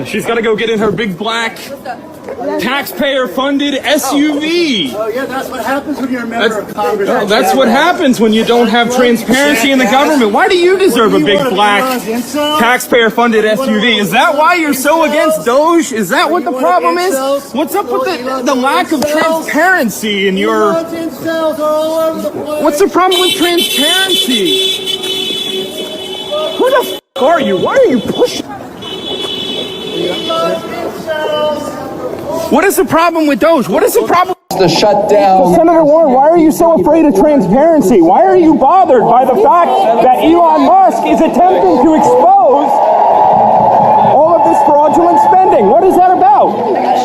She's got to go get in her big black taxpayer-funded SUV. Oh yeah, that's what happens when you're a member of Congress. That's what happens when you don't have transparency in the government. Why do you deserve a big black taxpayer-funded SUV? Is that why you're so against Doge? Is that what the problem is? What's up with the lack of transparency in your... What's the problem with transparency? Who the f*** are you? Why are you pushing? What is the problem with Doge? What is the problem? The shutdown. Senator Warren, why are you so afraid of transparency? Why are you bothered by the fact that Elon Musk is attempting to expose all of this fraudulent spending? What is that about?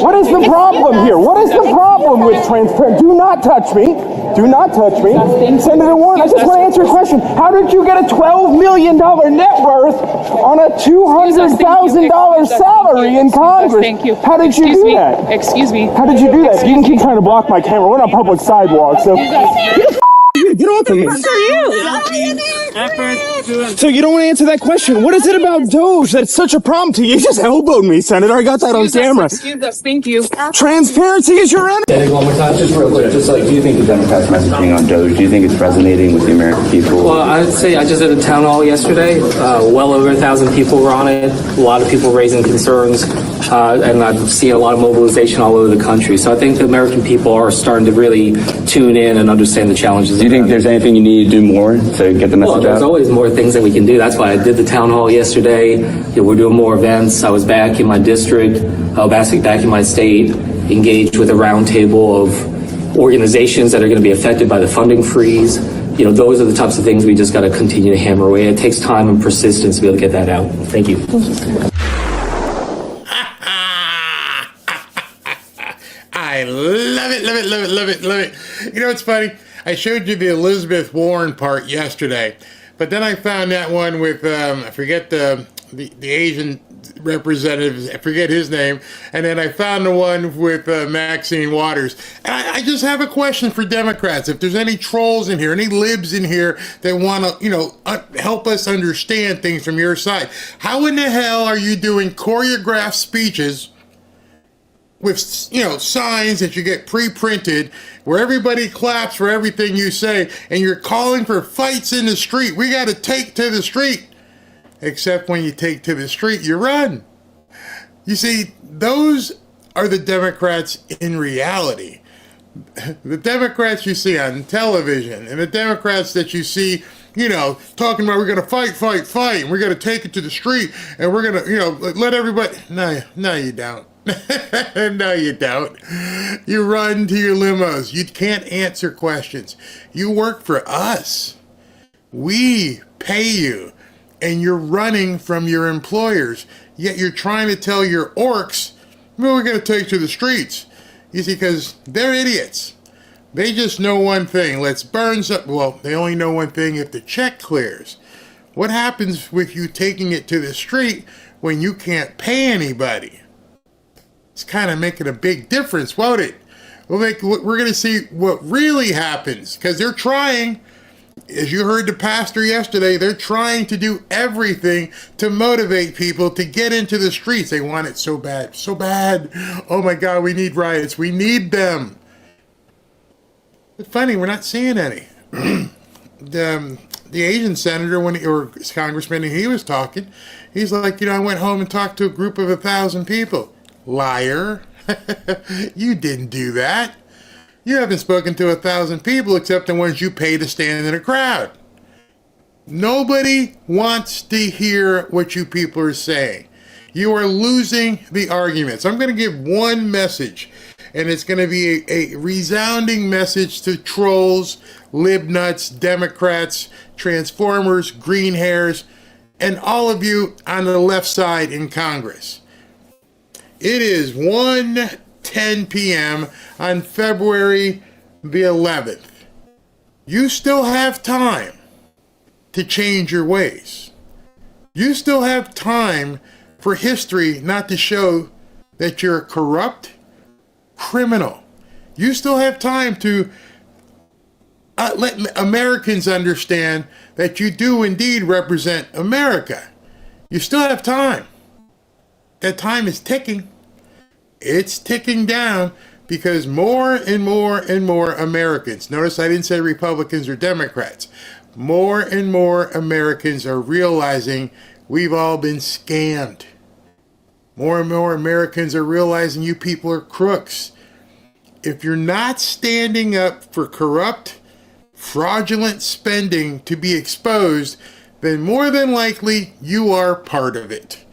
What is the problem here? What is the problem with transparency? Do not touch me. Do not touch me. Senator Warren, I just want to answer a question. How did you get a $12 million net worth on a $200,000 salary in Congress? Thank you. How did you do that? Excuse me. How did you do that? You can keep trying to block my camera. We're on a public sidewalk, so... Get off of me. So you don't want to answer that question. What is it about Doge that's such a problem to you? You just elbowed me, Senator. I got that on camera. Excuse us. Thank you. Transparency is your enemy. Say it one more time, just real quick. Just like, do you think the Democrats' messaging on Doge, do you think it's resonating with the American people? Well, I'd say I just did a town hall yesterday. Well over 1,000 people were on it. A lot of people raising concerns. And I've seen a lot of mobilization all over the country. So I think the American people are starting to really tune in and understand the challenges. Do you think there's anything you need to do more to get the message out? There's always more things that we can do. That's why I did the town hall yesterday. We're doing more events. I was back in my district, back in my state, engaged with a roundtable of organizations that are going to be affected by the funding freeze. Those are the types of things we just got to continue to hammer away. It takes time and persistence to be able to get that out. Thank you. I love it, love it, love it, love it, love it. You know what's funny? I showed you the Elizabeth Warren part yesterday, but then I found that one with, I forget the Asian representative, I forget his name, and then I found the one with Maxine Waters. And I just have a question for Democrats. If there's any trolls in here, any libs in here that want to, help us understand things from your side, how in the hell are you doing choreographed speeches with, signs that you get pre-printed where everybody claps for everything you say, and you're calling for fights in the street? We got to take to the street. Except when you take to the street, you run. You see, those are the Democrats in reality. The Democrats you see on television, and the Democrats that you see, talking about we're going to fight, and we're going to take it to the street, and we're going to, let everybody... No, you don't. No, you don't. You run to your limos. You can't answer questions. You work for us. We pay you, and you're running from your employers. Yet you're trying to tell your orcs, well, we're going to take you to the streets. You see, because they're idiots. They just know one thing. Let's burn some. Well, they only know one thing: if the check clears. What happens with you taking it to the street when you can't pay anybody? It's kind of making a big difference, won't it? We're going to see what really happens, because they're trying, as you heard the pastor yesterday, they're trying to do everything to motivate people to get into the streets. They want it so bad, so bad. Oh my God, we need riots. We need them. It's funny, we're not seeing any. The Asian senator, or congressman, he was talking, he's like, I went home and talked to a group of 1,000 people. Liar. You didn't do that. You haven't spoken to 1,000 people except the ones you pay to stand in a crowd. Nobody wants to hear what you people are saying. You are losing the arguments. I'm going to give one message, and it's going to be a resounding message to trolls, libnuts, Democrats, transformers, green hairs, and all of you on the left side in Congress. It is 1:10 p.m. on February the 11th. You still have time to change your ways. You still have time for history not to show that you're a corrupt criminal. You still have time to let Americans understand that you do indeed represent America. You still have time. that time is ticking. It's ticking down because more and more and more Americans, notice I didn't say Republicans or Democrats, more and more Americans are realizing we've all been scammed. More and more Americans are realizing you people are crooks. If you're not standing up for corrupt, fraudulent spending to be exposed, then more than likely you are part of it.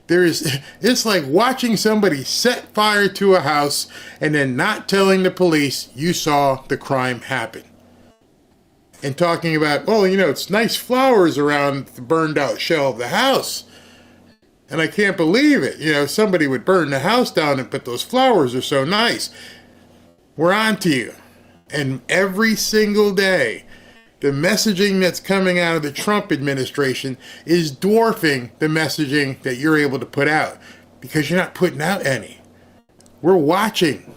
It's like watching somebody set fire to a house and then not telling the police you saw the crime happen. And talking about, oh, it's nice flowers around the burned out shell of the house. And I can't believe it. Somebody would burn the house down, but those flowers are so nice. We're on to you. And every single day, the messaging that's coming out of the Trump administration is dwarfing the messaging that you're able to put out because you're not putting out any. We're watching.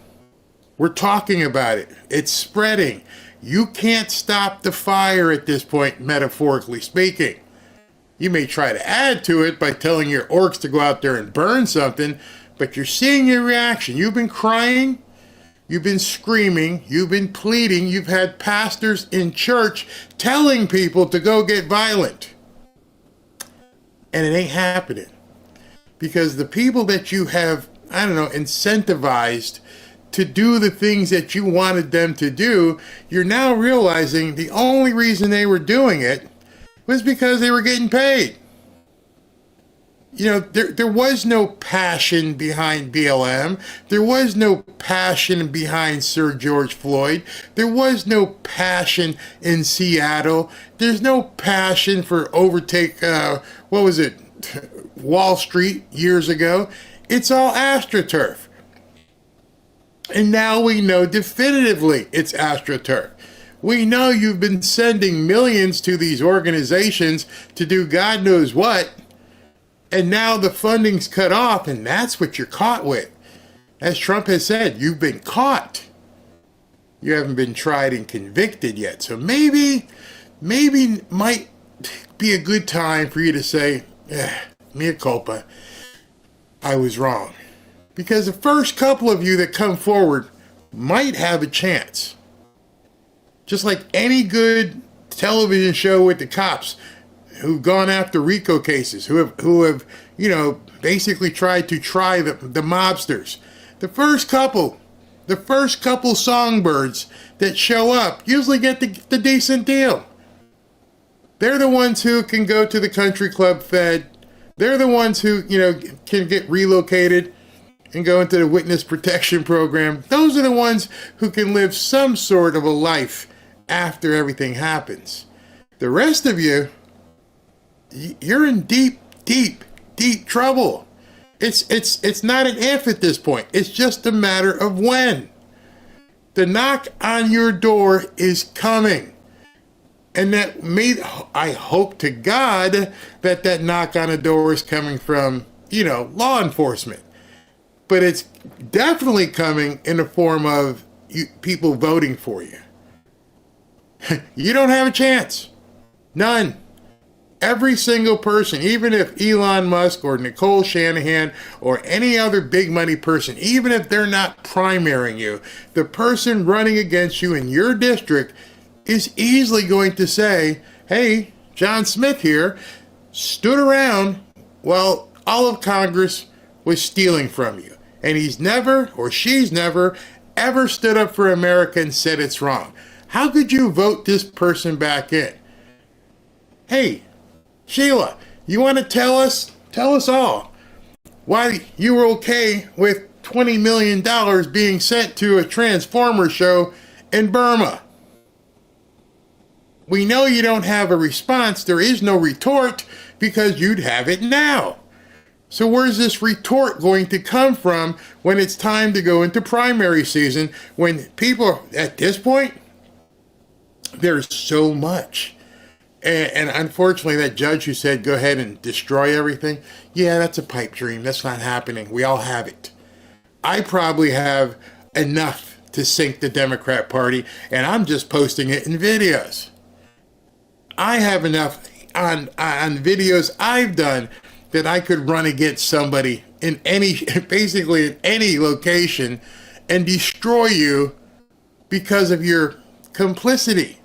We're talking about it. It's spreading. You can't stop the fire at this point, metaphorically speaking. You may try to add to it by telling your orcs to go out there and burn something, but you're seeing your reaction. You've been crying. You've been screaming, you've been pleading, you've had pastors in church telling people to go get violent. And it ain't happening. Because the people that you have, incentivized to do the things that you wanted them to do, you're now realizing the only reason they were doing it was because they were getting paid. There was no passion behind BLM. There was no passion behind Sir George Floyd. There was no passion in Seattle. There's no passion for Wall Street years ago. It's all AstroTurf. And now we know definitively it's AstroTurf. We know you've been sending millions to these organizations to do God knows what. And now the funding's cut off, and that's what you're caught with. As Trump has said, you've been caught. You haven't been tried and convicted yet. So maybe might be a good time for you to say, mea culpa, I was wrong. Because the first couple of you that come forward might have a chance. Just like any good television show with the cops who've gone after RICO cases, who have basically tried to try the mobsters. The first couple songbirds that show up usually get the decent deal. They're the ones who can go to the country club fed. They're the ones who, can get relocated and go into the witness protection program. Those are the ones who can live some sort of a life after everything happens. The rest of you, you're in deep trouble. It's not an if at this point. It's just a matter of when. The knock on your door is coming. And I hope to God that knock on the door is coming from, law enforcement. But it's definitely coming in the form of people voting for you. You don't have a chance. None. Every single person, even if Elon Musk or Nicole Shanahan or any other big money person, even if they're not primarying you, the person running against you in your district is easily going to say, hey, John Smith here stood around while all of Congress was stealing from you. And he's never, or she's never, ever stood up for America and said it's wrong. How could you vote this person back in? Hey, Sheila, you want to tell us all why you were okay with $20 million being sent to a Transformer show in Burma? We know you don't have a response. There is no retort because you'd have it now. So where's this retort going to come from when it's time to go into primary season, when people, at this point, there's so much. And unfortunately, that judge who said, go ahead and destroy everything, yeah, that's a pipe dream. That's not happening. We all have it. I probably have enough to sink the Democrat Party, and I'm just posting it in videos. I have enough on videos I've done that I could run against somebody in any, basically in any location and destroy you because of your complicity,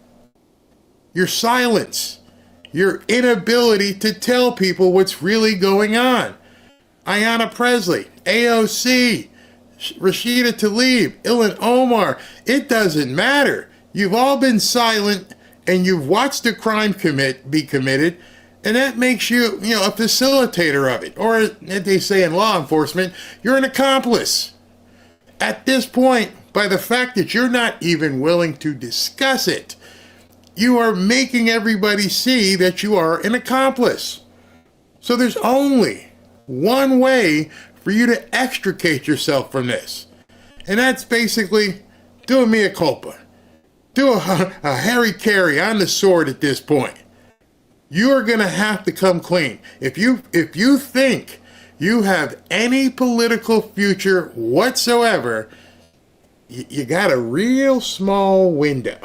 your silence, your inability to tell people what's really going on. Ayanna Presley, AOC, Rashida Tlaib, Ilhan Omar, it doesn't matter. You've all been silent and you've watched a crime be committed, and that makes you, a facilitator of it. Or, as they say in law enforcement, you're an accomplice. At this point, by the fact that you're not even willing to discuss it, you are making everybody see that you are an accomplice. So there's only one way for you to extricate yourself from this. And that's basically do a mea culpa. Do a Harry Carey on the sword at this point. You are going to have to come clean. If you think you have any political future whatsoever, you got a real small window.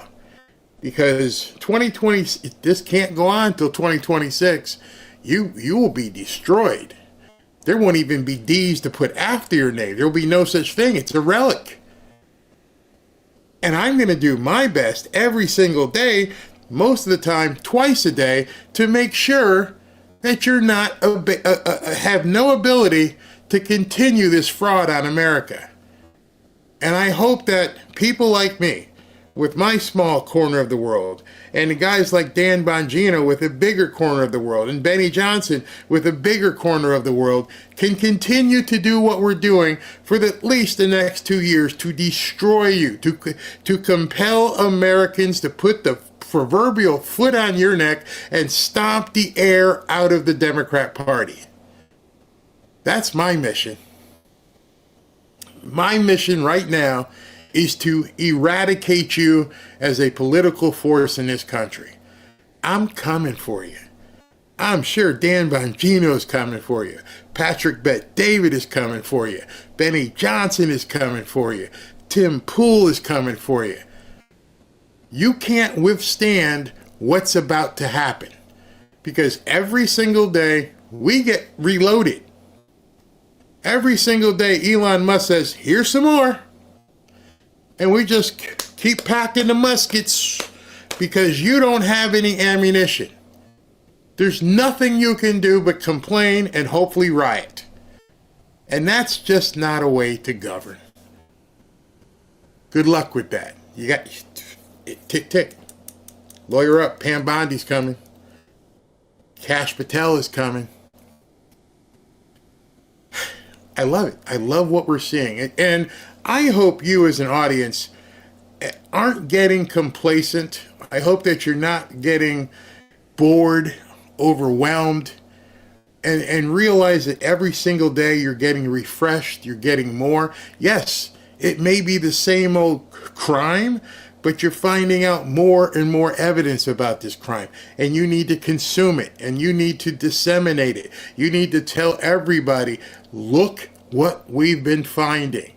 Because 2020, this can't go on until 2026. You will be destroyed. There won't even be D's to put after your name. There will be no such thing. It's a relic. And I'm going to do my best every single day, most of the time, twice a day, to make sure that you're not have no ability to continue this fraud on America. And I hope that people like me, with my small corner of the world, and the guys like Dan Bongino with a bigger corner of the world, and Benny Johnson with a bigger corner of the world, can continue to do what we're doing for at least the next 2 years to destroy you, to compel Americans to put the proverbial foot on your neck and stomp the air out of the Democrat Party. That's my mission. My mission right now is to eradicate you as a political force in this country. I'm coming for you. I'm sure Dan Bongino's coming for you. Patrick Bet-David is coming for you. Benny Johnson is coming for you. Tim Pool is coming for you. You can't withstand what's about to happen, because every single day we get reloaded. Every single day Elon Musk says, here's some more. And we just keep packing the muskets because you don't have any ammunition. There's nothing you can do but complain and hopefully riot. And that's just not a way to govern. Good luck with that. You got tick, tick. Lawyer up. Pam Bondi's coming. Kash Patel is coming. I love it. I love what we're seeing. And I hope you as an audience aren't getting complacent. I hope that you're not getting bored, overwhelmed, and realize that every single day you're getting refreshed, you're getting more. Yes, it may be the same old crime, but you're finding out more and more evidence about this crime, and you need to consume it, and you need to disseminate it. You need to tell everybody, look what we've been finding.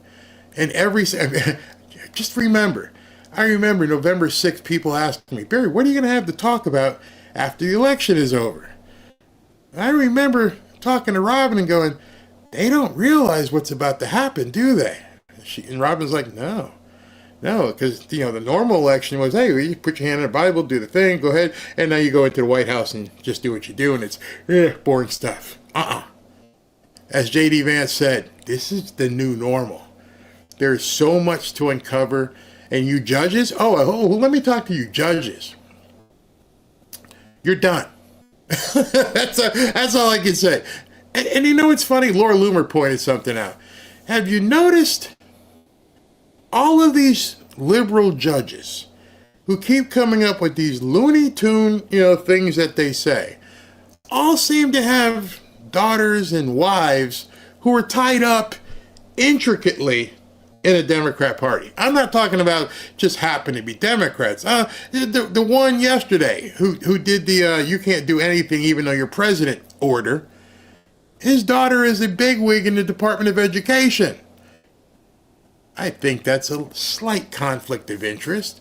And just remember, I remember November 6th, people asked me, Barry, what are you going to have to talk about after the election is over? And I remember talking to Robin and going, they don't realize what's about to happen, do they? And Robin's like, no, because, the normal election was, hey, you put your hand in the Bible, do the thing, go ahead, and now you go into the White House and just do what you do, and it's boring stuff. As J.D. Vance said, this is the new normal. There's so much to uncover. And you judges, let me talk to you judges. You're done. That's all I can say. And it's funny, Laura Loomer pointed something out. Have you noticed all of these liberal judges who keep coming up with these Looney Tune, things that they say, all seem to have daughters and wives who are tied up intricately in a Democrat Party. I'm not talking about just happen to be Democrats. The one yesterday who did the you can't do anything even though you're president order, his daughter is a bigwig in the Department of Education. I think that's a slight conflict of interest.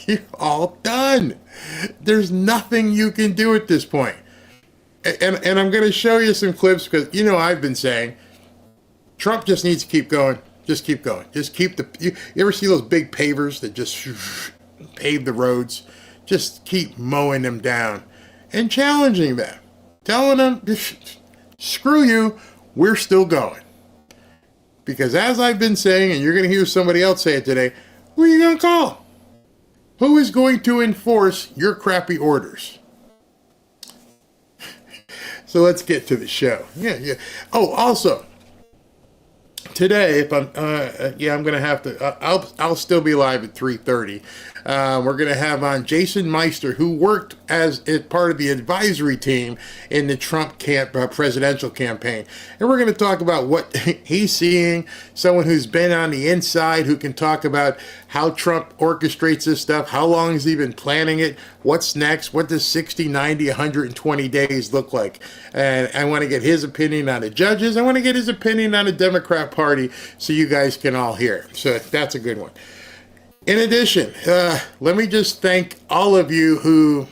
You're all done. There's nothing you can do at this point. And I'm going to show you some clips because, I've been saying Trump just needs to keep going. Just keep going. Just keep you ever see those big pavers that just pave the roads? Just keep mowing them down and challenging them. Telling them, screw you, we're still going. Because as I've been saying, and you're going to hear somebody else say it today, who are you going to call? Who is going to enforce your crappy orders? So let's get to the show. Yeah. Oh, also, today, if I'm going to have to. I'll still be live at 3:30. We're going to have on Jason Meister, who worked as part of the advisory team in the Trump presidential campaign, and we're going to talk about what he's seeing. Someone who's been on the inside, who can talk about how Trump orchestrates this stuff. How long has he been planning it? What's next? What does 60, 90, 120 days look like? And I want to get his opinion on the judges. I want to get his opinion on the Democrat Party so you guys can all hear. So that's a good one. In addition, let me just thank all of you who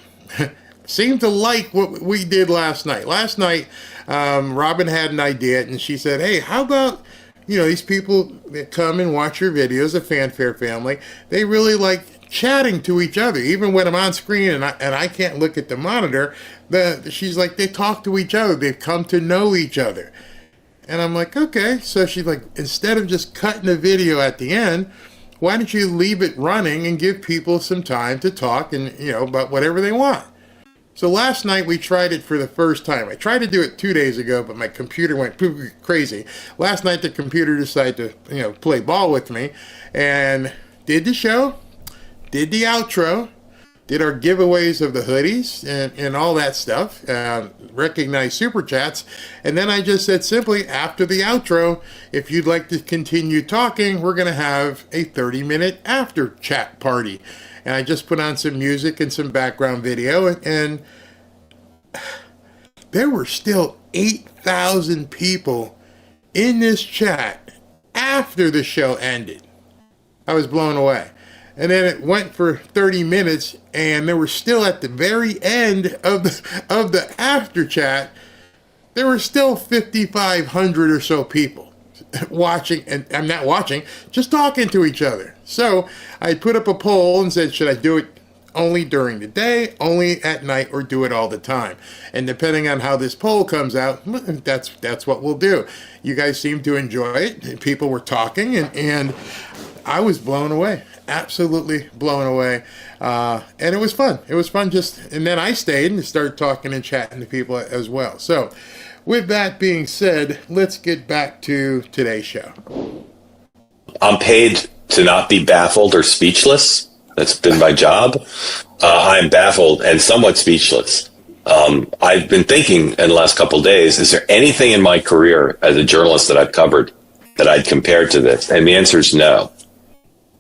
seem to like what we did last night. Last night, Robin had an idea, and she said, hey, how about, these people that come and watch your videos, the Fanfare family, they really like chatting to each other. Even when I'm on screen and I can't look at the monitor, she's like, they talk to each other. They've come to know each other. And I'm like, okay. So she's like, instead of just cutting the video at the end, why don't you leave it running and give people some time to talk and, about whatever they want? So last night we tried it for the first time. I tried to do it 2 days ago, but my computer went crazy. Last night the computer decided to, play ball with me and did the show, did the outro, did our giveaways of the hoodies and all that stuff, recognized super chats, and then I just said simply, after the outro, if you'd like to continue talking, we're going to have a 30-minute after chat party. And I just put on some music and some background video, and there were still 8,000 people in this chat after the show ended. I was blown away. And then it went for 30 minutes, and there were still at the very end of the after chat, there were still 5,500 or so people watching, and I'm not watching, just talking to each other. So I put up a poll and said, should I do it only during the day, only at night, or do it all the time? And depending on how this poll comes out, that's what we'll do. You guys seem to enjoy it. People were talking, and I was blown away. Absolutely blown away. And it was fun. It was fun and then I stayed and started talking and chatting to people as well. So with that being said, let's get back to today's show. I'm paid to not be baffled or speechless. That's been my job. I'm baffled and somewhat speechless. I've been thinking in the last couple of days, is there anything in my career as a journalist that I've covered that I'd compare to this? And the answer is no.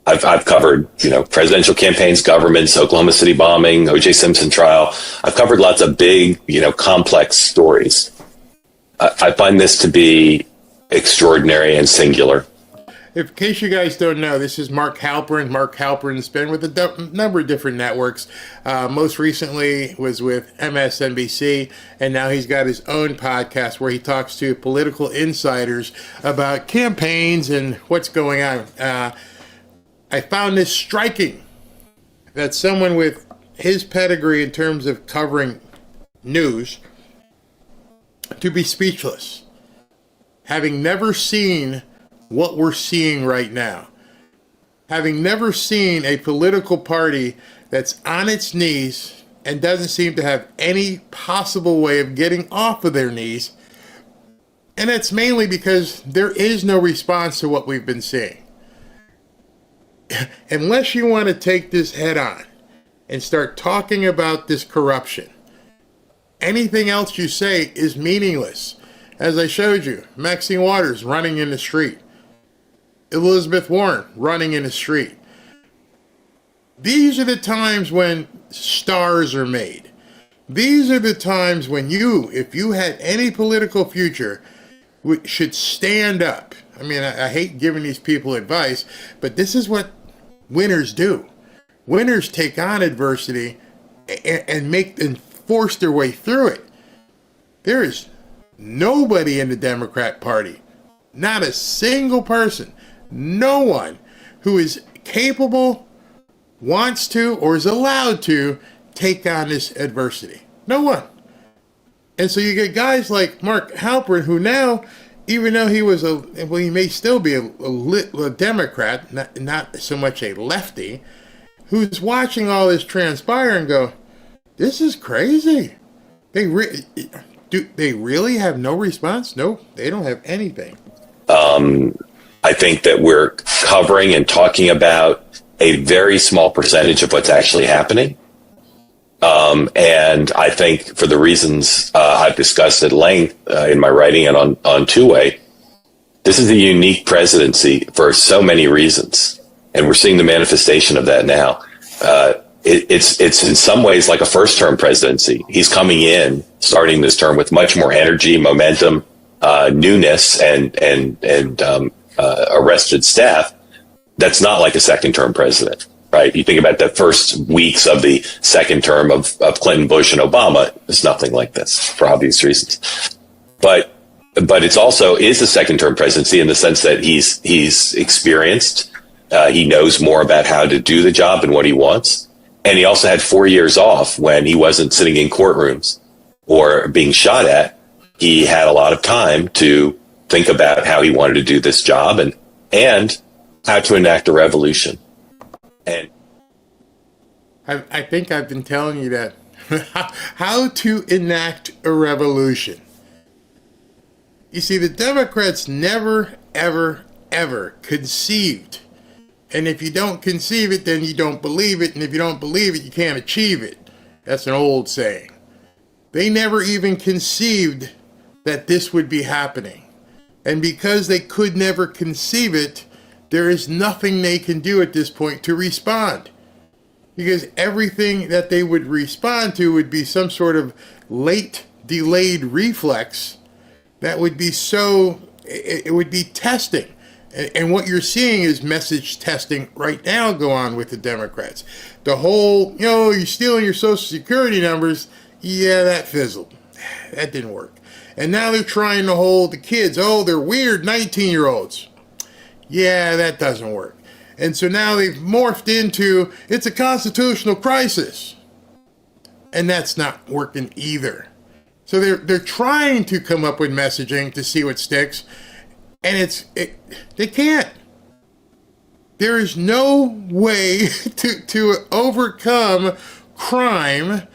I've covered, presidential campaigns, governments, Oklahoma City bombing, O.J. Simpson trial. I've covered lots of big, complex stories. I find this to be extraordinary and singular. In case you guys don't know, this is Mark Halperin. Mark Halperin has been with a number of different networks. Most recently was with MSNBC, and now he's got his own podcast where he talks to political insiders about campaigns and what's going on. I found this striking, that someone with his pedigree in terms of covering news to be speechless, having never seen what we're seeing right now, having never seen a political party that's on its knees and doesn't seem to have any possible way of getting off of their knees. And that's mainly because there is no response to what we've been seeing. Unless you want to take this head on and start talking about this corruption, anything else you say is meaningless. As I showed you, Maxine Waters running in the street, Elizabeth Warren running in the street. These are the times when stars are made. These are the times when if you had any political future, should stand up. I mean, I hate giving these people advice, but this is what winners do. Winners take on adversity and force their way through it. There is nobody in the Democrat Party, not a single person, no one who is capable, wants to, or is allowed to take on this adversity. No one. And so you get guys like Mark Halperin, who now, even though he was he may still be a Democrat, not so much a lefty, who's watching all this transpire and go, this is crazy. Do they really have no response? No, they don't have anything. I think that we're covering and talking about a very small percentage of what's actually happening. And I think for the reasons I've discussed at length in my writing and on Two-Way, this is a unique presidency for so many reasons. And we're seeing the manifestation of that now. It's in some ways like a first-term presidency. He's coming in, starting this term with much more energy, momentum, newness, and arrested staff. That's not like a second-term president. Right. You think about the first weeks of the second term of Clinton, Bush, and Obama. It's nothing like this for obvious reasons. But it's also is a second term presidency in the sense that he's experienced. He knows more about how to do the job and what he wants. And he also had 4 years off when he wasn't sitting in courtrooms or being shot at. He had a lot of time to think about how he wanted to do this job and how to enact a revolution. And I think I've been telling you that. How to enact a revolution. You see, the Democrats never, ever, ever conceived. And if you don't conceive it, then you don't believe it. And if you don't believe it, you can't achieve it. That's an old saying. They never even conceived that this would be happening. And because they could never conceive it, there is nothing they can do at this point to respond. Because everything that they would respond to would be some sort of late, delayed reflex that would be it would be testing. And what you're seeing is message testing right now go on with the Democrats. The whole, you're stealing your Social Security numbers. Yeah, that fizzled. That didn't work. And now they're trying to hold the kids. Oh, they're weird 19-year-olds. Yeah, that doesn't work. And so now they've morphed into, it's a constitutional crisis. And that's not working either. So they're trying to come up with messaging to see what sticks. And they can't. There is no way to overcome crime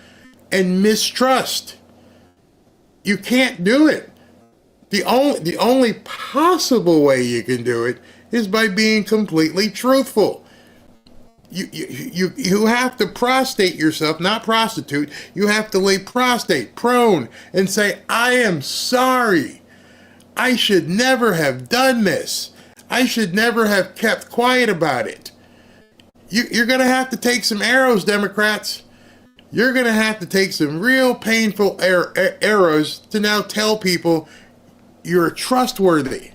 and mistrust. You can't do it. The only possible way you can do it is by being completely truthful. You have to prostrate yourself, not prostitute. You have to lay prostrate, prone, and say, I am sorry. I should never have done this. I should never have kept quiet about it. You're going to have to take some arrows, Democrats. You're going to have to take some real painful arrows to now tell people you're trustworthy.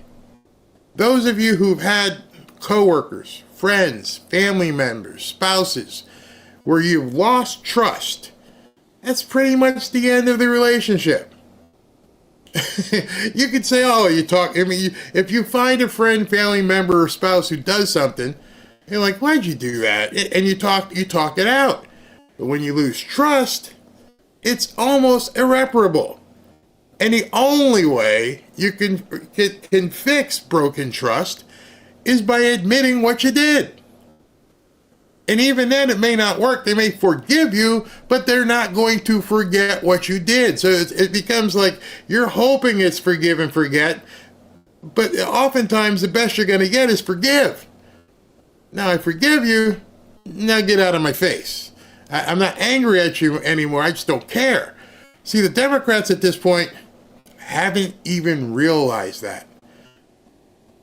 Those of you who've had coworkers, friends, family members, spouses, where you've lost trust, that's pretty much the end of the relationship. You could say, if you find a friend, family member, or spouse who does something, you're like, why'd you do that? And you talk it out. But when you lose trust, it's almost irreparable. And the only way you can fix broken trust is by admitting what you did. And even then, it may not work. They may forgive you, but they're not going to forget what you did. So it becomes like you're hoping it's forgive and forget, but oftentimes the best you're going to get is forgive. Now, I forgive you. Now get out of my face. I'm not angry at you anymore. I just don't care. See, the Democrats at this point haven't even realized that.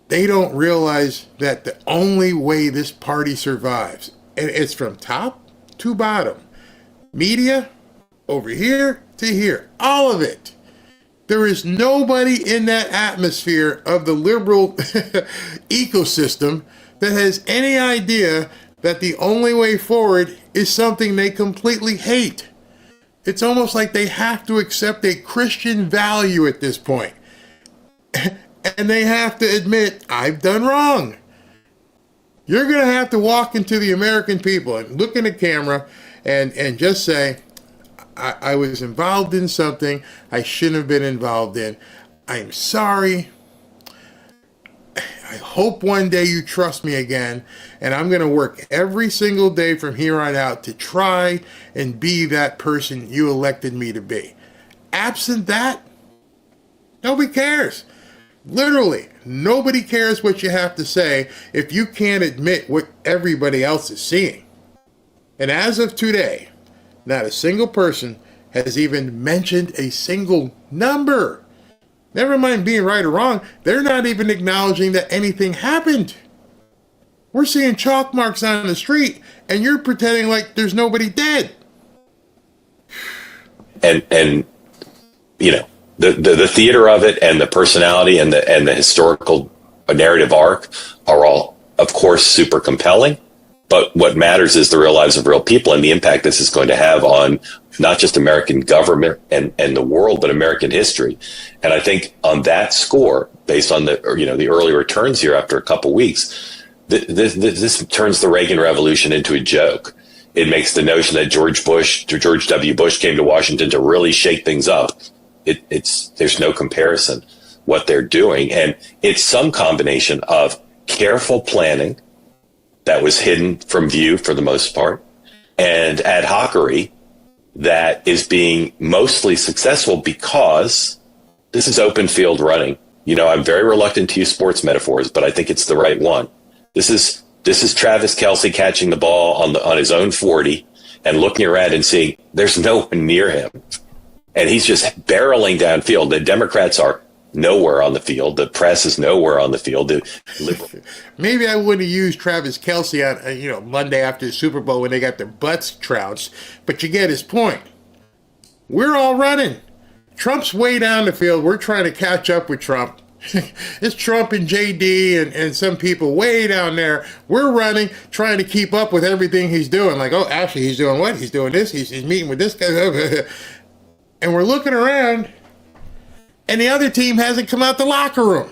They don't realize that the only way this party survives, and it's from top to bottom, media, over here to here, all of it. There is nobody in that atmosphere of the liberal ecosystem that has any idea that the only way forward is something they completely hate. It's almost like they have to accept a Christian value at this point. And they have to admit, I've done wrong. You're going to have to walk into the American people and look in the camera and just say, I was involved in something I shouldn't have been involved in. I'm sorry. I hope one day you trust me again, and I'm going to work every single day from here on out to try and be that person you elected me to be. Absent that, nobody cares. Literally, nobody cares what you have to say if you can't admit what everybody else is seeing. And as of today, not a single person has even mentioned a single number. Never mind being right or wrong, they're not even acknowledging that anything happened. We're seeing chalk marks on the street, and you're pretending like there's nobody dead. And you know, the theater of it and the personality and the historical narrative arc are all, of course, super compelling. But what matters is the real lives of real people and the impact this is going to have on not just American government and the world, but American history. And I think on that score, based on the early returns here after a couple weeks, this turns the Reagan Revolution into a joke. It makes the notion that George W. Bush came to Washington to really shake things up. There's no comparison what they're doing. And it's some combination of careful planning that was hidden from view for the most part, and ad hocery that is being mostly successful because this is open field running. You know, I'm very reluctant to use sports metaphors, but I think it's the right one. This is Travis Kelce catching the ball on his own 40 and looking around and seeing there's no one near him. And he's just barreling downfield. The Democrats are nowhere on the field. The press is nowhere on the field. Maybe I wouldn't have used Travis Kelce on Monday after the Super Bowl when they got their butts trounced, but you get his point. We're all running. Trump's way down the field. We're trying to catch up with Trump. It's Trump and JD and some people way down there. We're running, trying to keep up with everything he's doing. Like, oh, actually, he's doing what? He's doing this. He's meeting with this guy. And we're looking around, and the other team hasn't come out the locker room.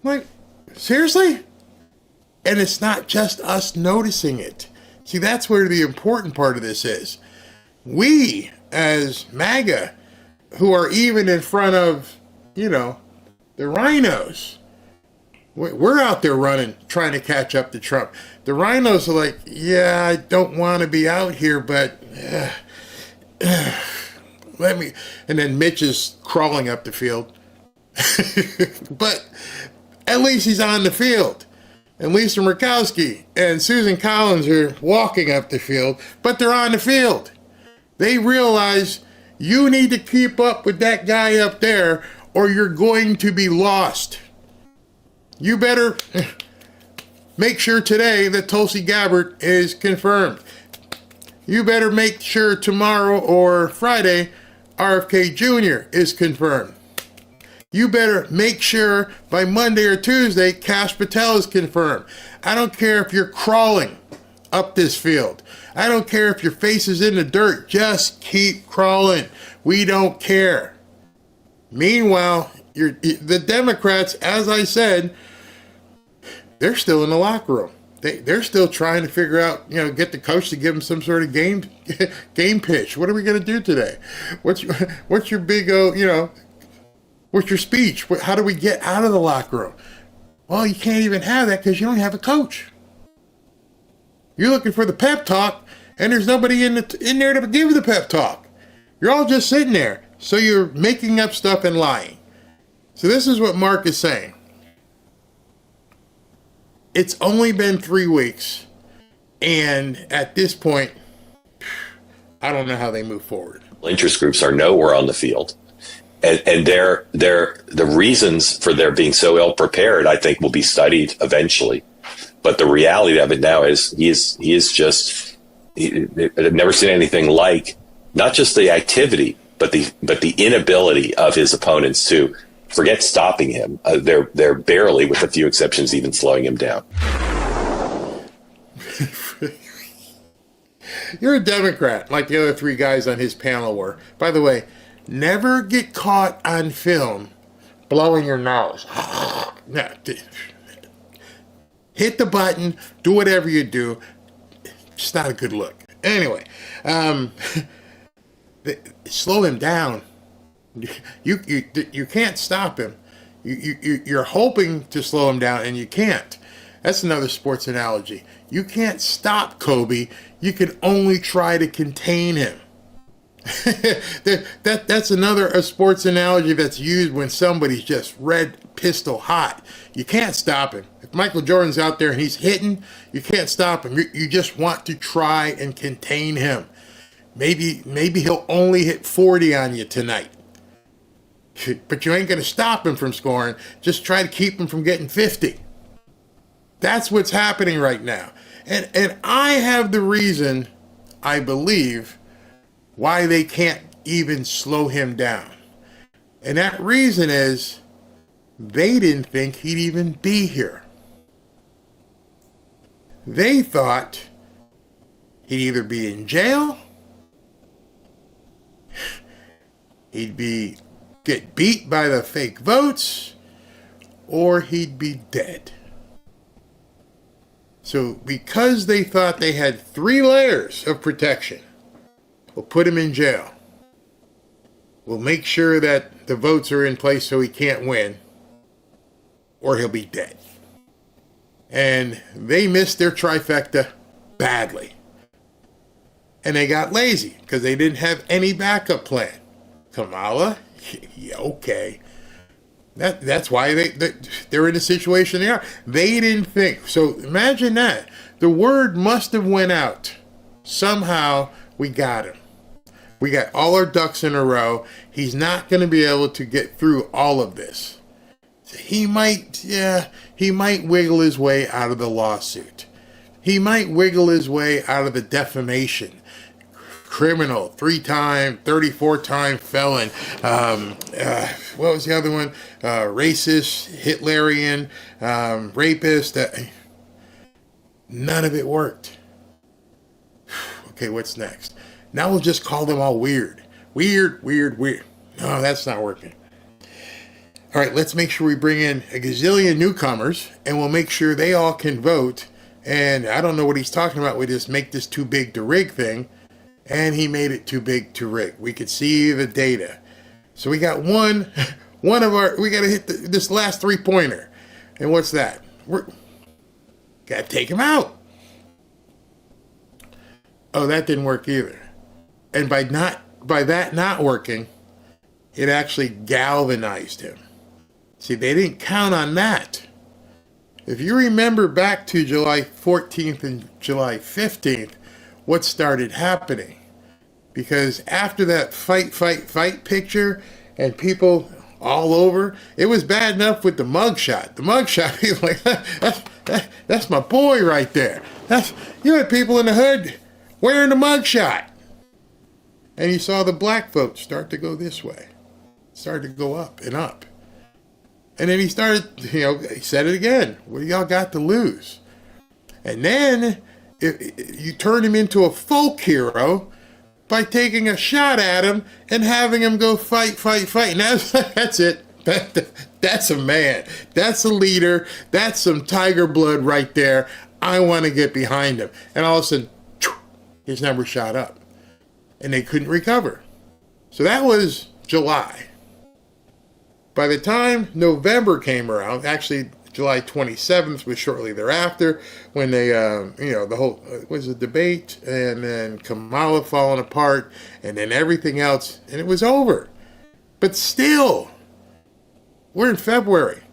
Like, seriously? And it's not just us noticing it. See, that's where the important part of this is. We, as MAGA, who are even in front of, the rhinos, we're out there running, trying to catch up to Trump. The rhinos are like, yeah, I don't want to be out here, but let me. And then Mitch is crawling up the field. But at least he's on the field. And Lisa Murkowski and Susan Collins are walking up the field, but they're on the field. They realize you need to keep up with that guy up there or you're going to be lost. You better make sure today that Tulsi Gabbard is confirmed. You better make sure tomorrow or Friday RFK Jr. is confirmed. You better make sure by Monday or Tuesday Kash Patel is confirmed. I don't care if you're crawling up this field. I don't care if your face is in the dirt. Just keep crawling. We don't care. Meanwhile, the Democrats, as I said, they're still in the locker room. They're still trying to figure out, get the coach to give them some sort of game pitch. What are we going to do today? What's your big, what's your speech? How do we get out of the locker room? Well, you can't even have that because you don't have a coach. You're looking for the pep talk, and there's nobody in there to give the pep talk. You're all just sitting there. So you're making up stuff and lying. So this is what Mark is saying. It's only been 3 weeks, and at this point, I don't know how they move forward. Interest groups are nowhere on the field, and the reasons for their being so ill prepared, I think, will be studied eventually. But the reality of it now is I've never seen anything like not just the activity, but the inability of his opponents to forget stopping him. They're barely, with a few exceptions, even slowing him down. You're a Democrat, like the other three guys on his panel were. By the way, never get caught on film blowing your nose. No, hit the button, do whatever you do. It's not a good look. Anyway, slow him down. You can't stop him. You're hoping to slow him down, and you can't. That's another sports analogy. You can't stop Kobe. You can only try to contain him. That's another sports analogy that's used when somebody's just red pistol hot. You can't stop him. If Michael Jordan's out there and he's hitting, you can't stop him. You just want to try and contain him. Maybe he'll only hit 40 on you tonight. But you ain't going to stop him from scoring. Just try to keep him from getting 50. That's what's happening right now. And I have the reason, I believe, why they can't even slow him down. And that reason is they didn't think he'd even be here. They thought he'd either be in jail, he'd get beat by the fake votes, or he'd be dead. So because they thought they had 3 layers of protection, we'll put him in jail. We'll make sure that the votes are in place so he can't win, or he'll be dead. And they missed their trifecta badly. And they got lazy because they didn't have any backup plan. Kamala? Yeah, okay. That's why they're in the situation they are. They didn't think. So imagine that. The word must have went out. Somehow we got him. We got all our ducks in a row. He's not going to be able to get through all of this. He might wiggle his way out of the lawsuit. He might wiggle his way out of the defamation. Criminal, 3-time, 34-time felon. What was the other one? Racist, Hitlerian, rapist. None of it worked. Okay, what's next? Now we'll just call them all weird. Weird. No, that's not working. All right, let's make sure we bring in a gazillion newcomers, and we'll make sure they all can vote. And I don't know what he's talking about with this make this too big to rig thing. And he made it too big to rig. We could see the data. So we got we got to hit this last 3-pointer. And what's that? Got to take him out. Oh, that didn't work either. And by that not working, it actually galvanized him. See, they didn't count on that. If you remember back to July 14th and July 15th, what started happening? Because after that fight picture and people all over, it was bad enough with the mugshot. The mugshot, people like, that's my boy right there. You had people in the hood wearing the mugshot. And you saw the black vote start to go this way. Started to go up and up. And then he started, he said it again. What do y'all got to lose? And then you turn him into a folk hero by taking a shot at him and having him go fight. And that's it. That's a man. That's a leader. That's some tiger blood right there. I want to get behind him. And all of a sudden, his number shot up. And they couldn't recover. So that was July. By the time November came around, actually July 27th was shortly thereafter, when they, the whole, was a debate, and then Kamala falling apart, and then everything else, and it was over. But still, we're in February.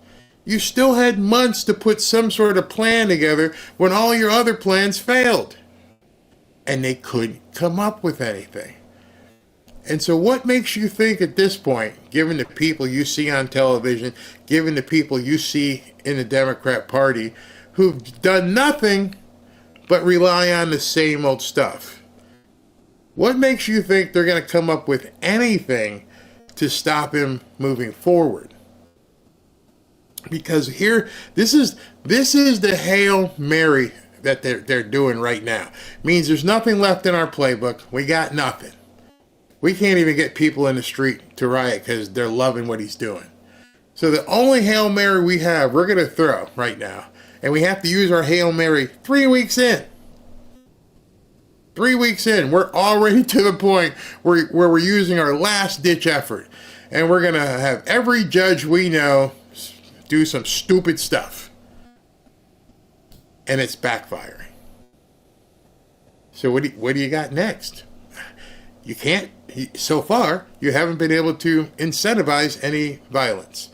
You still had months to put some sort of plan together when all your other plans failed. And they couldn't come up with anything. And so what makes you think at this point, given the people you see on television, given the people you see in the Democrat Party, who've done nothing but rely on the same old stuff, what makes you think they're going to come up with anything to stop him moving forward? Because here, this is the Hail Mary that they're doing right now. Means there's nothing left in our playbook. We got nothing. We can't even get people in the street to riot because they're loving what he's doing. So the only Hail Mary we have, we're going to throw right now. And we have to use our Hail Mary 3 weeks in. 3 weeks in, we're already to the point where we're using our last ditch effort. And we're going to have every judge we know do some stupid stuff. And it's backfiring. So what do you got next? You can't, so far, you haven't been able to incentivize any violence.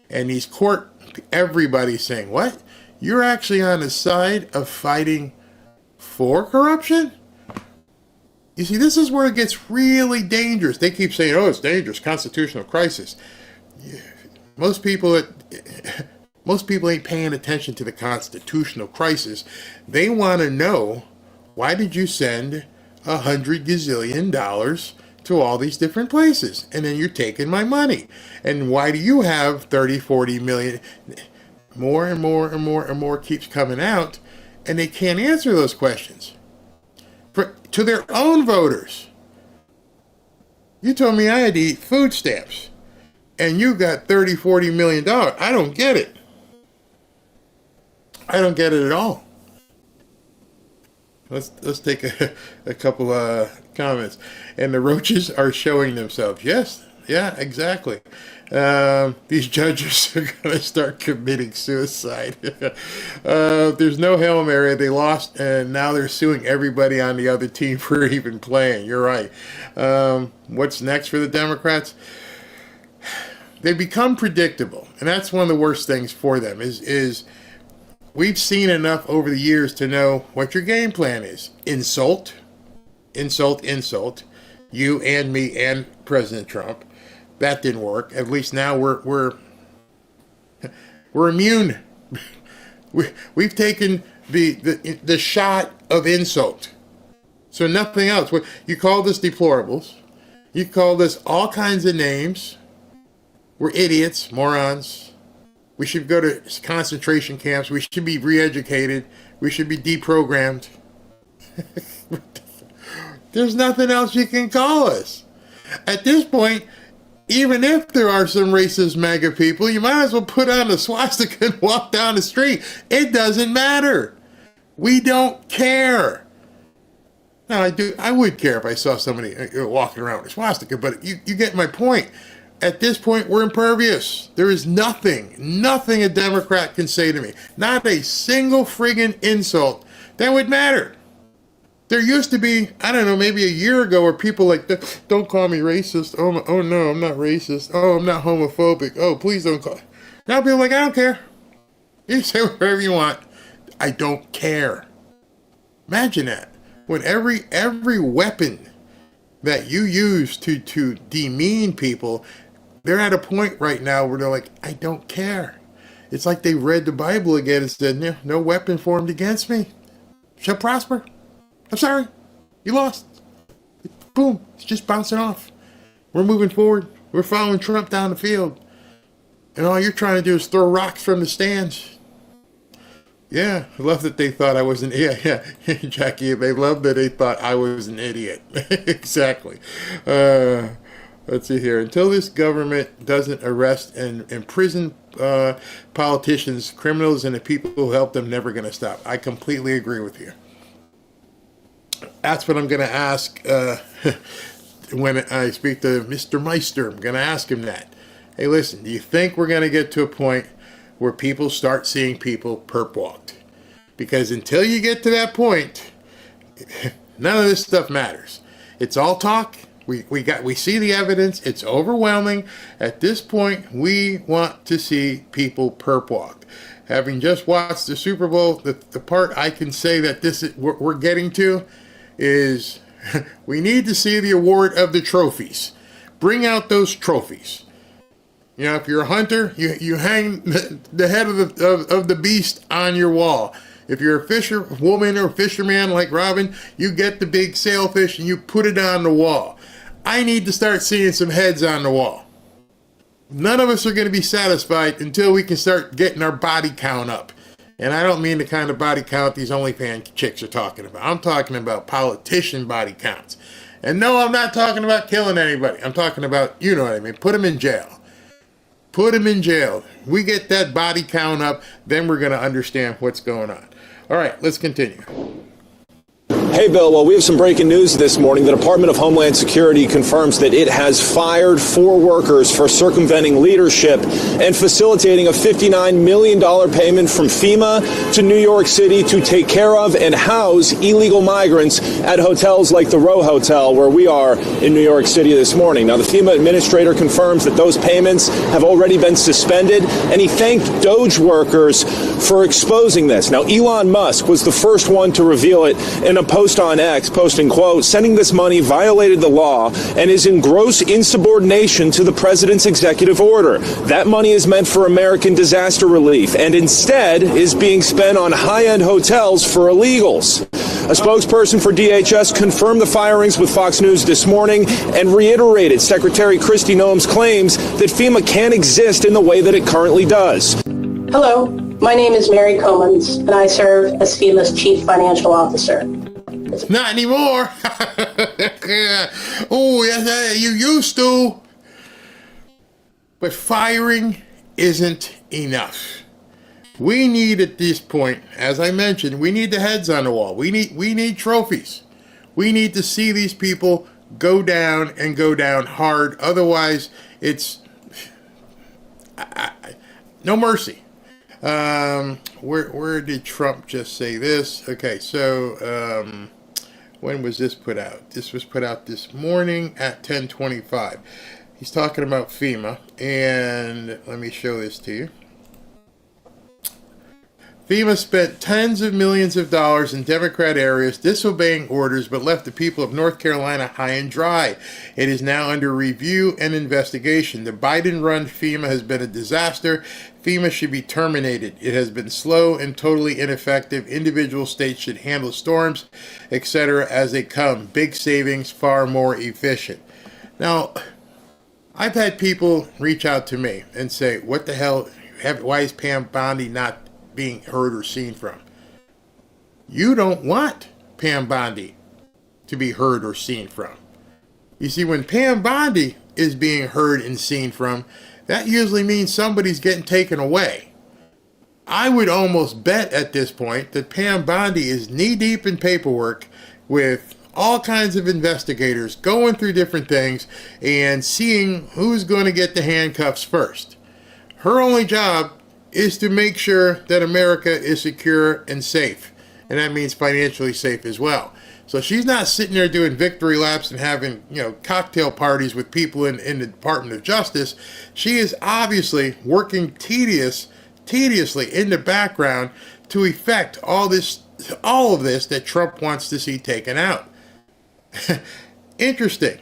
And these everybody's saying, what? You're actually on the side of fighting for corruption? You see, this is where it gets really dangerous. They keep saying, oh, it's dangerous, constitutional crisis. Most people ain't paying attention to the constitutional crisis. They want to know, why did you send $100 gazillion to all these different places? And then you're taking my money. And why do you have 30, 40 million? More and more and more and more keeps coming out, and they can't answer those questions to their own voters. You told me I had to eat food stamps, and you got 30, 40 million dollars. I don't get it. I don't get it at all. Let's take a couple comments. And the roaches are showing themselves. Yes, yeah, exactly. These judges are going to start committing suicide. There's no Hail Mary. They lost, and now they're suing everybody on the other team for even playing. You're right. What's next for the Democrats? They become predictable, and that's one of the worst things for them. Is we've seen enough over the years to know what your game plan is. Insult, insult, insult. You and me and President Trump. That didn't work. At least now we're immune. We've taken the shot of insult. So nothing else. You call us deplorables. You call us all kinds of names. We're idiots, morons. We should go to concentration camps. We should be re-educated. We should be deprogrammed. There's nothing else you can call us. At this point, even if there are some racist MAGA people, you might as well put on a swastika and walk down the street. It doesn't matter. We don't care. Now, I would care if I saw somebody walking around with a swastika, but you get my point. At this point, we're impervious. There is nothing a Democrat can say to me. Not a single friggin' insult that would matter. There used to be, I don't know, maybe a year ago where people like, don't call me racist. Oh no, I'm not racist. Oh, I'm not homophobic. Oh, please don't call. Now people are like, I don't care. You say whatever you want. I don't care. Imagine that. When every weapon that you use to demean people, they're at a point right now where they're like, I don't care. It's like they read the Bible again and said, no weapon formed against me shall prosper. I'm sorry, you lost. Boom, it's just bouncing off. We're moving forward. We're following Trump down the field. And all you're trying to do is throw rocks from the stands. Yeah, I love that they thought I was an idiot. Yeah, Jackie, they love that they thought I was an idiot. Exactly. Let's see here. Until this government doesn't arrest and imprison politicians, criminals, and the people who help them, never going to stop. I completely agree with you. That's what I'm going to ask when I speak to Mr. Meister. I'm going to ask him that. Hey, listen, do you think we're going to get to a point where people start seeing people perp walked? Because until you get to that point, none of this stuff matters. It's all talk. We see the evidence. It's overwhelming. At this point, we want to see people perp walked. Having just watched the Super Bowl, the part I can say that we're getting to is we need to see the award of the trophies. Bring out those trophies. You know, if you're a hunter, you hang the head of the beast on your wall. If you're a fisherwoman or fisherman like Robin, you get the big sailfish and you put it on the wall. I need to start seeing some heads on the wall. None of us are going to be satisfied until we can start getting our body count up. And I don't mean the kind of body count these OnlyFans chicks are talking about. I'm talking about politician body counts. And no, I'm not talking about killing anybody. I'm talking about, you know what I mean, put them in jail. Put them in jail. We get that body count up, then we're going to understand what's going on. All right, let's continue. Hey, Bill. Well, we have some breaking news this morning. The Department of Homeland Security confirms that it has fired 4 workers for circumventing leadership and facilitating a $59 million payment from FEMA to New York City to take care of and house illegal migrants at hotels like the Row Hotel, where we are in New York City this morning. Now, the FEMA administrator confirms that those payments have already been suspended, and he thanked Doge workers for exposing this. Now, Elon Musk was the first one to reveal it in a post on X, posting, quote, "Sending this money violated the law and is in gross insubordination to the president's executive order. That money is meant for American disaster relief and instead is being spent on high-end hotels for illegals." A spokesperson for DHS confirmed the firings with Fox News this morning and reiterated Secretary Kristi Noem's claims that FEMA can't exist in the way that it currently does. Hello, my name is Mary Comans, and I serve as FEMA's Chief Financial Officer. Not anymore. Oh, yes, you used to. But firing isn't enough. We need, at this point, as I mentioned, we need the heads on the wall. We need trophies. We need to see these people go down and go down hard. Otherwise, it's no mercy. Where did Trump just say this? Okay, so when was this put out? This was put out this morning at 10:25. He's talking about FEMA, and let me show this to you. FEMA spent tens of millions of dollars in Democrat areas disobeying orders, but left the people of North Carolina high and dry. It is now under review and investigation. The Biden-run FEMA has been a disaster. FEMA should be terminated. It has been slow and totally ineffective. Individual states should handle storms, etc. as they come. Big savings, far more efficient. Now, I've had people reach out to me and say, what the hell, why is Pam Bondi not being heard or seen from? You don't want Pam Bondi to be heard or seen from. You see, when Pam Bondi is being heard and seen from, that usually means somebody's getting taken away. I would almost bet at this point that Pam Bondi is knee-deep in paperwork with all kinds of investigators going through different things and seeing who's going to get the handcuffs first. Her only job is to make sure that America is secure and safe. And that means financially safe as well. So she's not sitting there doing victory laps and having, cocktail parties with people in the Department of Justice. She is obviously working tediously in the background to effect all of this that Trump wants to see taken out. Interesting.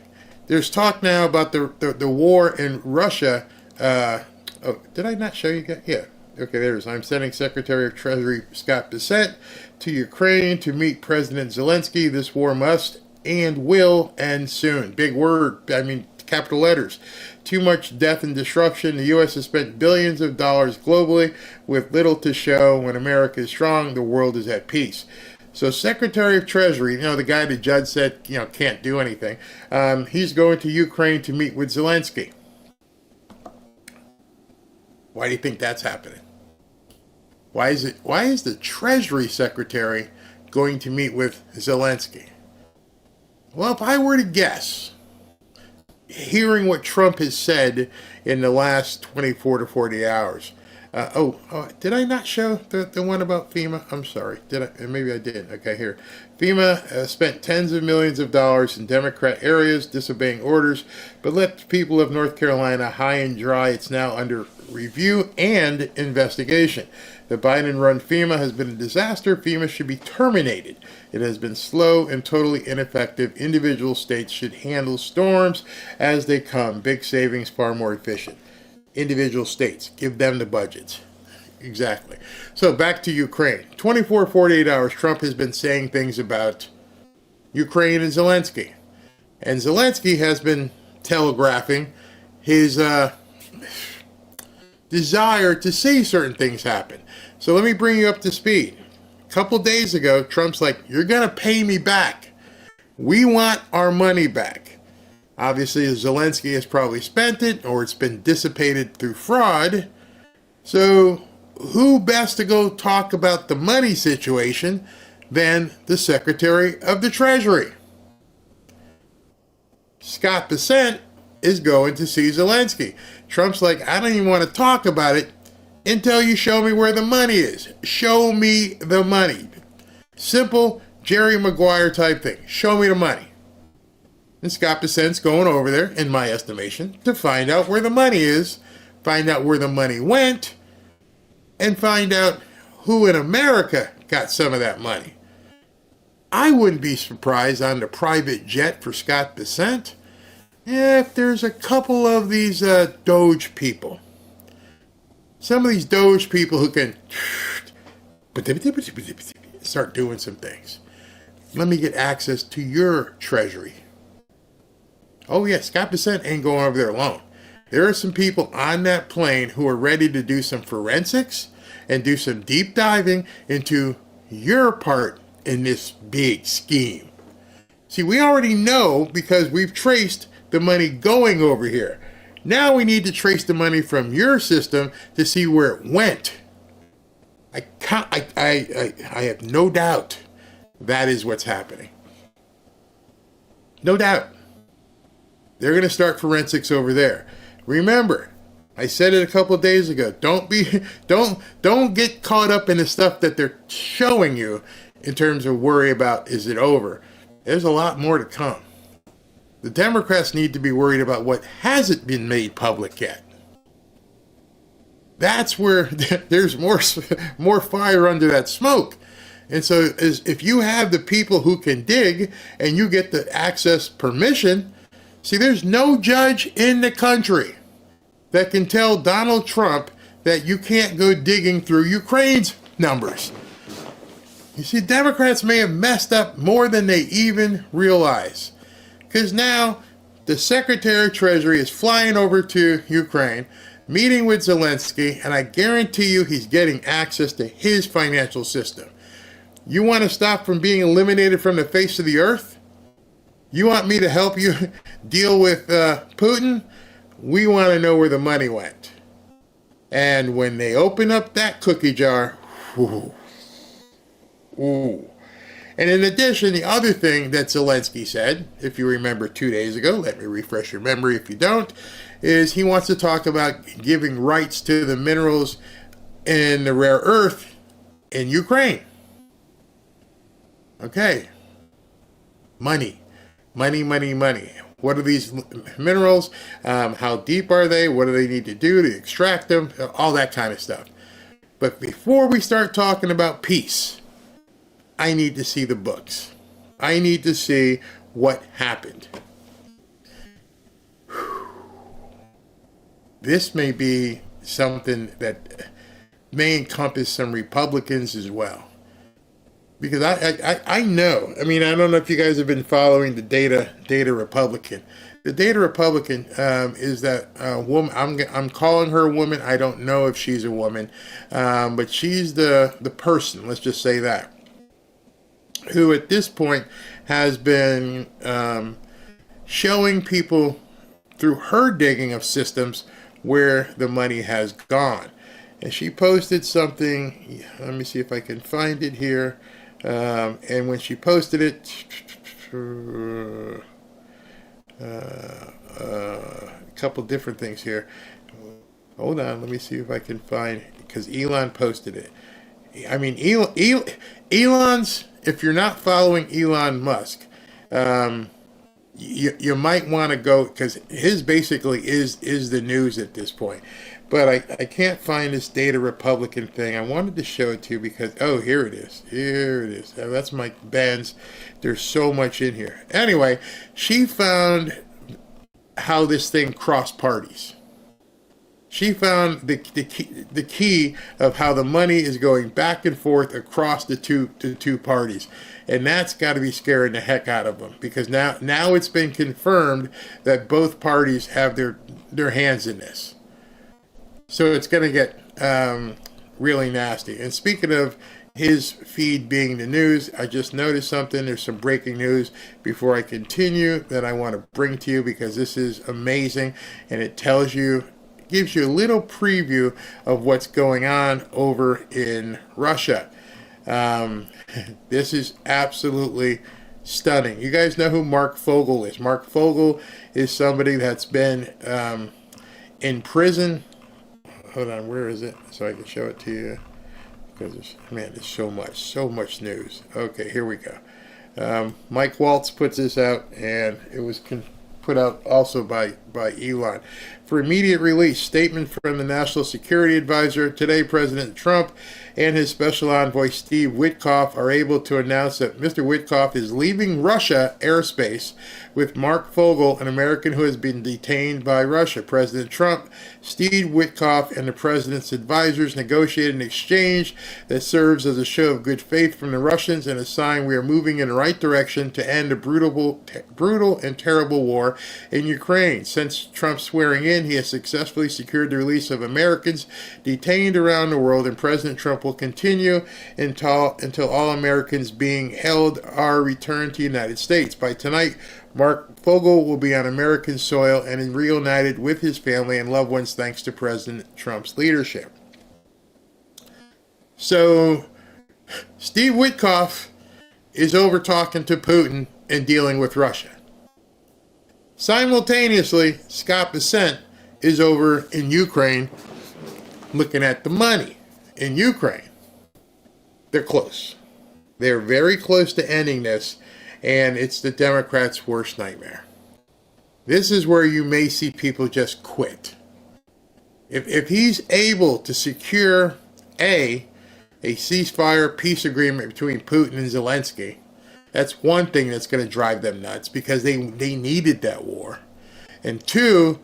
There's talk now about the war in Russia. Did I not show you guys? Yeah. Okay, there it is. I'm sending Secretary of Treasury Scott Bessent to Ukraine to meet President Zelensky. This war must and will end soon. Big word. Capital letters. Too much death and destruction. The U.S. has spent billions of dollars globally with little to show. When America is strong, the world is at peace. So Secretary of Treasury, the guy the judge said, can't do anything. He's going to Ukraine to meet with Zelensky. Why do you think that's happening? Why is the Treasury Secretary going to meet with Zelensky? Well, if I were to guess, hearing what Trump has said in the last 24 to 40 hours. Did I not show the one about FEMA? I'm sorry. Did I? Maybe I did. Okay, here. FEMA spent tens of millions of dollars in Democrat areas disobeying orders, but left the people of North Carolina high and dry. It's now under review and investigation. The Biden-run FEMA has been a disaster. FEMA should be terminated. It has been slow and totally ineffective. Individual states should handle storms as they come. Big savings, far more efficient. Individual states, give them the budgets. Exactly. So back to Ukraine. 24, 48 hours, Trump has been saying things about Ukraine and Zelensky. And Zelensky has been telegraphing his desire to see certain things happen. So let me bring you up to speed. A couple days ago, Trump's like, you're going to pay me back. We want our money back. Obviously, Zelensky has probably spent it, or it's been dissipated through fraud. So who best to go talk about the money situation than the Secretary of the Treasury? Scott Bessent is going to see Zelensky. Trump's like, I don't even want to talk about it until you show me where the money is. Show me the money. Simple Jerry Maguire type thing. Show me the money. And Scott Bessent's going over there, in my estimation, to find out where the money is, find out where the money went, and find out who in America got some of that money. I wouldn't be surprised on the private jet for Scott Bessent if there's a couple of these Doge people. Some of these Doge people who can start doing some things. Let me get access to your treasury. Oh yeah, Scott Bessent ain't going over there alone. There are some people on that plane who are ready to do some forensics and do some deep diving into your part in this big scheme. See, we already know because we've traced the money going over here. Now we need to trace the money from your system to see where it went. I have no doubt that is what's happening. No doubt. They're going to start forensics over there. Remember, I said it a couple of days ago. Don't get caught up in the stuff that they're showing you in terms of worry about, is it over? There's a lot more to come. The Democrats need to be worried about what hasn't been made public yet. That's where there's more fire under that smoke. And so if you have the people who can dig and you get the access permission, see, there's no judge in the country that can tell Donald Trump that you can't go digging through Ukraine's numbers. You see, Democrats may have messed up more than they even realize. Because now the Secretary of Treasury is flying over to Ukraine, meeting with Zelensky, and I guarantee you he's getting access to his financial system. You want to stop from being eliminated from the face of the earth? You want me to help you deal with Putin? We want to know where the money went. And when they open up that cookie jar, ooh. And in addition, the other thing that Zelensky said, if you remember 2 days ago, let me refresh your memory if you don't, is he wants to talk about giving rights to the minerals and the rare earth in Ukraine. Okay. Money. What are these minerals? How deep are they? What do they need to do to extract them? All that kind of stuff. But before we start talking about peace, I need to see the books. I need to see what happened. This may be something that may encompass some Republicans as well. Because I know, I mean, I don't know if you guys have been following the Data Republican. The Data Republican is that woman, I'm calling her a woman. I don't know if she's a woman, but she's the person, let's just say that, who at this point has been showing people through her digging of systems where the money has gone. And she posted something, let me see if I can find it here. And when she posted it, a couple different things here. Hold on, let me see if I can find it, because Elon posted it. I mean, Elon's, if you're not following Elon Musk, you might want to go, because his basically is the news at this point. But I can't find this Data Republican thing. I wanted to show it to you because, oh, here it is. Here it is. That's my bands. There's so much in here. Anyway, she found how this thing crossed parties. She found the key of how the money is going back and forth across the two parties. And that's got to be scaring the heck out of them, because now it's been confirmed that both parties have their hands in this. So it's going to get really nasty. And speaking of his feed being the news, I just noticed something. There's some breaking news before I continue that I want to bring to you, because this is amazing, and it tells you, gives you a little preview of what's going on over in Russia. This is absolutely stunning. You guys know who Mark Fogel is. Mark Fogel is somebody that's been in prison. Hold on, where is it? So I can show it to you. Because, there's so much news. Okay, here we go. Mike Waltz puts this out, and it was put out also by Elon. For immediate release, statement from the National Security Advisor. Today, President Trump and his special envoy, Steve Witkoff, are able to announce that Mr. Witkoff is leaving Russia airspace with Mark Fogel, an American who has been detained by Russia. President Trump, Steve Witkoff, and the president's advisors negotiated an exchange that serves as a show of good faith from the Russians and a sign we are moving in the right direction to end a brutal and terrible war in Ukraine. Since Trump's swearing in, he has successfully secured the release of Americans detained around the world, and President Trump will continue until all Americans being held are returned to the United States. By tonight, Mark Fogel will be on American soil and reunited with his family and loved ones thanks to President Trump's leadership. So, Steve Witkoff is over talking to Putin and dealing with Russia. Simultaneously, Scott Bessent is over in Ukraine looking at the money in Ukraine. They're close. They're very close to ending this, and it's the Democrats' worst nightmare. This is where you may see people just quit. If he's able to secure a ceasefire peace agreement between Putin and Zelensky, that's one thing that's going to drive them nuts, because they needed that war. And two,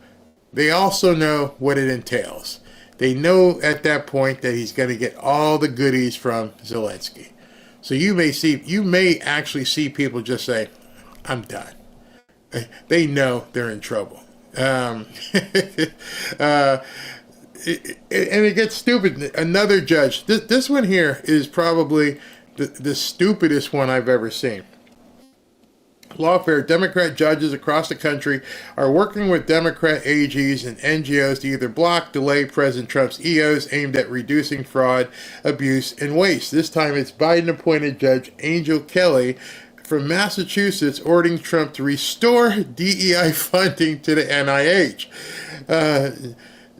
they also know what it entails. They know at that point that he's going to get all the goodies from Zelensky. So you may actually see people just say, I'm done. They know they're in trouble. And it gets stupid. Another judge, this one here is probably the stupidest one I've ever seen. Lawfare, Democrat judges across the country are working with Democrat AGs and NGOs to either block, delay President Trump's EOs aimed at reducing fraud, abuse, and waste. This time it's Biden-appointed Judge Angel Kelly from Massachusetts ordering Trump to restore DEI funding to the NIH.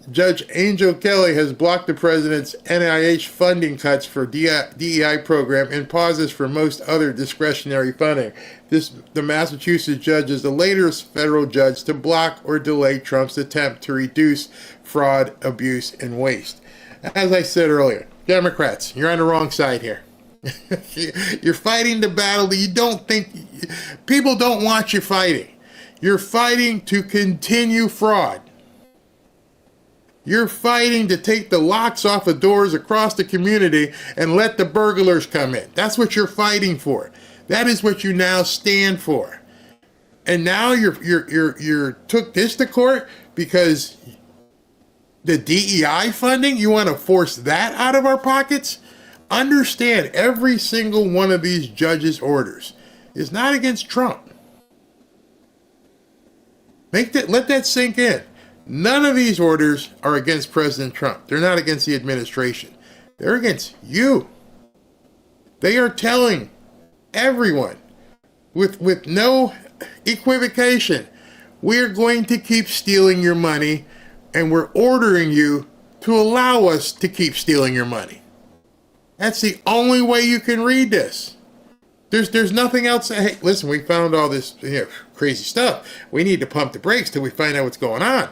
Judge Angel Kelly has blocked the president's NIH funding cuts for DEI program and pauses for most other discretionary funding. The Massachusetts judge is the latest federal judge to block or delay Trump's attempt to reduce fraud, abuse, and waste. As I said earlier, Democrats, you're on the wrong side here. You're fighting the battle that you don't think people don't want you fighting. You're fighting to continue fraud. You're fighting to take the locks off of doors across the community and let the burglars come in. That's what you're fighting for. That is what you now stand for. And now you're took this to court because the DEI funding, you want to force that out of our pockets? Understand, every single one of these judges' orders is not against Trump. Let that sink in. None of these orders are against President Trump. They're not against the administration. They're against you. They are telling everyone with no equivocation, we're going to keep stealing your money, and we're ordering you to allow us to keep stealing your money. That's the only way you can read this. There's nothing else. Hey, listen, we found all this crazy stuff. We need to pump the brakes till we find out what's going on.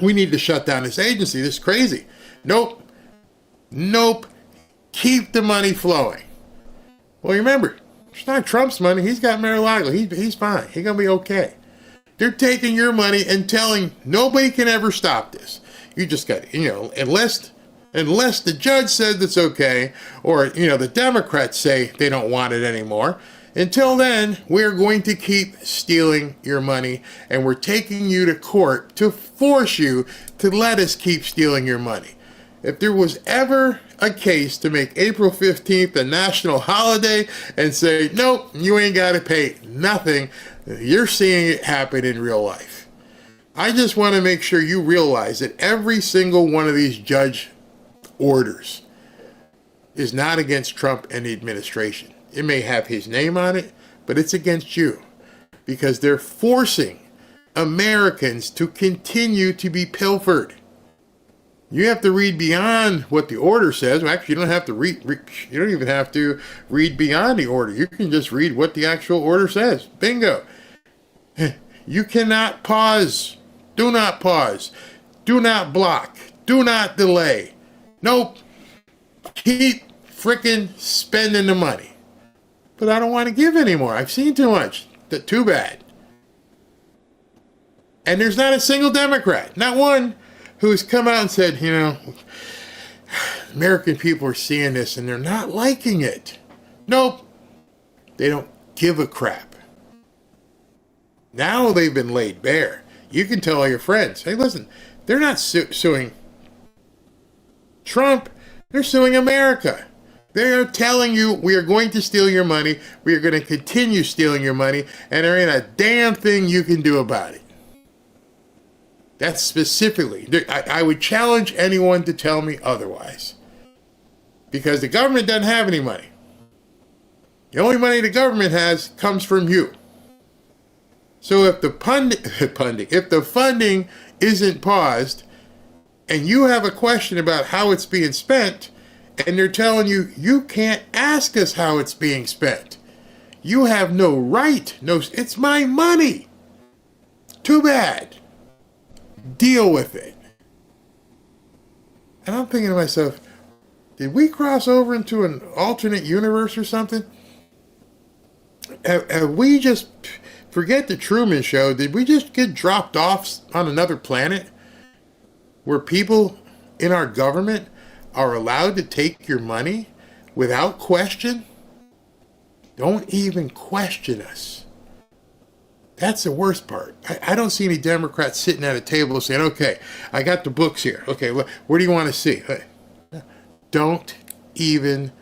We need to shut down this agency. This is crazy. Nope. Keep the money flowing. Well, remember, it's not Trump's money. He's got Mar-a-Lago. He's fine. He's going to be okay. They're taking your money and telling nobody can ever stop this. You just got, unless the judge says it's okay, or, the Democrats say they don't want it anymore, Until then, we're going to keep stealing your money, and we're taking you to court to force you to let us keep stealing your money. If there was ever a case to make April 15th a national holiday and say, nope, you ain't got to pay nothing, you're seeing it happen in real life. I just want to make sure you realize that every single one of these judge orders is not against Trump and the administration. It may have his name on it, but it's against you because they're forcing Americans to continue to be pilfered. You have to read beyond what the order says. Well, actually, you don't have to read. You don't even have to read beyond the order. You can just read what the actual order says. Bingo. You cannot pause. Do not pause. Do not block. Do not delay. Nope. Keep frickin' spending the money. But I don't want to give anymore. I've seen too much. Too bad. And there's not a single Democrat, not one, who's come out and said, you know, American people are seeing this and they're not liking it. Nope. They don't give a crap. Now they've been laid bare. You can tell all your friends, hey, listen, they're not suing Trump. They're suing America. They are telling you we are going to steal your money. We are going to continue stealing your money. And there ain't a damn thing you can do about it. That's specifically. I would challenge anyone to tell me otherwise. Because the government doesn't have any money. The only money the government has comes from you. So if the funding isn't paused, and you have a question about how it's being spent, and they're telling you, you can't ask us how it's being spent. You have no right. No, it's my money. Too bad. Deal with it. And I'm thinking to myself, did we cross over into an alternate universe or something? Have we just, forget the Truman Show, did we just get dropped off on another planet where people in our government are allowed to take your money without question? Don't even question us. That's the worst part. I don't see any Democrats sitting at a table saying, okay, I got the books here. Okay, where do you want to see? Don't even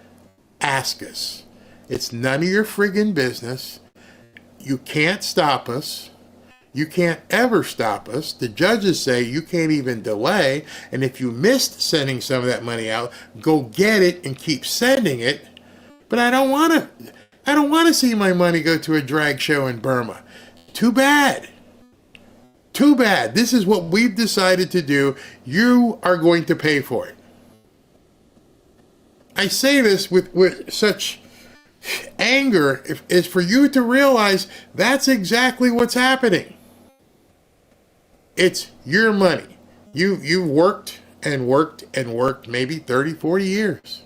ask us. It's none of your friggin' business. You can't stop us. You can't ever stop us. The judges say you can't even delay. And if you missed sending some of that money out, go get it and keep sending it. But I don't want to see my money go to a drag show in Burma. Too bad. Too bad. This is what we've decided to do. You are going to pay for it. I say this with such anger is for you to realize that's exactly what's happening. It's your money. You've worked and worked and worked maybe 30, 40 years.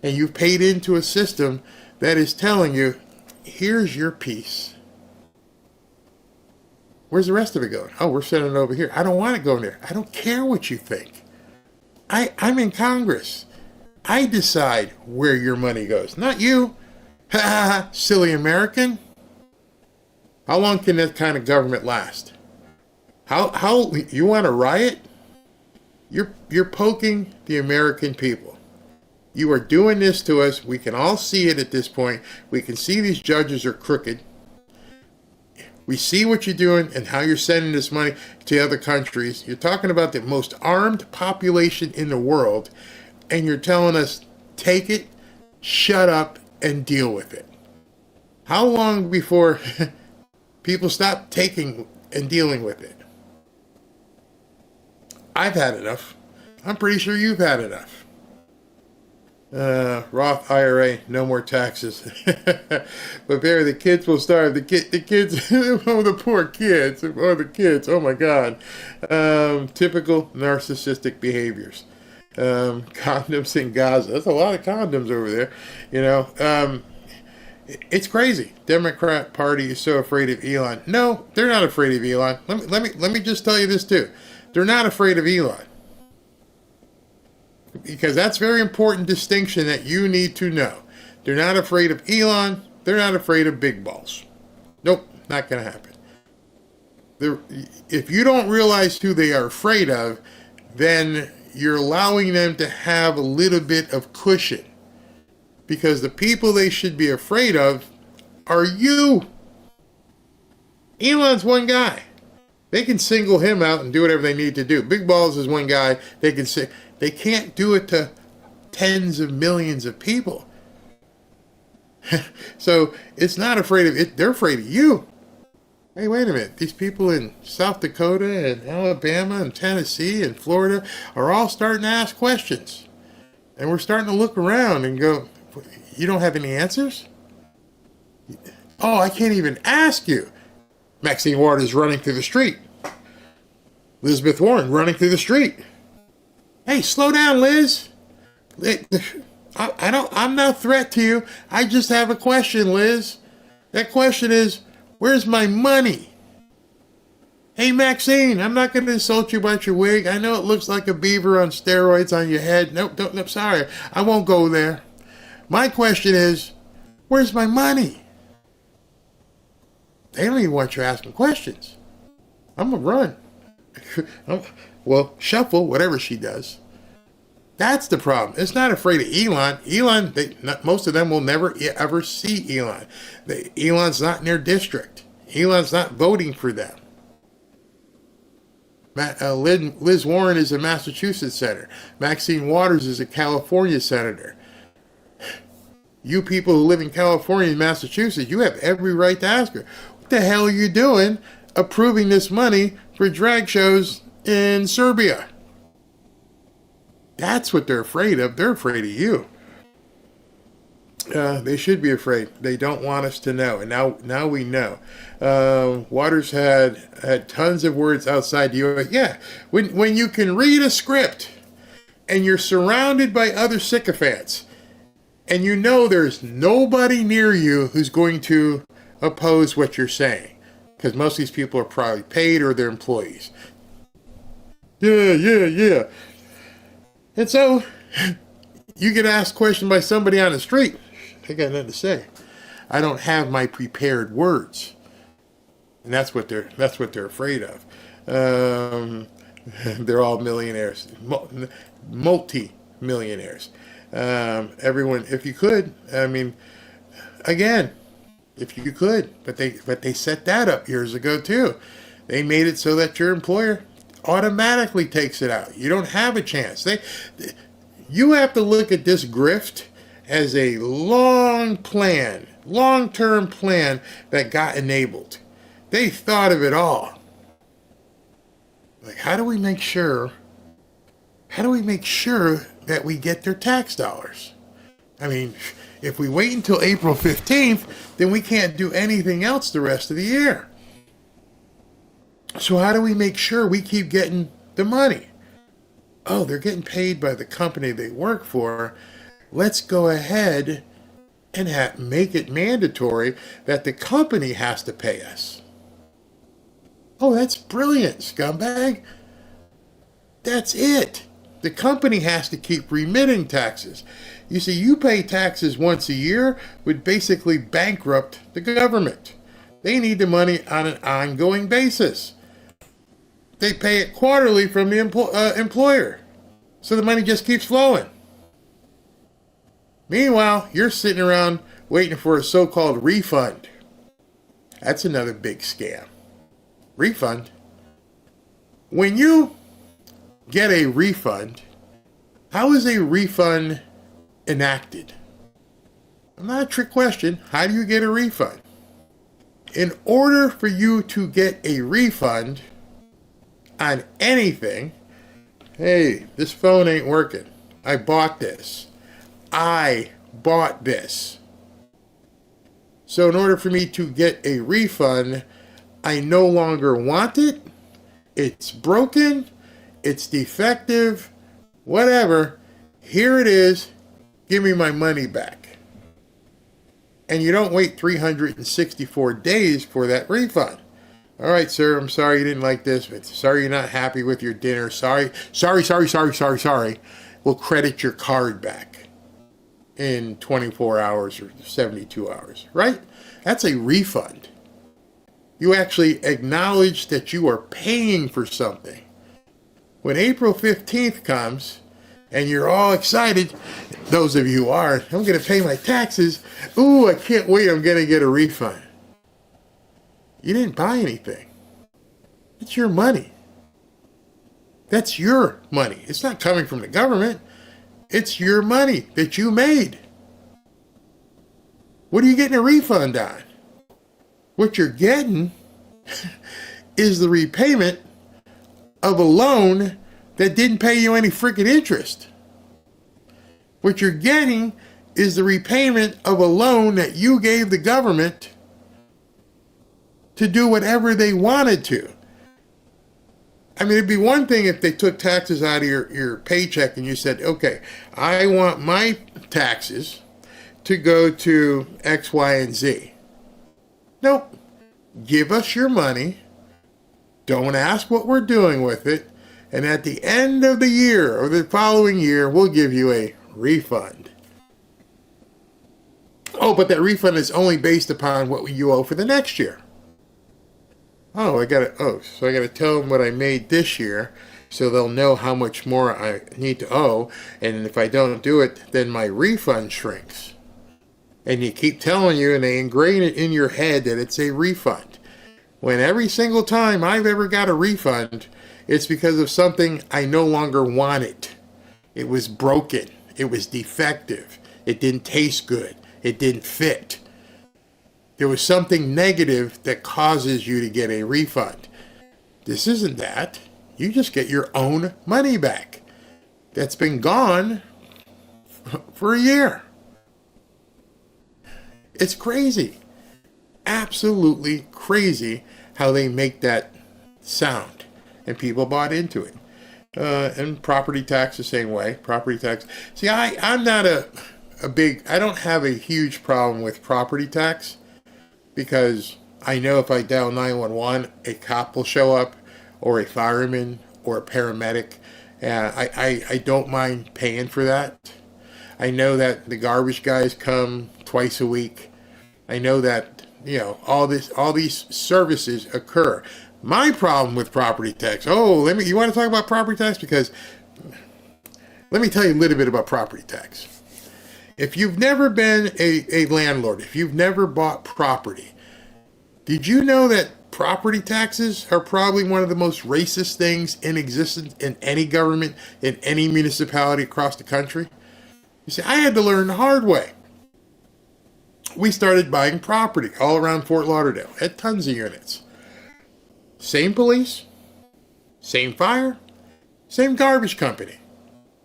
And you've paid into a system that is telling you, here's your piece. Where's the rest of it going? Oh, we're sending it over here. I don't want it going there. I don't care what you think. I'm in Congress. I decide where your money goes, not you. Ha ha ha, silly American. How long can that kind of government last? How you want to riot? You're poking the American people. You are doing this to us. We can all see it at this point. We can see these judges are crooked. We see what you're doing and how you're sending this money to other countries. You're talking about the most armed population in the world, and you're telling us, take it, shut up, and deal with it. How long before people stop taking and dealing with it? I've had enough. I'm pretty sure you've had enough. Roth IRA, no more taxes. But Barry, the kids will starve. The kids, oh, the poor kids. Oh, the kids. Oh, my God. Typical narcissistic behaviors. Condoms in Gaza. That's a lot of condoms over there. You know, it's crazy. Democrat Party is so afraid of Elon. No, they're not afraid of Elon. Let me just tell you this, too. They're not afraid of Elon. Because that's a very important distinction that you need to know. They're not afraid of Elon. They're not afraid of big balls. Nope, not going to happen. If you don't realize who they are afraid of, then you're allowing them to have a little bit of cushion. Because the people they should be afraid of are you. Elon's one guy. They can single him out and do whatever they need to do. Big balls is one guy. They can't do it to tens of millions of people. So it's not afraid of it. They're afraid of you. Hey, wait a minute. These people in South Dakota and Alabama and Tennessee and Florida are all starting to ask questions. And we're starting to look around and go, you don't have any answers? Oh, I can't even ask you. Maxine Waters running through the street. Elizabeth Warren running through the street. Hey, slow down, Liz. I'm no threat to you. I just have a question, Liz. That question is, where's my money? Hey, Maxine, I'm not going to insult you about your wig. I know it looks like a beaver on steroids on your head. Nope, sorry. I won't go there. My question is, where's my money? They don't even want you asking questions. I'm going to run. Well, shuffle, whatever she does. That's the problem. It's not afraid of Elon. Most of them will never ever see Elon. Elon's not in their district. Elon's not voting for them. Liz Warren is a Massachusetts senator. Maxine Waters is a California senator. You people who live in California and Massachusetts, you have every right to ask her, what the hell are you doing approving this money for drag shows in Serbia? That's what they're afraid of. They're afraid of you. They should be afraid. They don't want us to know. And now we know. Waters had tons of words outside the U.S. Yeah, when you can read a script and you're surrounded by other sycophants and you know there's nobody near you who's going to oppose what you're saying, because most of these people are probably paid or they're employees. Yeah. And so you get asked a question by somebody on the street. They got nothing to say. I don't have my prepared words. And that's what they're afraid of. They're all millionaires, multi-millionaires. Everyone, if you could, I mean, again, if you could, but they set that up years ago too. They made it so that your employer automatically takes it out. You don't have a chance. You have to look at this grift as a long-term plan that got enabled. They thought of it all. Like, how do we make sure that we get their tax dollars? I mean, if we wait until April 15th, then we can't do anything else the rest of the year. So how do we make sure we keep getting the money? Oh, they're getting paid by the company they work for. Let's go ahead and make it mandatory that the company has to pay us. Oh, that's brilliant, scumbag. That's it. The company has to keep remitting taxes. You see, you pay taxes once a year would basically bankrupt the government. They need the money on an ongoing basis. They pay it quarterly from the employer. So the money just keeps flowing. Meanwhile, you're sitting around waiting for a so-called refund. That's another big scam. Refund. When you get a refund, how is a refund enacted? Not a trick question. How do you get a refund? In order for you to get a refund on anything, hey, this phone ain't working. I bought this. So in order for me to get a refund, I no longer want it. It's broken. It's defective. Whatever. Here it is. Give me my money back. And you don't wait 364 days for that refund. All right, sir, I'm sorry you didn't like this, but sorry you're not happy with your dinner. Sorry. We'll credit your card back. in 24 hours or 72 hours, right? That's a refund. You actually acknowledge that you are paying for something. When April 15th comes and you're all excited, those of you who are, I'm going to pay my taxes. Ooh, I can't wait, I'm going to get a refund. You didn't buy anything. It's your money. That's your money. It's not coming from the government. It's your money that you made. What are you getting a refund on? What you're getting is the repayment of a loan that didn't pay you any freaking interest. What you're getting is the repayment of a loan that you gave the government to do whatever they wanted to. I mean, it'd be one thing if they took taxes out of your paycheck and you said, okay, I want my taxes to go to X, Y, and Z. Nope. Give us your money. Don't ask what we're doing with it. And at the end of the year or the following year, we'll give you a refund. Oh, but that refund is only based upon what you owe for the next year. So I gotta tell them what I made this year so they'll know how much more I need to owe. And if I don't do it, then my refund shrinks. And you keep telling you, and they ingrain it in your head that it's a refund. When every single time I've ever got a refund, it's because of something I no longer wanted. It was broken. It was defective. It didn't taste good. It didn't fit. There was something negative that causes you to get a refund. This isn't that. You just get your own money back. That's been gone for a year. It's crazy. Absolutely crazy how they make that sound. And people bought into it. And property tax the same way. Property tax. See, I'm not I don't have a huge problem with property tax because I know if I dial 911, a cop will show up or a fireman or a paramedic. I don't mind paying for that. I know that the garbage guys come twice a week. I know that, all these services occur. My problem with property tax. You want to talk about property tax? Because let me tell you a little bit about property tax. If you've never been a landlord, if you've never bought property, did you know that property taxes are probably one of the most racist things in existence in any government, in any municipality across the country? You see, I had to learn the hard way. We started buying property all around Fort Lauderdale, had tons of units. Same police, same fire, same garbage company,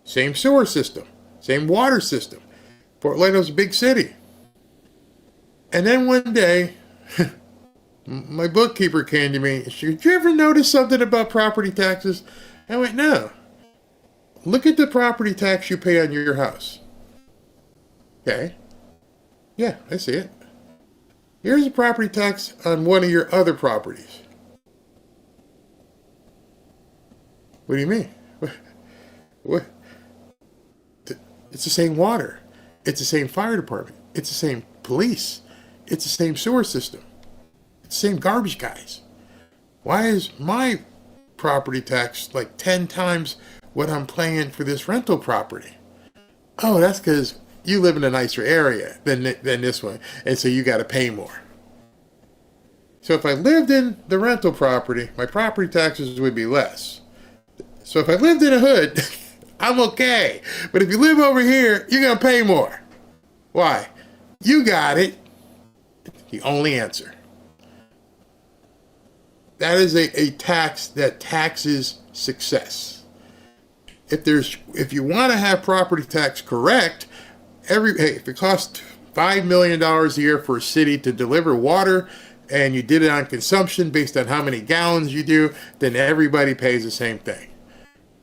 same sewer system, same water system. Fort Lauderdale's a big city. And then one day, my bookkeeper came to me and she said, "Did you ever notice something about property taxes?" I went, "No. Look at the property tax you pay on your house." Okay. Yeah, I see it. Here's a property tax on one of your other properties. What do you mean? What? It's the same water. It's the same fire department. It's the same police. It's the same sewer system. It's the same garbage guys. Why is my property tax like 10 times what I'm paying for this rental property? Oh, that's because you live in a nicer area than this one, and so you got to pay more. So if I lived in the rental property, my property taxes would be less. So if I lived in a hood, I'm okay. But if you live over here, you're going to pay more. Why? You got it. The only answer. That is a tax that taxes success. If you want to have property tax correct, if it costs $5 million a year for a city to deliver water, and you did it on consumption based on how many gallons you do, then everybody pays the same thing.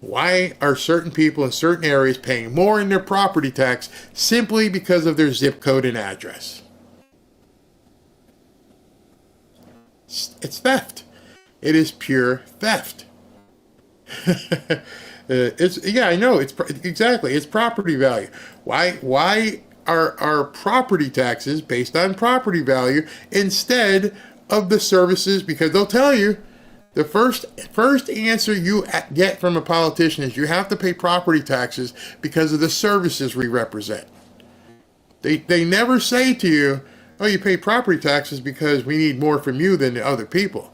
Why are certain people in certain areas paying more in their property tax simply because of their zip code and address? It's theft. It is pure theft. I know. It's exactly. It's property value. Why our property taxes based on property value instead of the services, because they'll tell you the first answer you get from a politician is you have to pay property taxes because of the services we represent. They never say to you, oh, you pay property taxes because we need more from you than the other people.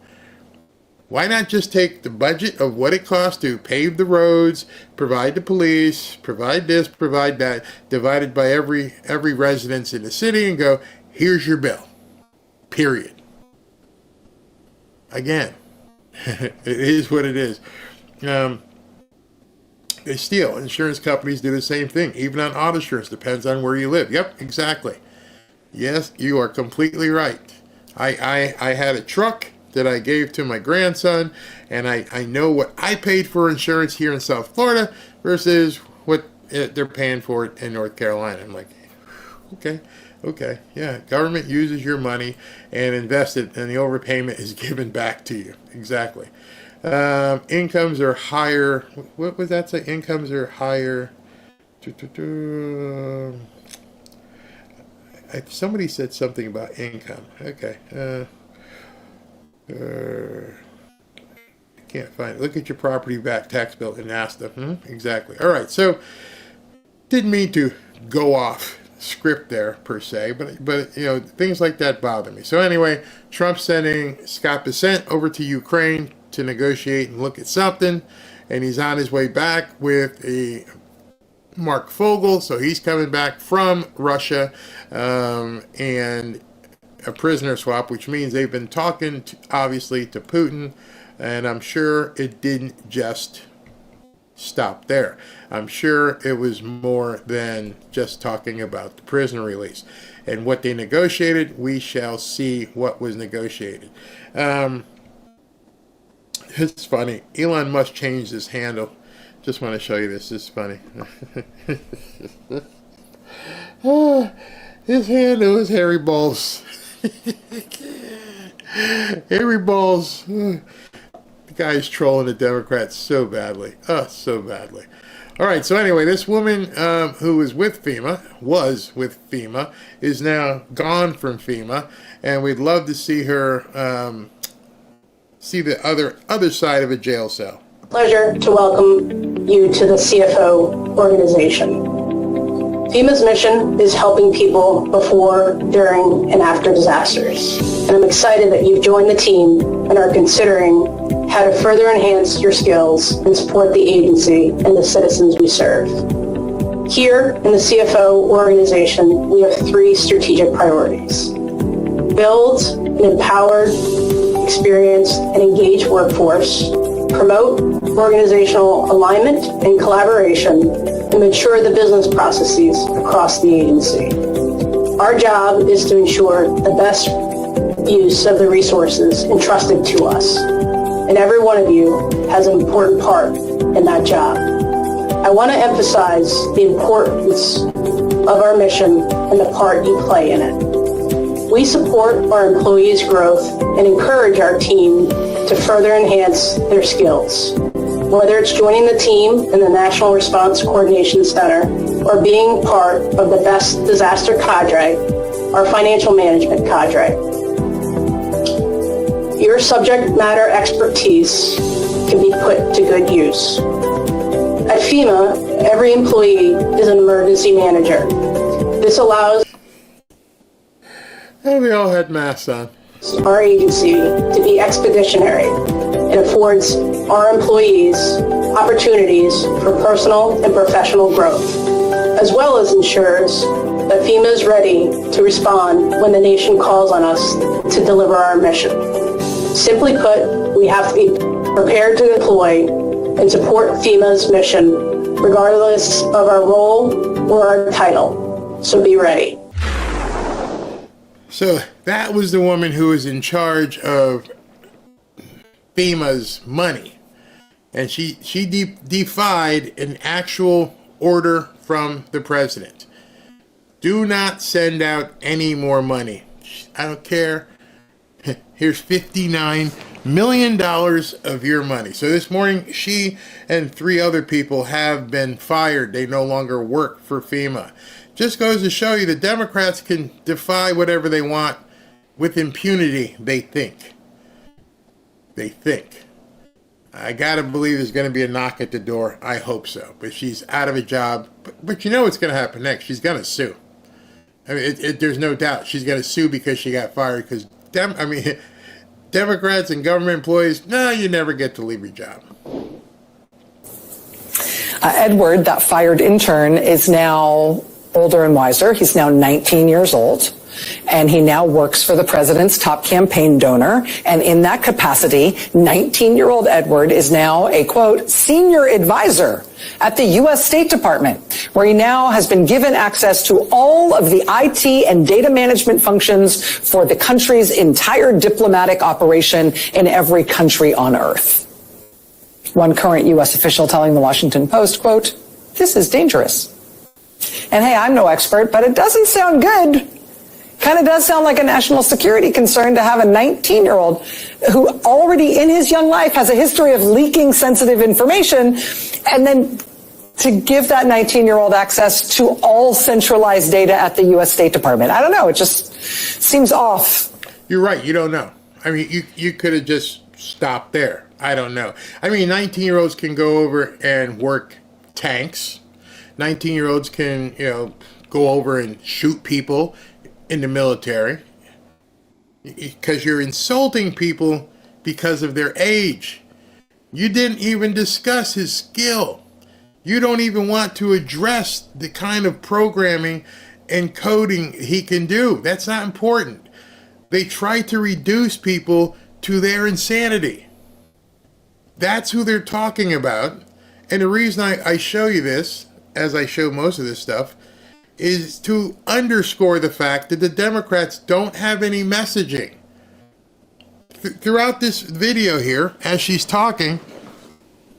Why not just take the budget of what it costs to pave the roads, provide the police, provide this, provide that, divided by every residence in the city, and go, here's your bill. Period. Again, it is what it is. They steal. Insurance companies do the same thing, even on auto insurance. Depends on where you live. Yep, exactly. Yes, you are completely right. I had a truck that I gave to my grandson, and I know what I paid for insurance here in South Florida versus what they're paying for it in North Carolina. I'm like, okay, yeah, government uses your money and invests it, and the overpayment is given back to you. Exactly. Incomes are higher. What was that say? Incomes are higher. Somebody said something about income. Okay. Can't find it. Look at your property tax bill in NASTA. Exactly. All right. So, didn't mean to go off script there per se, but things like that bother me. So anyway, Trump sending Scott Bessent over to Ukraine to negotiate and look at something, and he's on his way back with a Mark Fogel, so he's coming back from Russia, and a prisoner swap, which means they've been talking obviously to Putin, and I'm sure it didn't just stop there. I'm sure it was more than just talking about the prisoner release. And what they negotiated, we shall see what was negotiated. It's funny. Elon Musk changed his handle. Just want to show you this. It's funny. His handle is Hairy Balls. Hairy Balls. The guy's trolling the Democrats so badly. So badly. All right, so anyway, this woman who was with FEMA, is now gone from FEMA, and we'd love to see her see the other side of a jail cell. Pleasure to welcome you to the CFO organization. FEMA's mission is helping people before, during, and after disasters. And I'm excited that you've joined the team and are considering how to further enhance your skills and support the agency and the citizens we serve. Here in the CFO organization, we have 3 strategic priorities. Build an empowered, experienced, and engaged workforce, promote organizational alignment and collaboration, and mature the business processes across the agency. Our job is to ensure the best use of the resources entrusted to us, and every one of you has an important part in that job. I want to emphasize the importance of our mission and the part you play in it. We support our employees' growth and encourage our team to further enhance their skills. Whether it's joining the team in the National Response Coordination Center or being part of the best disaster cadre, our financial management cadre. Your subject matter expertise can be put to good use. At FEMA, every employee is an emergency manager. This allows we all had masks on. Our agency to be expeditionary. It affords our employees opportunities for personal and professional growth, as well as ensures that FEMA is ready to respond when the nation calls on us to deliver our mission. Simply put, we have to be prepared to deploy and support FEMA's mission, regardless of our role or our title. So be ready. So that was the woman who was in charge of FEMA's money. And she defied an actual order from the president. Do not send out any more money. I don't care. Here's $59 million of your money. So this morning, she and 3 other people have been fired. They no longer work for FEMA. Just goes to show you the Democrats can defy whatever they want with impunity, they think. They think. I gotta believe there's gonna be a knock at the door. I hope so. But she's out of a job. But you know what's gonna happen next. She's gonna sue. I mean, there's no doubt. She's gonna sue because she got fired. Because, Democrats and government employees, no, you never get to leave your job. Edward, that fired intern, is now older and wiser. He's now 19 years old. And he now works for the president's top campaign donor. And in that capacity, 19-year-old Edward is now a, quote, senior advisor at the U.S. State Department, where he now has been given access to all of the IT and data management functions for the country's entire diplomatic operation in every country on earth. One current U.S. official telling the Washington Post, quote, this is dangerous. And hey, I'm no expert, but it doesn't sound good. Kind of does sound like a national security concern to have a 19-year-old who already in his young life has a history of leaking sensitive information, and then to give that 19-year-old access to all centralized data at the U.S. State Department. I don't know. It just seems off. You're right. You don't know. I mean, you could have just stopped there. I don't know. I mean, 19-year-olds can go over and work tanks. 19-year-olds can, go over and shoot people in the military, because you're insulting people because of their age. You didn't even discuss his skill. You don't even want to address the kind of programming and coding he can do. That's not important. They try to reduce people to their insanity. That's who they're talking about. And the reason I show you this, as I show most of this stuff, is to underscore the fact that the Democrats don't have any messaging. Throughout this video here, as she's talking,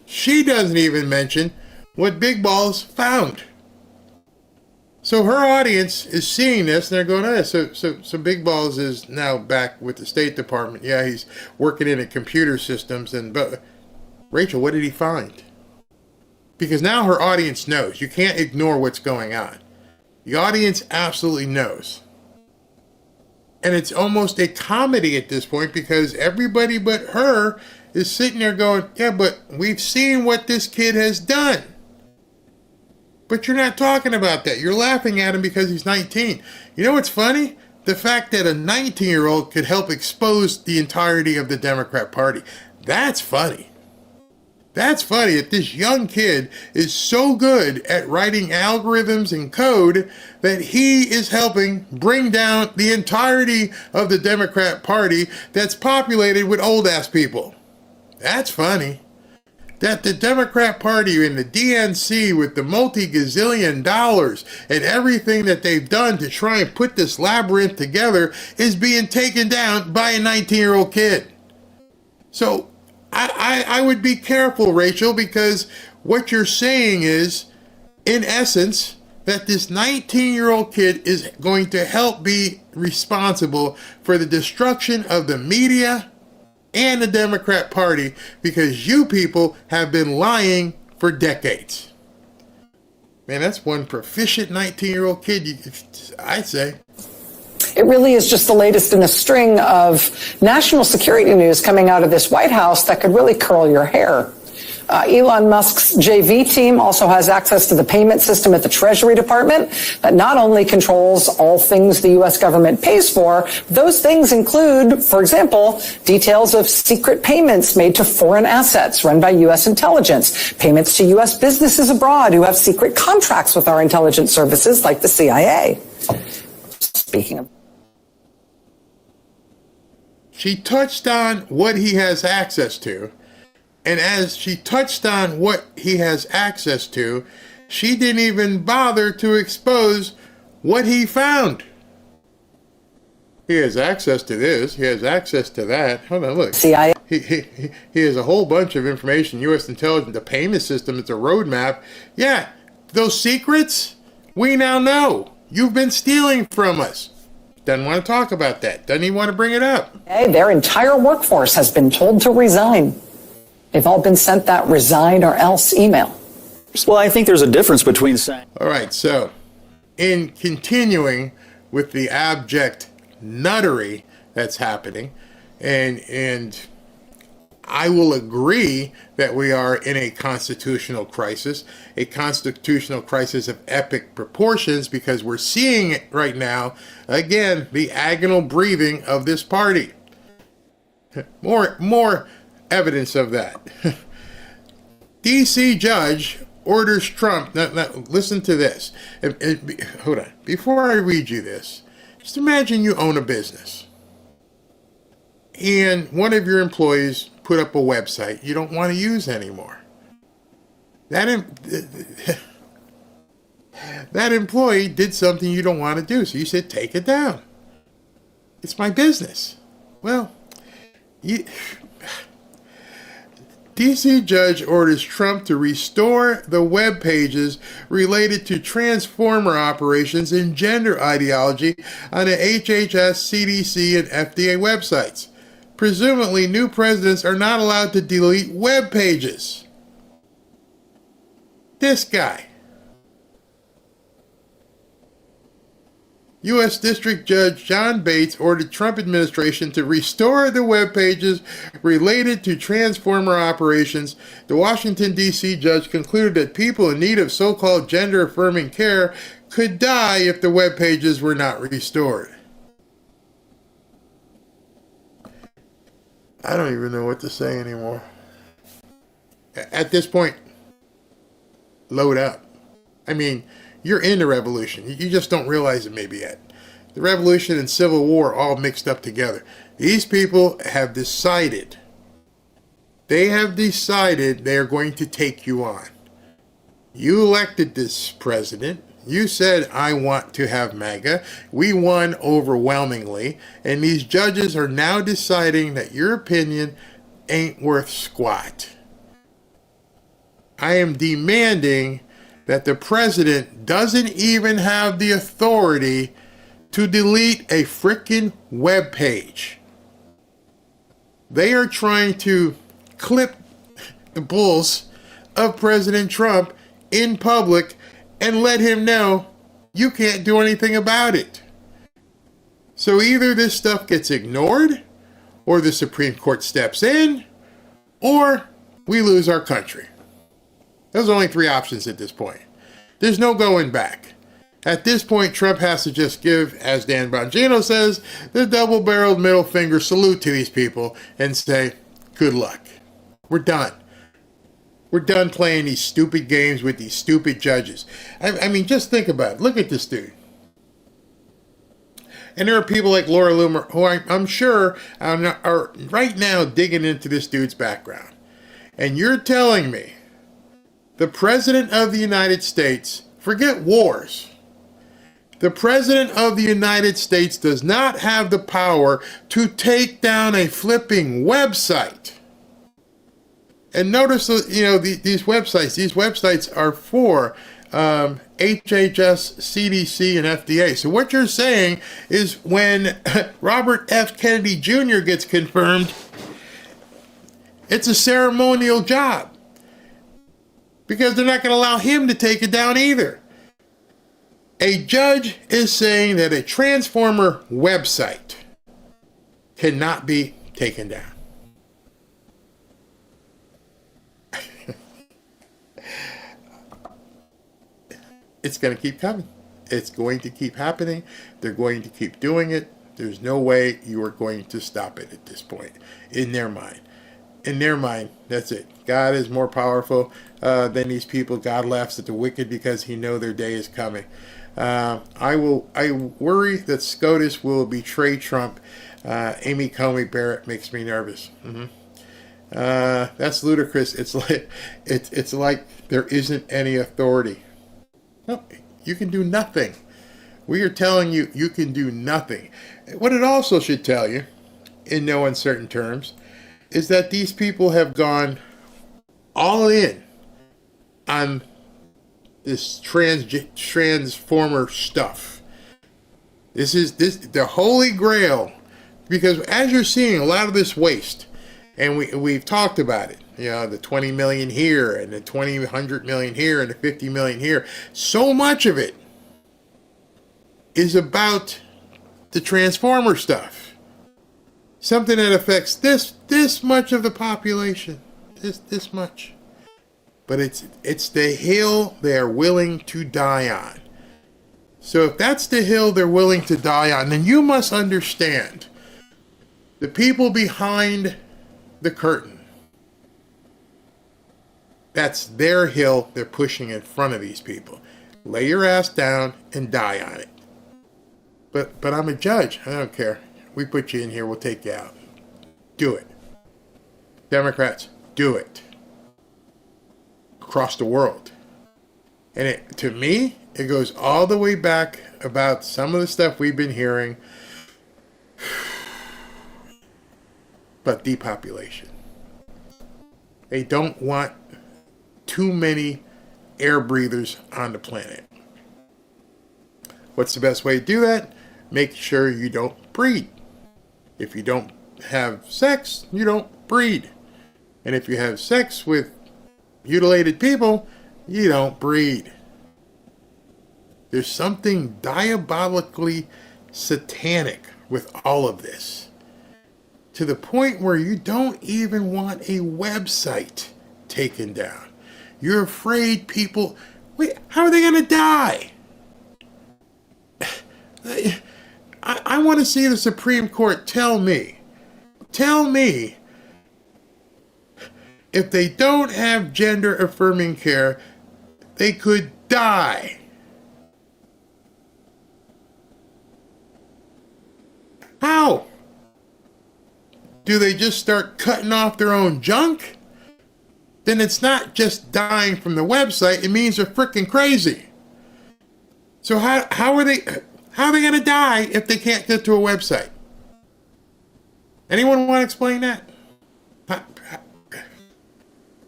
she doesn't even mention what Big Balls found. So her audience is seeing this, and they're going, so Big Balls is now back with the State Department. Yeah, he's working in the computer systems. But Rachel, what did he find? Because now her audience knows. You can't ignore what's going on. The audience absolutely knows. And it's almost a comedy at this point, because everybody but her is sitting there going, yeah, but we've seen what this kid has done. But you're not talking about that. You're laughing at him because he's 19. You know what's funny? The fact that a 19-year-old could help expose the entirety of the Democrat Party. That's funny. That's funny that this young kid is so good at writing algorithms and code that he is helping bring down the entirety of the Democrat Party that's populated with old-ass people. That's funny. That the Democrat Party and the DNC, with the multi-gazillion dollars and everything that they've done to try and put this labyrinth together, is being taken down by a 19-year-old kid. So I would be careful, Rachel, because what you're saying is, in essence, that this 19-year-old kid is going to help be responsible for the destruction of the media and the Democrat Party, because you people have been lying for decades. Man, that's one proficient 19-year-old kid, I'd say. It really is just the latest in a string of national security news coming out of this White House that could really curl your hair. Elon Musk's JV team also has access to the payment system at the Treasury Department that not only controls all things the U.S. government pays for, those things include, for example, details of secret payments made to foreign assets run by U.S. intelligence, payments to U.S. businesses abroad who have secret contracts with our intelligence services like the CIA. Speaking of... She touched on what he has access to. And as she touched on what he has access to, she didn't even bother to expose what he found. He has access to this. He has access to that. Hold on, look. CIA. He has a whole bunch of information. U.S. intelligence, the payment system, it's a roadmap. Yeah, those secrets, we now know. You've been stealing from us. Doesn't want to talk about that. Doesn't even want to bring it up. Hey, their entire workforce has been told to resign. They've all been sent that resign or else email. Well, I think there's a difference between saying... All right, so in continuing with the abject nuttery that's happening, and I will agree that we are in a constitutional crisis of epic proportions, because we're seeing it right now, again, the agonal breathing of this party. More evidence of that. DC judge orders Trump, now listen to this. Hold on. Before I read you this, just imagine you own a business and one of your employees put up a website you don't want to use anymore. That employee did something you don't want to do, so you said, take it down. It's my business. Well, DC judge orders Trump to restore the web pages related to transformer operations and gender ideology on the HHS, CDC, and FDA websites. Presumably, new presidents are not allowed to delete web pages. This guy. U.S. District Judge John Bates ordered Trump administration to restore the web pages related to transformer operations. The Washington, D.C. judge concluded that people in need of so-called gender-affirming care could die if the web pages were not restored. I don't even know what to say anymore. At this point, load up. I mean, you're in the revolution. You just don't realize it maybe yet. The revolution and civil war are all mixed up together. These people have decided. They have decided they are going to take you on. You elected this president. You said, I want to have MAGA. We won overwhelmingly. And these judges are now deciding that your opinion ain't worth squat. I am demanding that the president doesn't even have the authority to delete a frickin' web page. They are trying to clip the balls of President Trump in public and let him know you can't do anything about it. So either this stuff gets ignored, or the Supreme Court steps in, or we lose our country. There's only three options at this point. There's no going back. At this point, Trump has to just give, as Dan Bongino says, the double-barreled middle finger salute to these people and say, good luck. We're done. We're done playing these stupid games with these stupid judges. I mean, just think about it. Look at this dude. And there are people like Laura Loomer who I'm sure are right now digging into this dude's background. And you're telling me the President of the United States, forget wars, the President of the United States does not have the power to take down a flipping website. And notice, these websites are for HHS, CDC, and FDA. So what you're saying is when Robert F. Kennedy Jr. gets confirmed, it's a ceremonial job. Because they're not going to allow him to take it down either. A judge is saying that a transformer website cannot be taken down. It's going to keep coming. It's going to keep happening. They're going to keep doing it. There's no way you are going to stop it at this point, in their mind. In their mind, that's it. God is more powerful than these people. God laughs at the wicked because he knows their day is coming. I worry that SCOTUS will betray Trump. Amy Comey Barrett makes me nervous. That's ludicrous. It's like there isn't any authority. No, you can do nothing. We are telling you, you can do nothing. What it also should tell you, in no uncertain terms, is that these people have gone all in on this transformer stuff. This is the holy grail, because as you're seeing a lot of this waste, and we've talked about it, you know, the 20 million here and the 100 million here and the 50 million here. So much of it is about the transformer stuff. Something that affects this much of the population, this much. But it's the hill they're willing to die on. So if that's the hill they're willing to die on, then you must understand the people behind the curtain. That's their hill they're pushing in front of these people. Lay your ass down and die on it. But I'm a judge. I don't care. We put you in here, we'll take you out. Do it. Democrats, do it. Across the world. And to me, it goes all the way back about some of the stuff we've been hearing about depopulation. They don't want too many air breathers on the planet. What's the best way to do that? Make sure you don't breed. If you don't have sex, you don't breed. And if you have sex with mutilated people, you don't breed. There's something diabolically satanic with all of this, to the point where you don't even want a website taken down. You're afraid people, wait, how are they going to die? I want to see the Supreme Court tell me if they don't have gender affirming care, they could die. How? Do they just start cutting off their own junk? Then it's not just dying from the website, it means they're freaking crazy. So how are they going to die if they can't get to a website? Anyone want to explain that?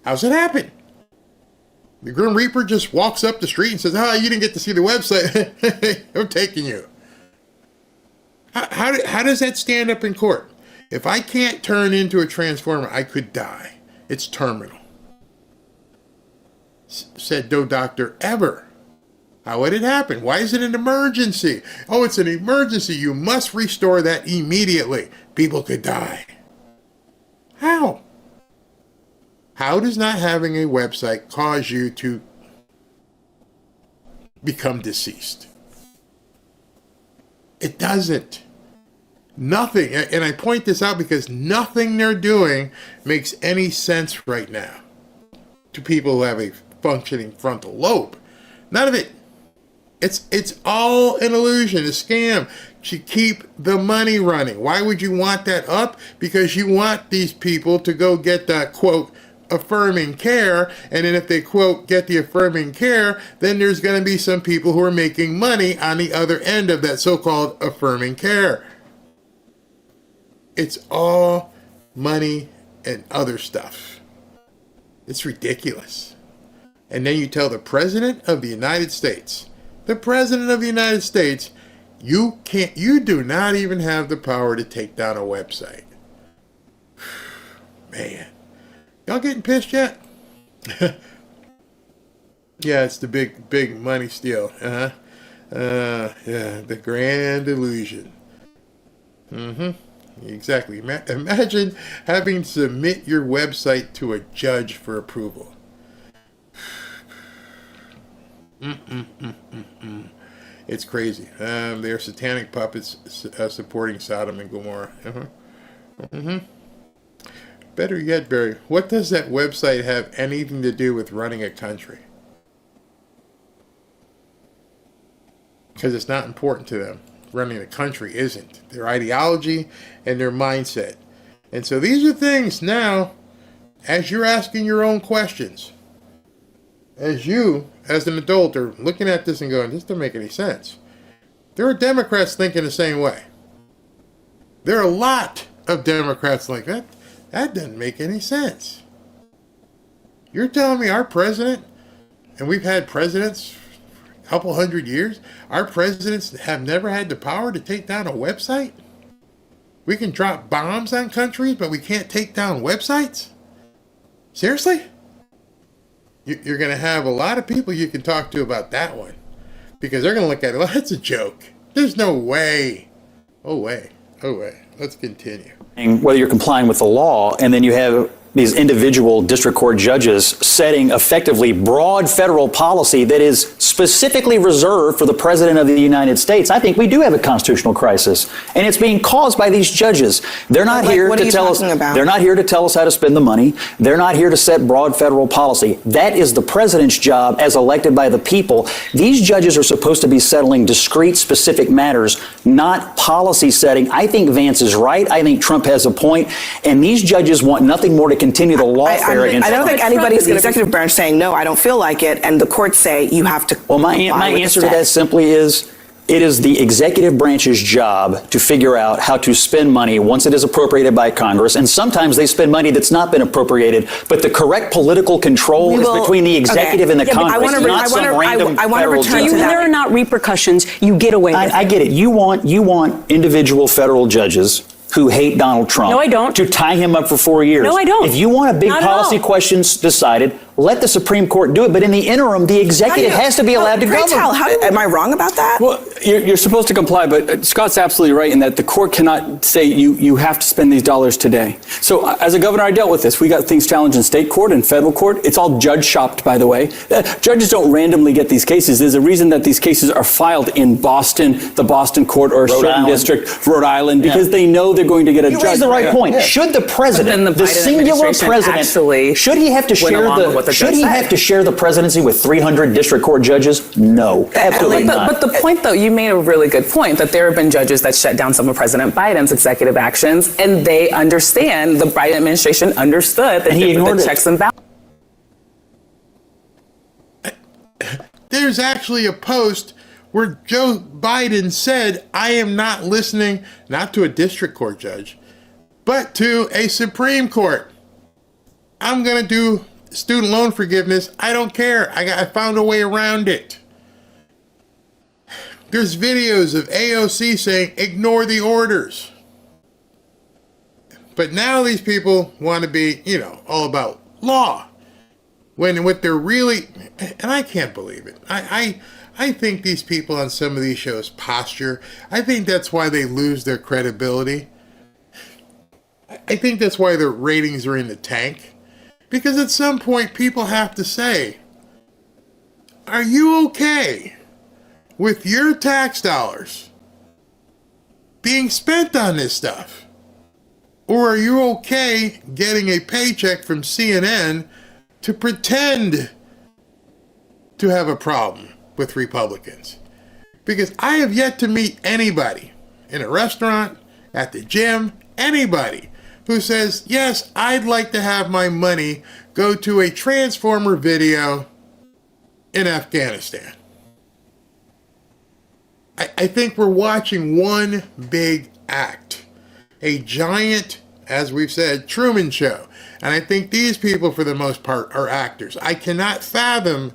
How's it happen? The Grim Reaper just walks up the street and says, you didn't get to see the website. I'm taking you. How does that stand up in court? If I can't turn into a transformer, I could die. It's terminal. Said no doctor ever. How would it happen? Why is it an emergency? Oh, it's an emergency. You must restore that immediately. People could die. How? How does not having a website cause you to become deceased? It doesn't. Nothing, and I point this out because nothing they're doing makes any sense right now to people who have a functioning frontal lobe. None of it. It's all an illusion, a scam to keep the money running. Why would you want that up? Because you want these people to go get that, quote, affirming care, and then if they, quote, get the affirming care, then there's going to be some people who are making money on the other end of that so-called affirming care. It's all money and other stuff. It's ridiculous. And then you tell the President of the United States, you do not even have the power to take down a website. Man, y'all getting pissed yet? Yeah, it's the big money steal. Yeah, the grand illusion. Exactly. Imagine having to submit your website to a judge for approval. It's crazy. They're satanic puppets supporting Sodom and Gomorrah. Better yet, Barry, what does that website have anything to do with running a country? Because it's not important to them. Running the country isn't. Their ideology and their mindset. And so these are things now, as you're asking your own questions, as you, as an adult, are looking at this and going, this doesn't make any sense. There are Democrats thinking the same way. There are a lot of Democrats like that. That doesn't make any sense. You're telling me our president, and we've had presidents couple hundred years, our presidents have never had the power to take down a website? We can drop bombs on countries, but we can't take down websites? Seriously? You're going to have a lot of people you can talk to about that one. Because they're going to look at it, well, that's a joke. There's no way. Oh, way. Let's continue. Whether you're complying with the law, and then you have these individual district court judges setting effectively broad federal policy that is specifically reserved for the president of the United States. I think we do have a constitutional crisis, and it's being caused by these judges. They're not here to tell us. They're not here to tell us how to spend the money. They're not here to set broad federal policy. That is the president's job as elected by the people. These judges are supposed to be settling discrete, specific matters, not policy setting. I think Vance is right. I think Trump has a point, and these judges want nothing more to continue the lawfare against. I don't think anybody's in the executive branch saying, no, I don't feel like it, and the courts say you have to. Well, my answer to that simply is, it is the executive branch's job to figure out how to spend money once it is appropriated by Congress, and sometimes they spend money that's not been appropriated, but the correct political control is between the executive and the Congress, not some random federal judge. There are not repercussions. You get away with it. I get it. You want individual federal judges who hate Donald Trump. No, I don't. To tie him up for 4 years. No, I don't. If you want a big policy questions decided, let the Supreme Court do it. But in the interim, the executive has to be allowed to govern. Am I wrong about that? Well, you're supposed to comply, but Scott's absolutely right in that the court cannot say you have to spend these dollars today. So as a governor, I dealt with this. We got things challenged in state court and federal court. It's all judge shopped, by the way. Judges don't randomly get these cases. There's a reason that these cases are filed in Boston, the Boston court, or a certain district, Rhode Island, because they know they're going to get a judge. You raise the right point. Yeah. Should the president, the singular president, should he have to share the presidency with 300 district court judges? No, absolutely not. But the point, though, you made a really good point that there have been judges that shut down some of President Biden's executive actions, and they understand, the Biden administration understood that the checks and balances. There's actually a post where Joe Biden said, I am not listening, not to a district court judge, but to a Supreme Court. I'm going to do student loan forgiveness. I don't care. I found a way around it. There's videos of AOC saying, ignore the orders. But now these people want to be, all about law. When what they're really, and I can't believe it. I think these people on some of these shows posture. I think that's why they lose their credibility. I think that's why their ratings are in the tank. Because at some point, people have to say, are you okay with your tax dollars being spent on this stuff? Or are you okay getting a paycheck from CNN to pretend to have a problem with Republicans? Because I have yet to meet anybody in a restaurant, at the gym, anybody who says, yes, I'd like to have my money go to a Transformer video in Afghanistan. I think we're watching one big act, a giant, as we've said, Truman Show. And I think these people, for the most part, are actors. I cannot fathom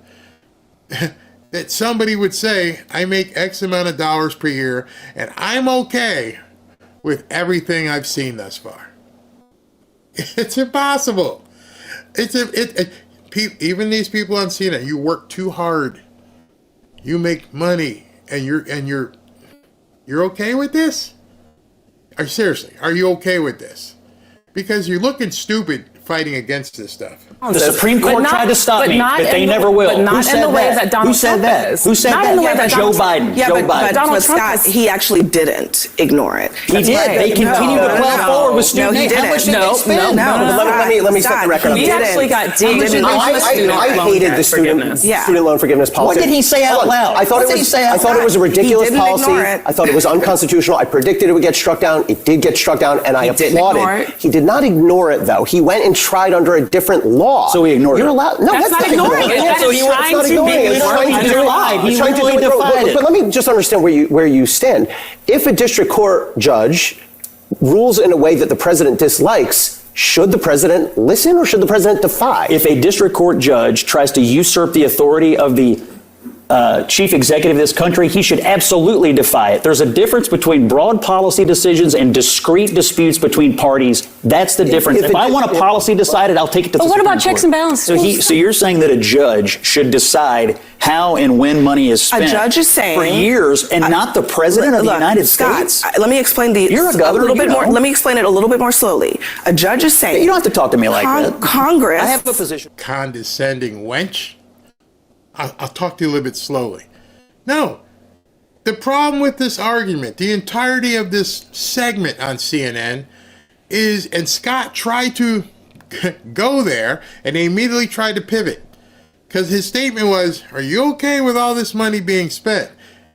that somebody would say, I make X amount of dollars per year, and I'm okay with everything I've seen thus far. It's impossible. Even these people on CNN, you work too hard, you make money, and you're okay with this? Or seriously, are you okay with this? Because you're looking stupid fighting against this stuff. The Supreme Court tried to stop me, but they never will. But not in the way that Donald Trump is. Who said that? Joe Biden. Yeah, Joe Biden. But Scott, he actually didn't ignore it. He did. They continue to plow forward with student aid. How much did they spend? Let me set the record. He actually got dinged. I hated the student loan forgiveness policy. What did he say out loud? I thought it was a ridiculous policy. I thought it was unconstitutional. I predicted it would get struck down. It did get struck down, and I applauded. He did not ignore it, though. He went and tried under a different law. So he ignored it. You're allowed. No, that's not ignoring it. That is trying to be ignored. But let me just understand where you stand. If a district court judge rules in a way that the president dislikes, should the president listen or should the president defy? If a district court judge tries to usurp the authority of the chief executive of this country, he should absolutely defy it. There's a difference between broad policy decisions and discrete disputes between parties. That's the difference. If I want a policy decided, I'll take it to the Supreme Court. But what about checks and balances? So you're saying that a judge should decide how and when money is spent A judge is saying for years, and not the president of the United States? Let me explain You're a governor, a little bit more. Let me explain it a little bit more slowly. A judge is saying, you don't have to talk to me like that. Congress. I have a position. Condescending wench. I'll talk to you a little bit slowly. No. The problem with this argument, the entirety of this segment on CNN is, and Scott tried to go there, and they immediately tried to pivot. Because his statement was, are you okay with all this money being spent?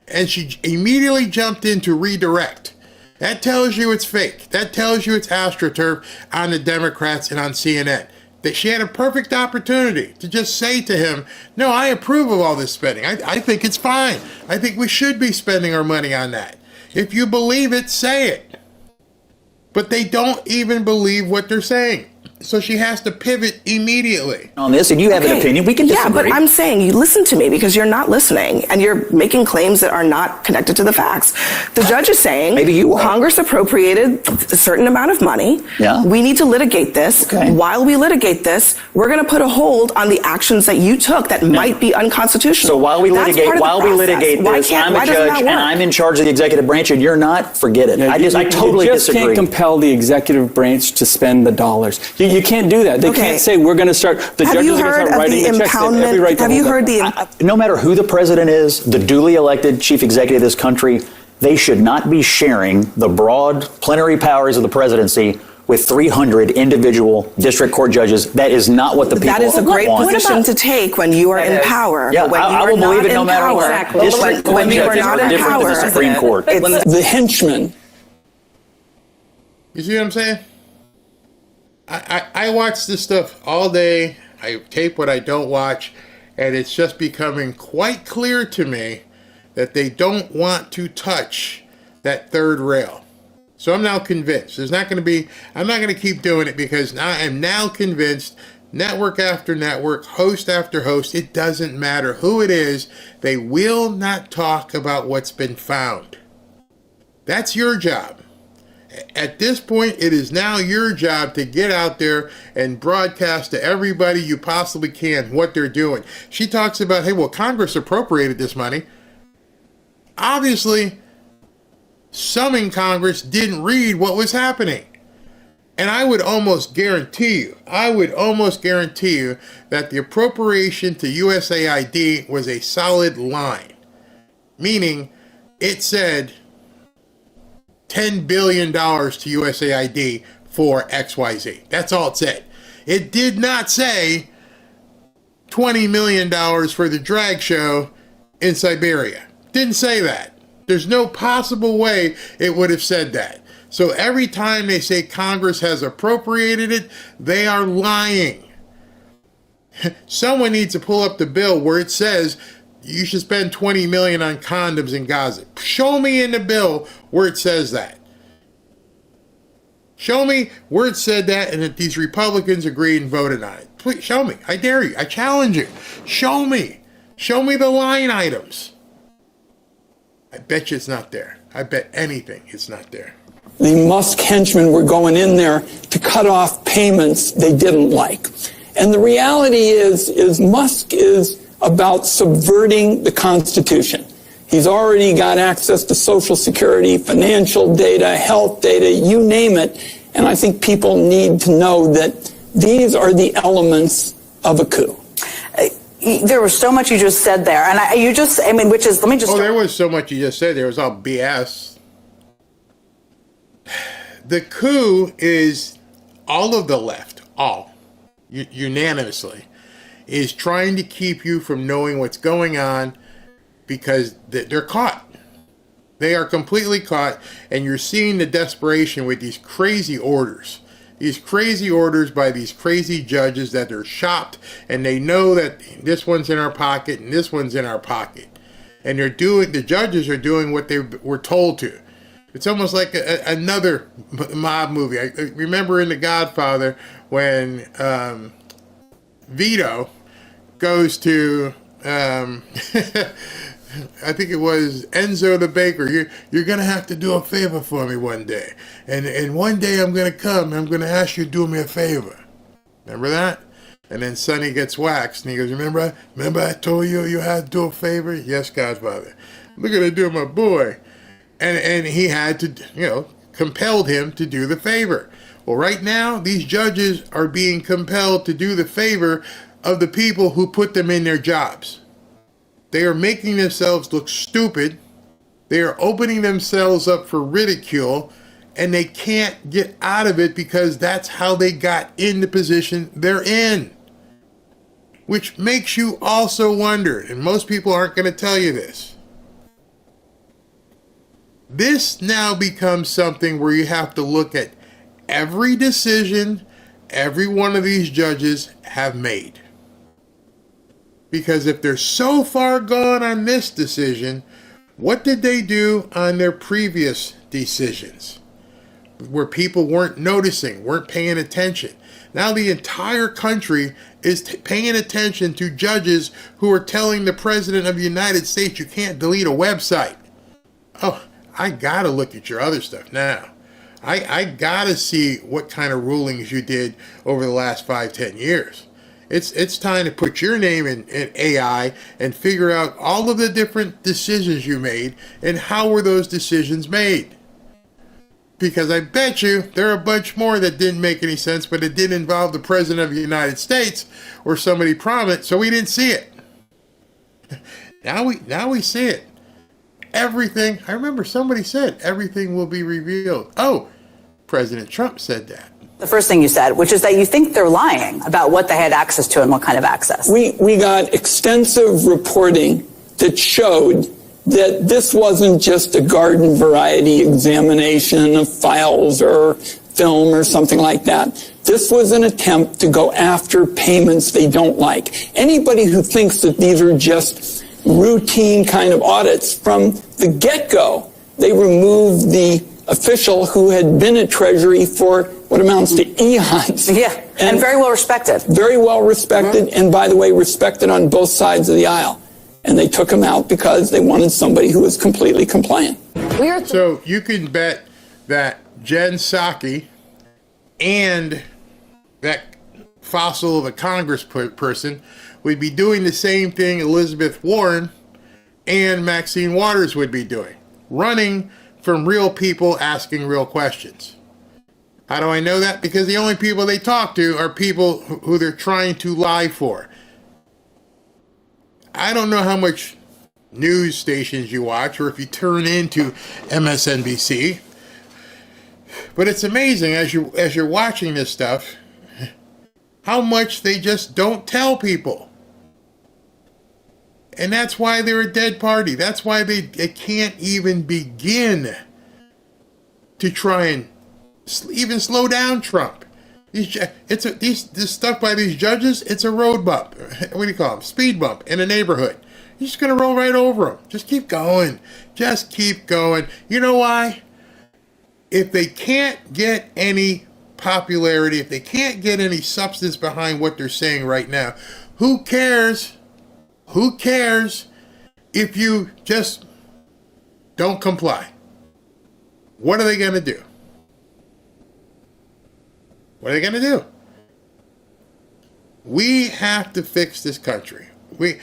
And she immediately jumped in to redirect. That tells you it's fake. That tells you it's AstroTurf on the Democrats and on CNN. That she had a perfect opportunity to just say to him, no, I approve of all this spending. I think it's fine. I think we should be spending our money on that. If you believe it, say it. But they don't even believe what they're saying. So she has to pivot immediately. On this, and you have an opinion, we can disagree. Yeah, but I'm saying you listen to me because you're not listening and you're making claims that are not connected to the facts. The judge is saying maybe you are. Congress appropriated a certain amount of money. Yeah. We need to litigate this. Okay. While we litigate this, we're going to put a hold on the actions that you took that might be unconstitutional. So while we litigate this, I'm a judge and I'm in charge of the executive branch and you're not, forget it. I totally disagree. You just can't compel the executive branch to spend the dollars. You can't do that. They can't say we're going to start. The judges are going to start writing the checks. Have you heard the? No matter who the president is, the duly elected chief executive of this country, they should not be sharing the broad plenary powers of the presidency with 300 individual district court judges. That is not what the people want. That is a great position to take when you are in power. Yeah, when I will believe it no matter what. Exactly. District court When you are judges not are in different power. than the Supreme Court. The henchmen. You see what I'm saying? I watch this stuff all day. I tape what I don't watch, and it's just becoming quite clear to me that they don't want to touch that third rail. So I'm now convinced. I'm not going to keep doing it because I am now convinced, network after network, host after host, it doesn't matter who it is, they will not talk about what's been found. That's your job. At this point, it is now your job to get out there and broadcast to everybody you possibly can what they're doing. She talks about, hey, well, Congress appropriated this money. Obviously, some in Congress didn't read what was happening. And I would almost guarantee you that the appropriation to USAID was a solid line. Meaning, it said $10 billion to USAID for XYZ. That's all it said. It did not say $20 million for the drag show in Siberia. Didn't say that. There's no possible way it would have said that. So every time they say Congress has appropriated it, they are lying. Someone needs to pull up the bill where it says you should spend $20 million on condoms in Gaza. Show me in the bill where it says that. Show me where it said that and that these Republicans agreed and voted on it. Please show me. I dare you. I challenge you. Show me. Show me the line items. I bet you it's not there. I bet anything it's not there. The Musk henchmen were going in there to cut off payments they didn't like. And the reality is Musk is about subverting the Constitution. He's already got access to Social Security, financial data, health data, you name it. And I think people need to know that these are the elements of a coup. There was so much you just said there. And there was so much you just said there. It was all BS. The coup is all of the left, unanimously, is trying to keep you from knowing what's going on because they're caught. They are completely caught, and you're seeing the desperation with these crazy orders. These crazy orders by these crazy judges that are shopped, and they know that this one's in our pocket and this one's in our pocket. And the judges are doing what they were told to. It's almost like another mob movie. I remember in The Godfather when Vito goes to I think it was Enzo the baker. You're gonna have to do a favor for me one day, and one day I'm gonna come. I'm gonna ask you to do me a favor. Remember that? And then Sonny gets waxed, and he goes, "Remember I told you you had to do a favor? Yes, Godfather. Look at I do, my boy." And he had to, compelled him to do the favor. Well, right now these judges are being compelled to do the favor of the people who put them in their jobs. They are making themselves look stupid. They are opening themselves up for ridicule, and they can't get out of it because that's how they got in the position they're in. Which makes you also wonder, and most people aren't going to tell you this. This now becomes something where you have to look at every decision every one of these judges have made. Because if they're so far gone on this decision, what did they do on their previous decisions? Where people weren't noticing, weren't paying attention. Now the entire country is paying attention to judges who are telling the President of the United States you can't delete a website. Oh, I gotta look at your other stuff now. I gotta see what kind of rulings you did over the last 5-10 years. It's time to put your name in AI and figure out all of the different decisions you made and how were those decisions made. Because I bet you there are a bunch more that didn't make any sense, but it didn't involve the President of the United States or somebody prominent, so we didn't see it. Now we see it. Everything, I remember somebody said, everything will be revealed. Oh, President Trump said that. The first thing you said, which is that you think they're lying about what they had access to and what kind of access. We got extensive reporting that showed that this wasn't just a garden variety examination of files or film or something like that. This was an attempt to go after payments they don't like. Anybody who thinks that these are just routine kind of audits, from the get-go, they removed the official who had been at Treasury for what amounts to eons. Yeah, and very well respected. Very well respected, and by the way, respected on both sides of the aisle. And they took him out because they wanted somebody who was completely compliant. So you can bet that Jen Psaki and that fossil of a congressperson would be doing the same thing Elizabeth Warren and Maxine Waters would be doing. Running from real people asking real questions. How do I know that? Because the only people they talk to are people who they're trying to lie for. I don't know how much news stations you watch or if you turn into MSNBC, but it's amazing as you're watching this stuff how much they just don't tell people. And that's why they're a dead party. That's why they can't even begin to try and even slow down Trump. This stuff by these judges, it's a road bump. What do you call them? Speed bump in a neighborhood. You're just going to roll right over them. Just keep going. Just keep going. You know why? If they can't get any popularity, if they can't get any substance behind what they're saying right now, who cares? Who cares if you just don't comply? What are they going to do? What are they going to do? We have to fix this country. We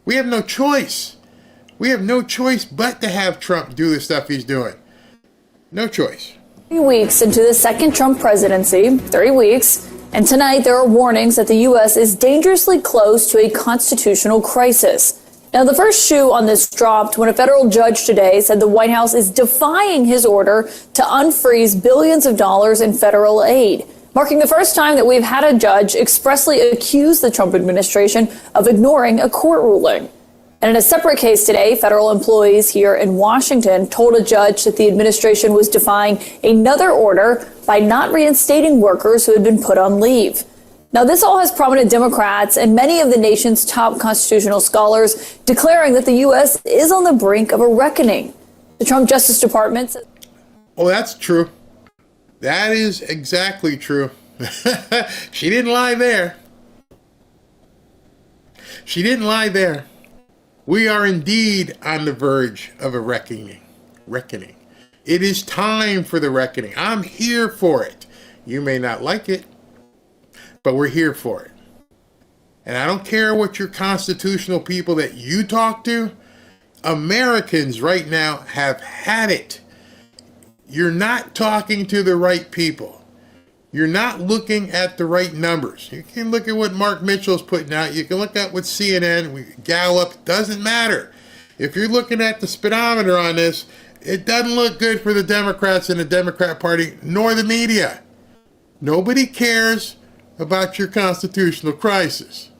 have no choice. We have no choice but to have Trump do the stuff he's doing. No choice. 3 weeks into the second Trump presidency, 3 weeks, and tonight there are warnings that the U.S. is dangerously close to a constitutional crisis. Now, the first shoe on this dropped when a federal judge today said the White House is defying his order to unfreeze billions of dollars in federal aid, marking the first time that we've had a judge expressly accuse the Trump administration of ignoring a court ruling. And in a separate case today, federal employees here in Washington told a judge that the administration was defying another order by not reinstating workers who had been put on leave. Now, this all has prominent Democrats and many of the nation's top constitutional scholars declaring that the U.S. is on the brink of a reckoning. The Trump Justice Department says... Oh, that's true. That is exactly true. She didn't lie there. She didn't lie there. We are indeed on the verge of a reckoning. It is time for the reckoning. I'm here for it. You may not like it, but we're here for it. And I don't care what your constitutional people that you talk to, Americans right now have had it. You're not talking to the right people. You're not looking at the right numbers. You can look at what Mark Mitchell's putting out. You can look at what CNN, Gallup, doesn't matter. If you're looking at the speedometer on this, it doesn't look good for the Democrats and the Democrat Party, nor the media. Nobody cares about your constitutional crisis.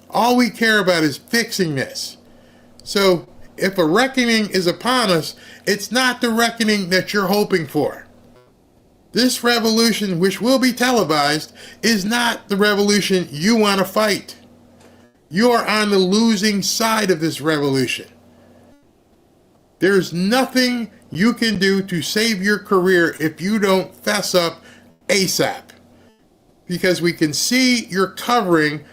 All we care about is fixing this. So if a reckoning is upon us, it's not the reckoning that you're hoping for. This revolution, which will be televised, is not the revolution you want to fight. You are on the losing side of this revolution. There's nothing you can do to save your career if you don't fess up ASAP. Because we can see you're covering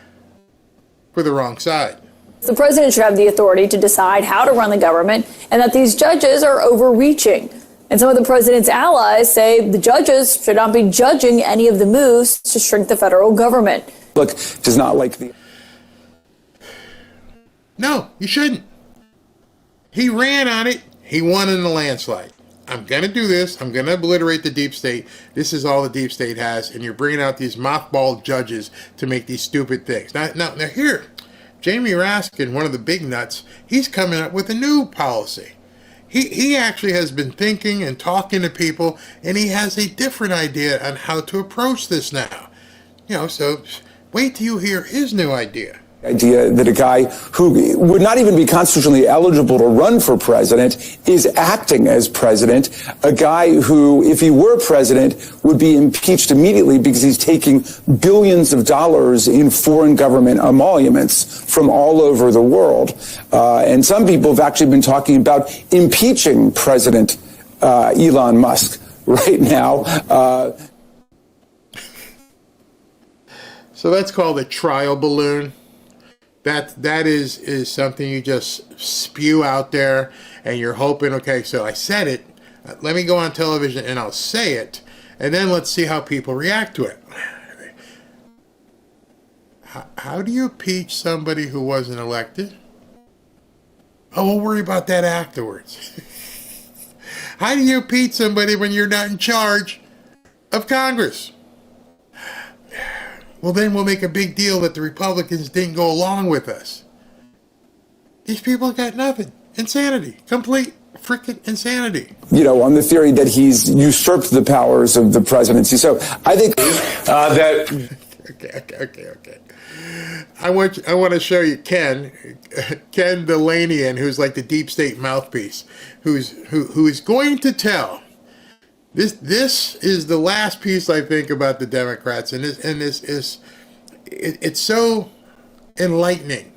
for the wrong side. The president should have the authority to decide how to run the government, and that these judges are overreaching. And some of the president's allies say the judges should not be judging any of the moves to shrink the federal government. Look, does not like the... No, you shouldn't. He ran on it. He won in a landslide. I'm going to do this. I'm going to obliterate the deep state. This is all the deep state has. And you're bringing out these mothballed judges to make these stupid things. Now here, Jamie Raskin, one of the big nuts, he's coming up with a new policy. He actually has been thinking and talking to people, and he has a different idea on how to approach this now. So wait till you hear his new idea. Idea that a guy who would not even be constitutionally eligible to run for president is acting as president, a guy who, if he were president, would be impeached immediately because he's taking billions of dollars in foreign government emoluments from all over the world. And some people have actually been talking about impeaching President Elon Musk right now. So that's called a trial balloon. That is something you just spew out there, and you're hoping, okay, so I said it, let me go on television and I'll say it, and then let's see how people react to it. How do you impeach somebody who wasn't elected? Oh, we'll worry about that afterwards. How do you impeach somebody when you're not in charge of Congress? Well, then we'll make a big deal that the Republicans didn't go along with us. These people got nothing. Insanity. Complete freaking insanity. On the theory that he's usurped the powers of the presidency. So I think that... Okay. I want to show you Ken Delanian, who's like the deep state mouthpiece, who is going to tell... This is the last piece I think about the Democrats, and this is it's so enlightening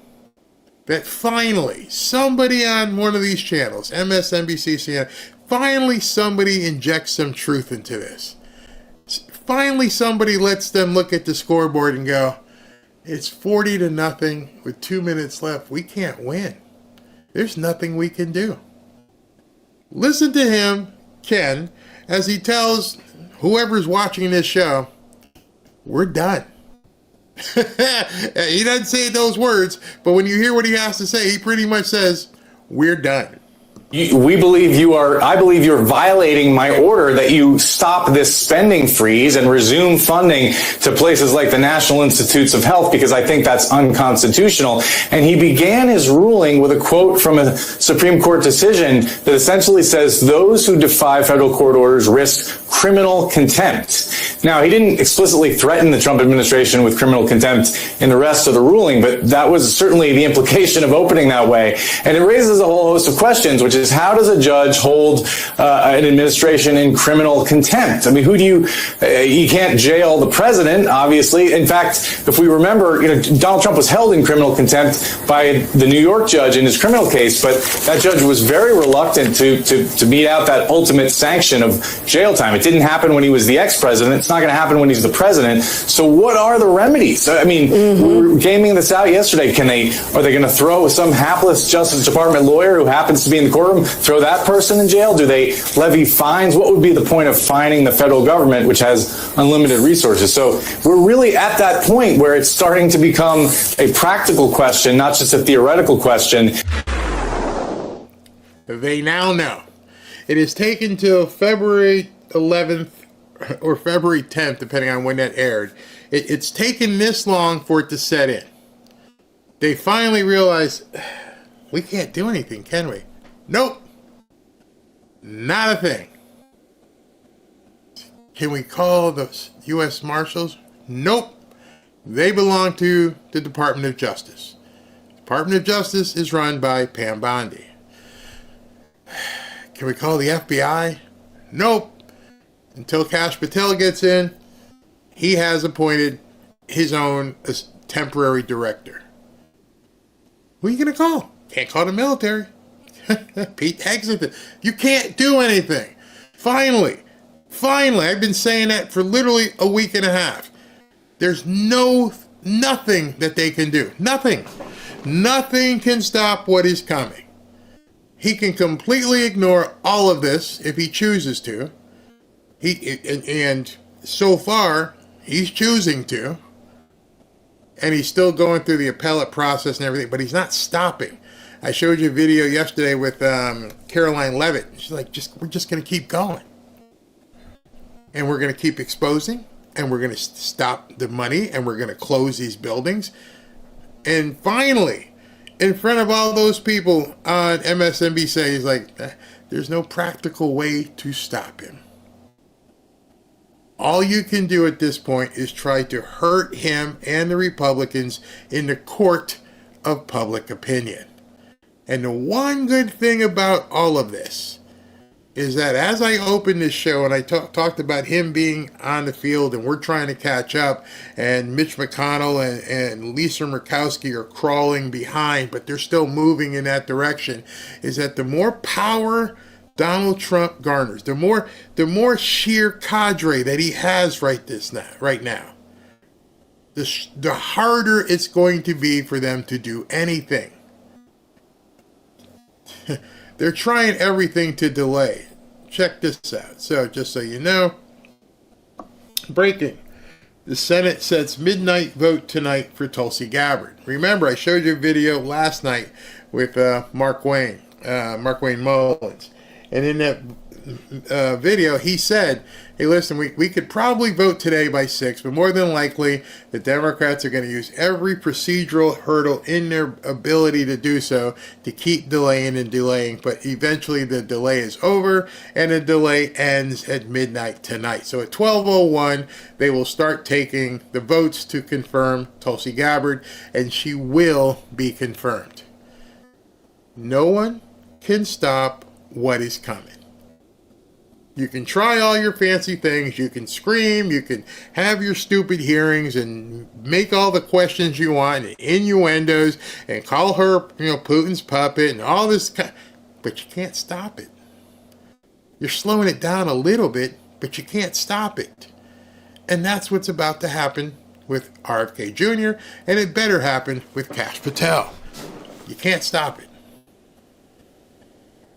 that finally somebody on one of these channels, MSNBC, CNN, finally somebody injects some truth into this. Finally somebody lets them look at the scoreboard and go, it's 40-0 with 2 minutes left. We can't win. There's nothing we can do. Listen to him, Ken, as he tells whoever's watching this show, we're done. He doesn't say those words, but when you hear what he has to say, he pretty much says, we're done. I believe you're violating my order that you stop this spending freeze and resume funding to places like the National Institutes of Health, because I think that's unconstitutional. And he began his ruling with a quote from a Supreme Court decision that essentially says those who defy federal court orders risk criminal contempt. Now, he didn't explicitly threaten the Trump administration with criminal contempt in the rest of the ruling, but that was certainly the implication of opening that way. And it raises a whole host of questions, which is how does a judge hold an administration in criminal contempt? I mean, who do you can't jail the president, obviously. In fact, if we remember, Donald Trump was held in criminal contempt by the New York judge in his criminal case, but that judge was very reluctant to mete out that ultimate sanction of jail time. It didn't happen when he was the ex-president. It's not going to happen when he's the president. So what are the remedies? I mean, we were gaming this out yesterday. Are they going to throw some hapless Justice Department lawyer who happens to be in the courtroom, throw that person in jail? Do they levy fines? What would be the point of fining the federal government, which has unlimited resources? So we're really at that point where it's starting to become a practical question, not just a theoretical question. They now know. It is taken till February 11th or February 10th, depending on when that aired. It's taken this long for it to set in. They finally realized, we can't do anything, can we? Nope. Not a thing. Can we call the U.S. Marshals? Nope. They belong to the Department of Justice. The Department of Justice is run by Pam Bondi. Can we call the FBI? Nope. Until Kash Patel gets in, he has appointed his own temporary director. Who are you going to call? Can't call the military. Pete Hegseth. You can't do anything. Finally, I've been saying that for literally a week and a half. There's nothing that they can do. Nothing. Nothing can stop what is coming. He can completely ignore all of this if he chooses to. And so far, he's choosing to. And he's still going through the appellate process and everything, but he's not stopping. I showed you a video yesterday with Caroline Levitt. She's like, we're just going to keep going. And we're going to keep exposing, and we're going to stop the money, and we're going to close these buildings. And finally, in front of all those people on MSNBC, he's like, there's no practical way to stop him. All you can do at this point is try to hurt him and the Republicans in the court of public opinion. And the one good thing about all of this is that as I opened this show and I talked about him being on the field and we're trying to catch up, and Mitch McConnell and Lisa Murkowski are crawling behind, but they're still moving in that direction, is that the more power Donald Trump garners, the more sheer cadre that he has right now, the harder it's going to be for them to do anything. They're trying everything to delay. Check this out. So, just so you know, breaking. The Senate sets midnight vote tonight for Tulsi Gabbard. Remember, I showed you a video last night with Mark Wayne Mullins. And in that video, he said, hey, listen, we could probably vote today by 6, but more than likely, the Democrats are going to use every procedural hurdle in their ability to do so to keep delaying and delaying. But eventually, the delay is over, and the delay ends at midnight tonight. So at 12:01, they will start taking the votes to confirm Tulsi Gabbard, and she will be confirmed. No one can stop what is coming. You can try all your fancy things, you can scream, you can have your stupid hearings and make all the questions you want and innuendos and call her, Putin's puppet and all this, but you can't stop it. You're slowing it down a little bit, but you can't stop it. And that's what's about to happen with RFK Jr., and it better happen with Kash Patel. You can't stop it.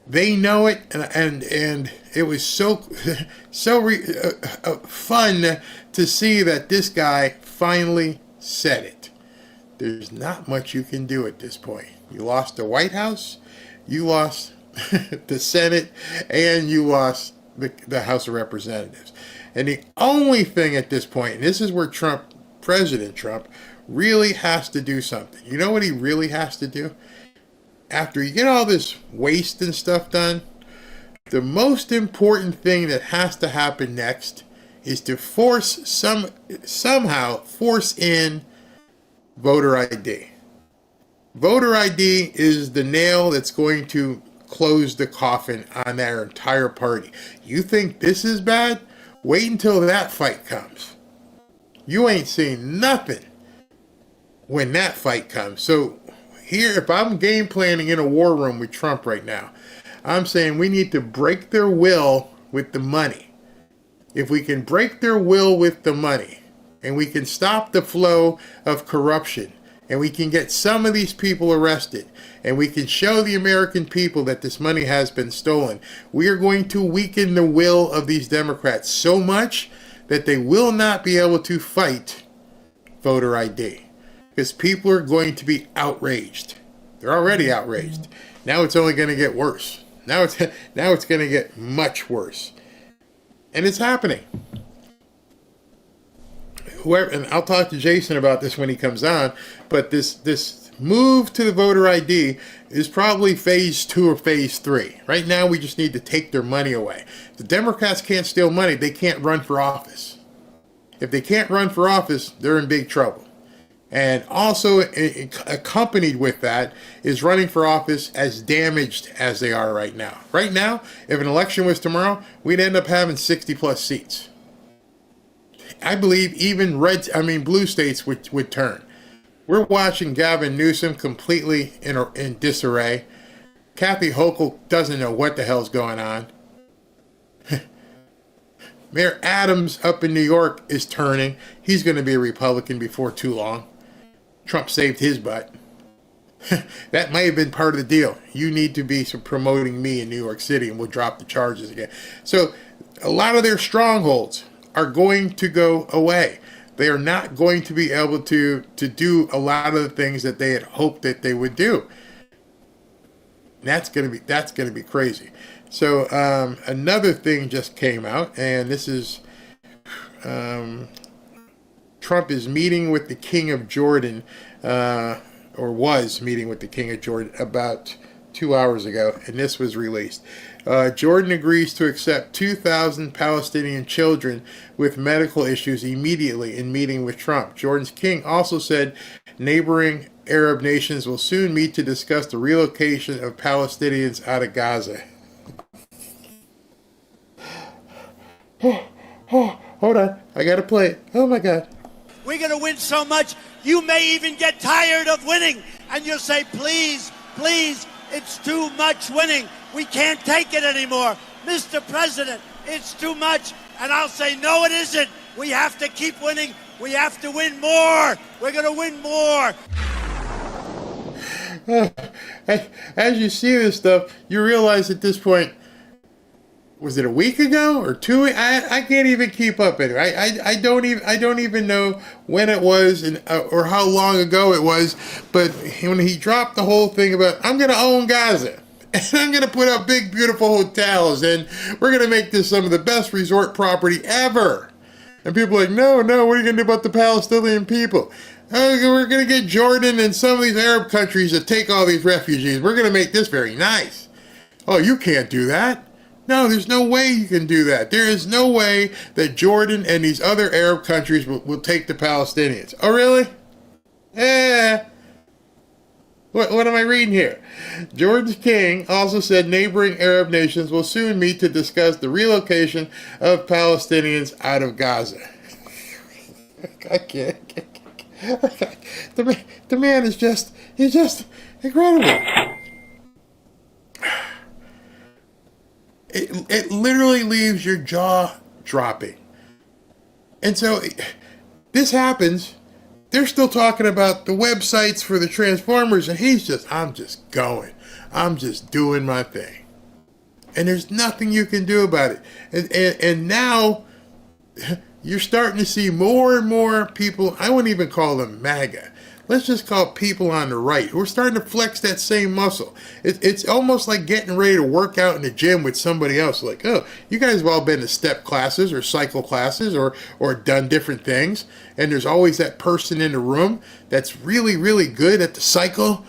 They know it, and it was so fun to see that this guy finally said it. There's not much you can do at this point. You lost the White House, you lost the Senate, and you lost the House of Representatives. And the only thing at this point, and this is where President Trump really has to do something. You know what he really has to do? After you get all this waste and stuff done, the most important thing that has to happen next is to somehow force in voter ID. Voter ID is the nail that's going to closed the coffin on their entire party. You think this is bad? Wait until that fight comes. You ain't seen nothing when that fight comes. So here, if I'm game planning in a war room with Trump right now, I'm saying we need to break their will with the money. If we can break their will with the money, and we can stop the flow of corruption, and we can get some of these people arrested, and we can show the American people that this money has been stolen, we are going to weaken the will of these Democrats so much that they will not be able to fight voter ID. Because people are going to be outraged. They're already outraged. Now it's only going to get worse. Now it's going to get much worse. And it's happening. And I'll talk to Jason about this when he comes on, but this move to the voter ID is probably phase 2 or phase 3. Right now, we just need to take their money away. If the Democrats can't steal money, they can't run for office. If they can't run for office, they're in big trouble. And also accompanied with that is running for office as damaged as they are right now. Right now, if an election was tomorrow, we'd end up having 60 plus seats. I believe even blue states would turn. We're watching Gavin Newsom completely in disarray. Kathy Hochul doesn't know what the hell's going on. Mayor Adams up in New York is turning. He's going to be a Republican before too long. Trump saved his butt. That may have been part of the deal. You need to be promoting me in New York City and we'll drop the charges again. So a lot of their strongholds are going to go away. They are not going to be able to do a lot of the things that they had hoped that they would do. That's going to be crazy. So another thing just came out, and this is Trump is meeting with the King of Jordan, or was meeting with the King of Jordan about 2 hours ago, and this was released. Jordan agrees to accept 2,000 Palestinian children with medical issues immediately in meeting with Trump. Jordan's king also said neighboring Arab nations will soon meet to discuss the relocation of Palestinians out of Gaza. Hold on, I gotta play it. Oh my God. We're going to win so much, you may even get tired of winning. And you'll say, please, please, it's too much winning. We can't take it anymore. Mr. President, it's too much. And I'll say, no, it isn't. We have to keep winning. We have to win more. We're going to win more. As you see this stuff, you realize at this point, was it a week ago or 2 weeks? I can't even keep up with it. I don't even know when it was or how long ago it was. But when he dropped the whole thing about I'm going to own Gaza and I'm going to put up big beautiful hotels and we're going to make this some of the best resort property ever. And people are like, no, what are you going to do about the Palestinian people? We're going to get Jordan and some of these Arab countries to take all these refugees. We're going to make this very nice. Oh, you can't do that. No, there's no way you can do that. There is no way that Jordan and these other Arab countries will take the Palestinians. Oh, really? What am I reading here? Jordan's king also said neighboring Arab nations will soon meet to discuss the relocation of Palestinians out of Gaza. I can't. The man is just incredible. It literally leaves your jaw dropping. And so this happens. They're still talking about the websites for the Transformers, and I'm just going. I'm just doing my thing. And there's nothing you can do about it. And now you're starting to see more and more people, I wouldn't even call them MAGA. Let's just call people on the right. We're starting to flex that same muscle. It's almost like getting ready to work out in the gym with somebody else. Like, oh, you guys have all been to step classes or cycle classes or done different things. And there's always that person in the room that's really, really good at the cycle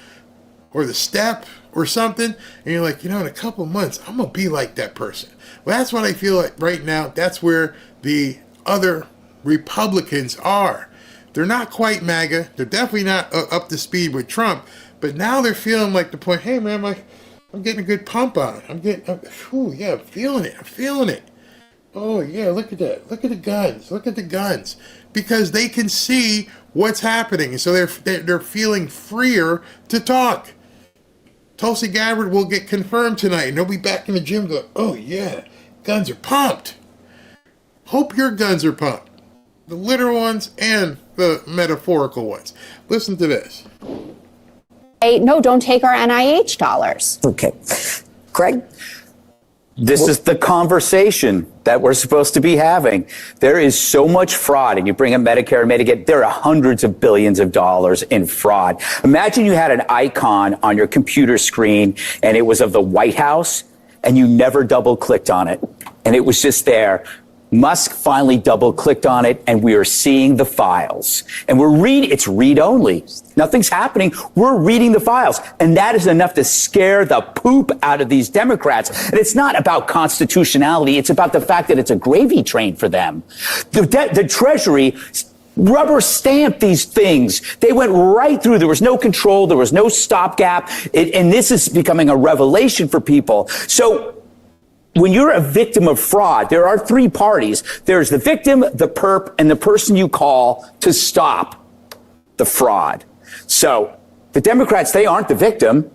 or the step or something. And you're like, in a couple months, I'm going to be like that person. Well, that's what I feel like right now. That's where the other Republicans are. They're not quite MAGA. They're definitely not up to speed with Trump. But now they're feeling like the point, hey, man, I'm getting a good pump on. I'm feeling it. I'm feeling it. Oh yeah, look at that. Look at the guns. Look at the guns. Because they can see what's happening, so they're feeling freer to talk. Tulsi Gabbard will get confirmed tonight, and they'll be back in the gym going, oh yeah, guns are pumped. Hope your guns are pumped. The literal ones and the metaphorical ones. Listen to this. Hey, no, don't take our NIH dollars. Okay. Greg? This is the conversation that we're supposed to be having. There is so much fraud, and you bring up Medicare and Medicaid, there are hundreds of billions of dollars in fraud. Imagine you had an icon on your computer screen, and it was of the White House, and you never double-clicked on it, and it was just there. Musk finally double-clicked on it, and we are seeing the files. And it's read-only. Nothing's happening. We're reading the files. And that is enough to scare the poop out of these Democrats. And it's not about constitutionality. It's about the fact that it's a gravy train for them. The Treasury rubber stamped these things. They went right through. There was no control. There was no stopgap. And this is becoming a revelation for people. So when you're a victim of fraud, there are three parties. There's the victim, the perp, and the person you call to stop the fraud. So the Democrats, they aren't the victim.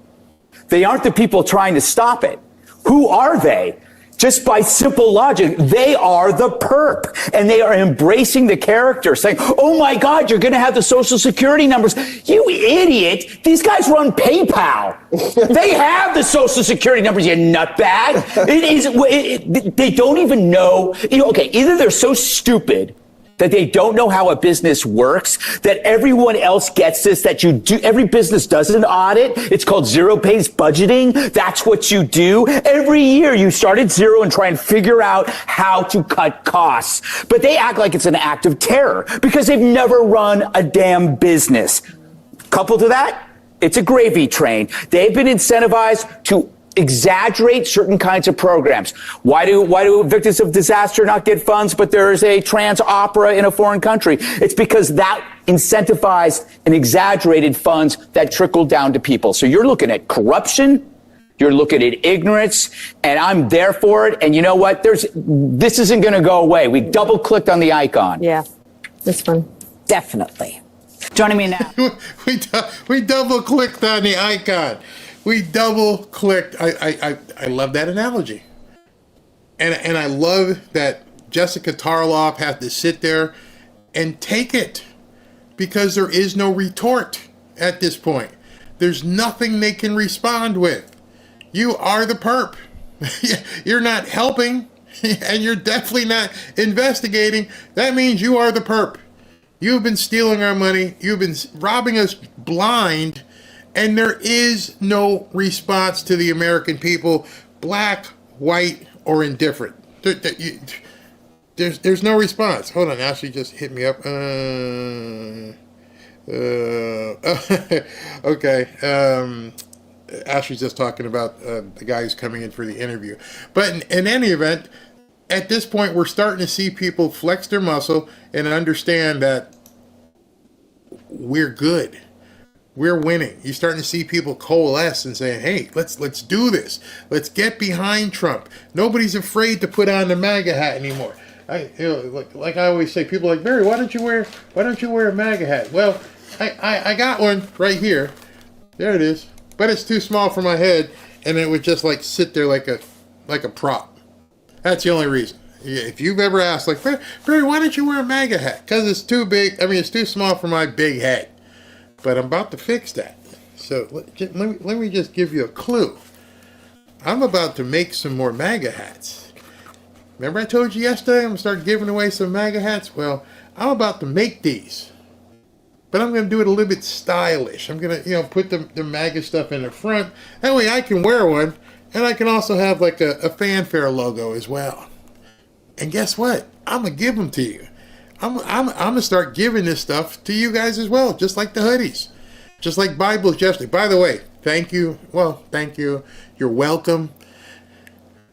They aren't the people trying to stop it. Who are they? Just by simple logic, they are the perp, and they are embracing the character, saying, oh my God, you're going to have the Social Security numbers. You idiot. These guys run PayPal. They have the Social Security numbers, you nutbag. They don't even know. Okay, either they're so stupid that they don't know how a business works, that everyone else gets this, that every business does an audit. It's called zero-based budgeting. That's what you do. Every year you start at zero and try and figure out how to cut costs. But they act like it's an act of terror because they've never run a damn business. Coupled to that, it's a gravy train. They've been incentivized to exaggerate certain kinds of programs. Why do victims of disaster not get funds, but there is a trans opera in a foreign country? It's because that incentivized and exaggerated funds that trickle down to people. So you're looking at corruption, you're looking at ignorance, and I'm there for it. And you know what? This isn't going to go away. We double clicked on the icon. Yeah, this one. Definitely. Joining me now. we double clicked on the icon. We double clicked. I love that analogy. And I love that Jessica Tarloff had to sit there and take it because there is no retort at this point. There's nothing they can respond with. You are the perp. You're not helping, and you're definitely not investigating. That means you are the perp. You've been stealing our money. You've been robbing us blind. And there is no response to the American people, black, white, or indifferent. There's no response. Hold on, Ashley just hit me up. Okay. Ashley's just talking about the guy who's coming in for the interview. But in any event, at this point, we're starting to see people flex their muscle and understand that we're good. We're winning. You're starting to see people coalesce and say, hey, let's do this. Let's get behind Trump. Nobody's afraid to put on the MAGA hat anymore. Like I always say, people are like, Barry, why don't you wear a MAGA hat? Well, I got one right here. There it is. But it's too small for my head, and it would just like sit there like a prop. That's the only reason. If you've ever asked, like, Barry, why don't you wear a MAGA hat? Because it's too big. It's too small for my big head. But I'm about to fix that. So let me just give you a clue. I'm about to make some more MAGA hats. Remember I told you yesterday I'm going to start giving away some MAGA hats? Well, I'm about to make these. But I'm going to do it a little bit stylish. I'm going to, put the MAGA stuff in the front. That way I can wear one. And I can also have like a fanfare logo as well. And guess what? I'm going to give them to you. I'm going to start giving this stuff to you guys as well, just like the hoodies, just like Bibles yesterday. By the way, thank you. Well, thank you. You're welcome.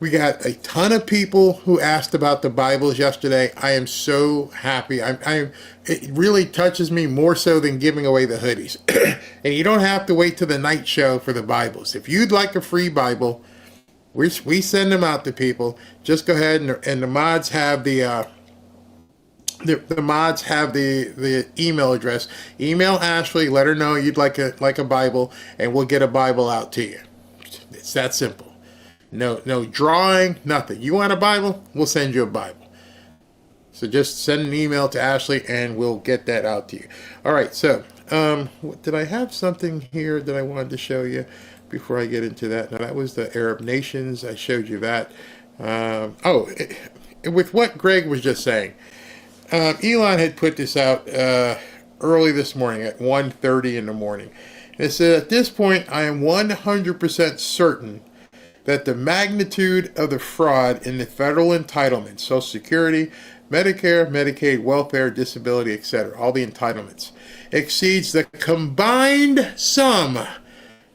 We got a ton of people who asked about the Bibles yesterday. I am so happy. It really touches me more so than giving away the hoodies. And you don't have to wait till the night show for the Bibles. If you'd like a free Bible, we send them out to people. Just go ahead and the mods have the mods have the email address. Email Ashley, let her know you'd like a Bible, and we'll get a Bible out to you. It's that simple. No drawing, nothing. You want a Bible? We'll send you a Bible. So just send an email to Ashley and we'll get that out to you. All right, so did I have something here that I wanted to show you before I get into that? No, that was the Arab nations. I showed you that. With what Greg was just saying, Elon had put this out early this morning at 1:30 in the morning. It said, at this point, I am 100% certain that the magnitude of the fraud in the federal entitlements, Social Security, Medicare, Medicaid, welfare, disability, etc., all the entitlements, exceeds the combined sum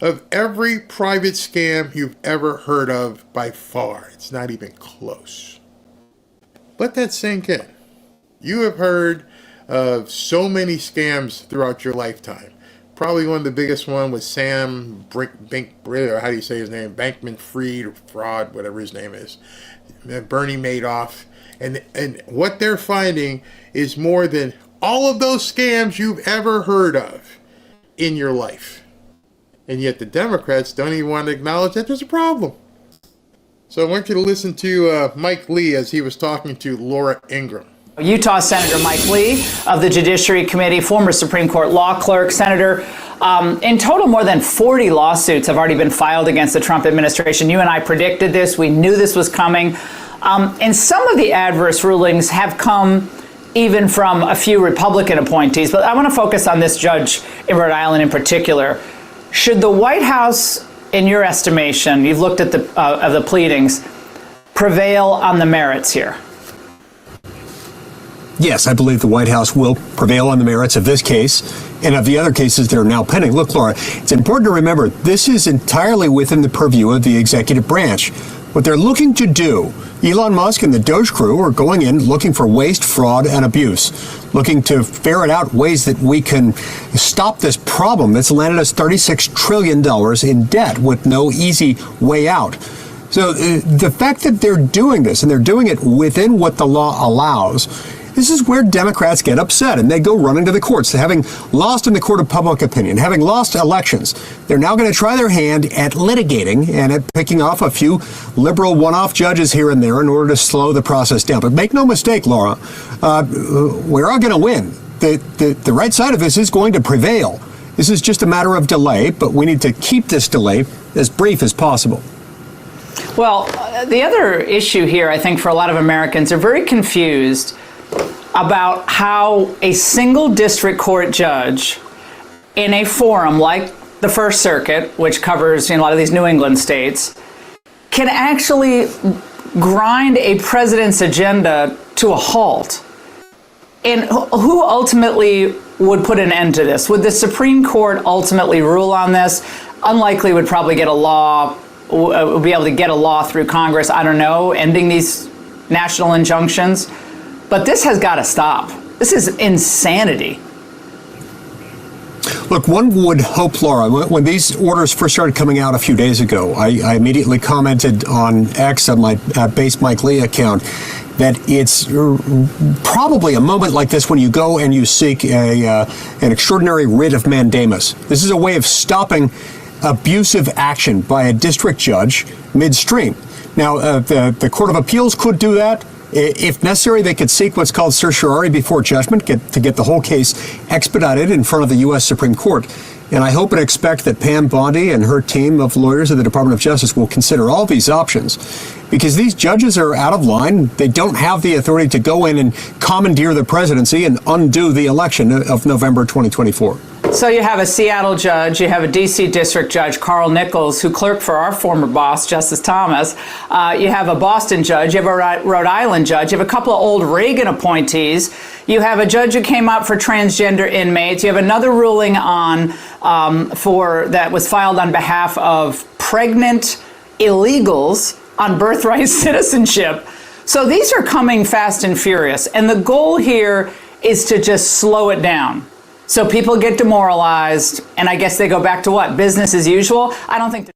of every private scam you've ever heard of by far. It's not even close. Let that sink in. You have heard of so many scams throughout your lifetime. Probably one of the biggest one was Sam or how do you say his name? Bankman-Fried or Fraud, whatever his name is. Bernie Madoff. And what they're finding is more than all of those scams you've ever heard of in your life. And yet the Democrats don't even want to acknowledge that there's a problem. So I want you to listen to Mike Lee as he was talking to Laura Ingraham. Utah Senator Mike Lee of the Judiciary Committee, former Supreme Court law clerk. Senator, in total, more than 40 lawsuits have already been filed against the Trump administration. You and I predicted this. We knew this was coming. And some of the adverse rulings have come even from a few Republican appointees. But I want to focus on this judge in Rhode Island in particular. Should the White House, in your estimation, you've looked at the pleadings, prevail on the merits here? Yes, I believe the White House will prevail on the merits of this case and of the other cases that are now pending. Look, Laura, it's important to remember this is entirely within the purview of the executive branch. What they're looking to do, Elon Musk and the Doge crew are going in looking for waste, fraud, and abuse, looking to ferret out ways that we can stop this problem that's landed us $36 trillion in debt with no easy way out. So the fact that they're doing this, and they're doing it within what the law allows, this is where Democrats get upset and they go running to the courts. Having lost in the court of public opinion, having lost elections, they're now going to try their hand at litigating and at picking off a few liberal one-off judges here and there in order to slow the process down. But make no mistake, Laura, we're all going to win. The right side of this is going to prevail. This is just a matter of delay, but we need to keep this delay as brief as possible. Well, the other issue here, I think, for a lot of Americans, are very confused about how a single district court judge in a forum like the First Circuit, which covers a lot of these New England states, can actually grind a president's agenda to a halt. And who ultimately would put an end to this? Would the Supreme Court ultimately rule on this? Unlikely would probably get a law, be able to get a law through Congress, I don't know, ending these national injunctions. But this has got to stop. This is insanity. Look, one would hope, Laura, when these orders first started coming out a few days ago, I immediately commented on X on my base Mike Lee account that it's probably a moment like this when you go and you seek an extraordinary writ of mandamus. This is a way of stopping abusive action by a district judge midstream. Now, the Court of Appeals could do that. If necessary, they could seek what's called certiorari before judgment to get the whole case expedited in front of the U.S. Supreme Court. And I hope and expect that Pam Bondi and her team of lawyers at the Department of Justice will consider all these options, because these judges are out of line. They don't have the authority to go in and commandeer the presidency and undo the election of November 2024. So you have a Seattle judge, you have a D.C. district judge, Carl Nichols, who clerked for our former boss, Justice Thomas. You have a Boston judge, you have a Rhode Island judge, you have a couple of old Reagan appointees. You have a judge who came out for transgender inmates. You have another ruling on that was filed on behalf of pregnant illegals on birthright citizenship. So these are coming fast and furious. And the goal here is to just slow it down. So people get demoralized, and I guess they go back to what? Business as usual? I don't think.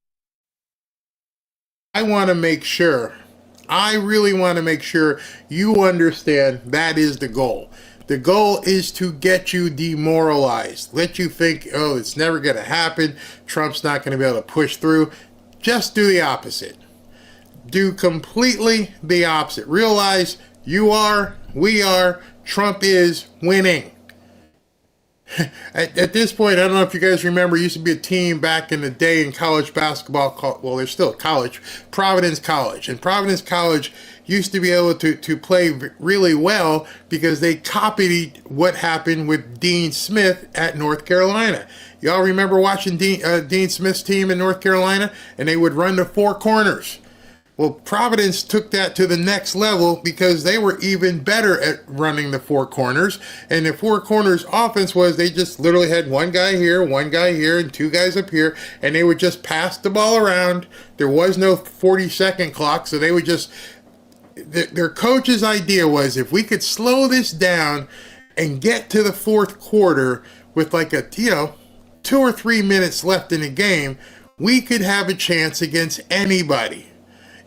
I want to make sure, I really want to make sure you understand that is the goal. The goal is to get you demoralized, let you think, oh, it's never going to happen. Trump's not going to be able to push through. Just do the opposite. Do completely the opposite. Realize you are, we are, Trump is winning. At this point, I don't know if you guys remember, used to be a team back in the day in college basketball called, well, there's still a college, Providence College. And Providence College used to be able to play really well because they copied what happened with Dean Smith at North Carolina. Y'all remember watching Dean Smith's team in North Carolina? And they would run the four corners. Well, Providence took that to the next level because they were even better at running the four corners. And the four corners offense was they just literally had one guy here, and two guys up here, and they would just pass the ball around. There was no 40-second clock, so they would just... Their coach's idea was if we could slow this down and get to the fourth quarter with like 2 or 3 minutes left in the game, we could have a chance against anybody.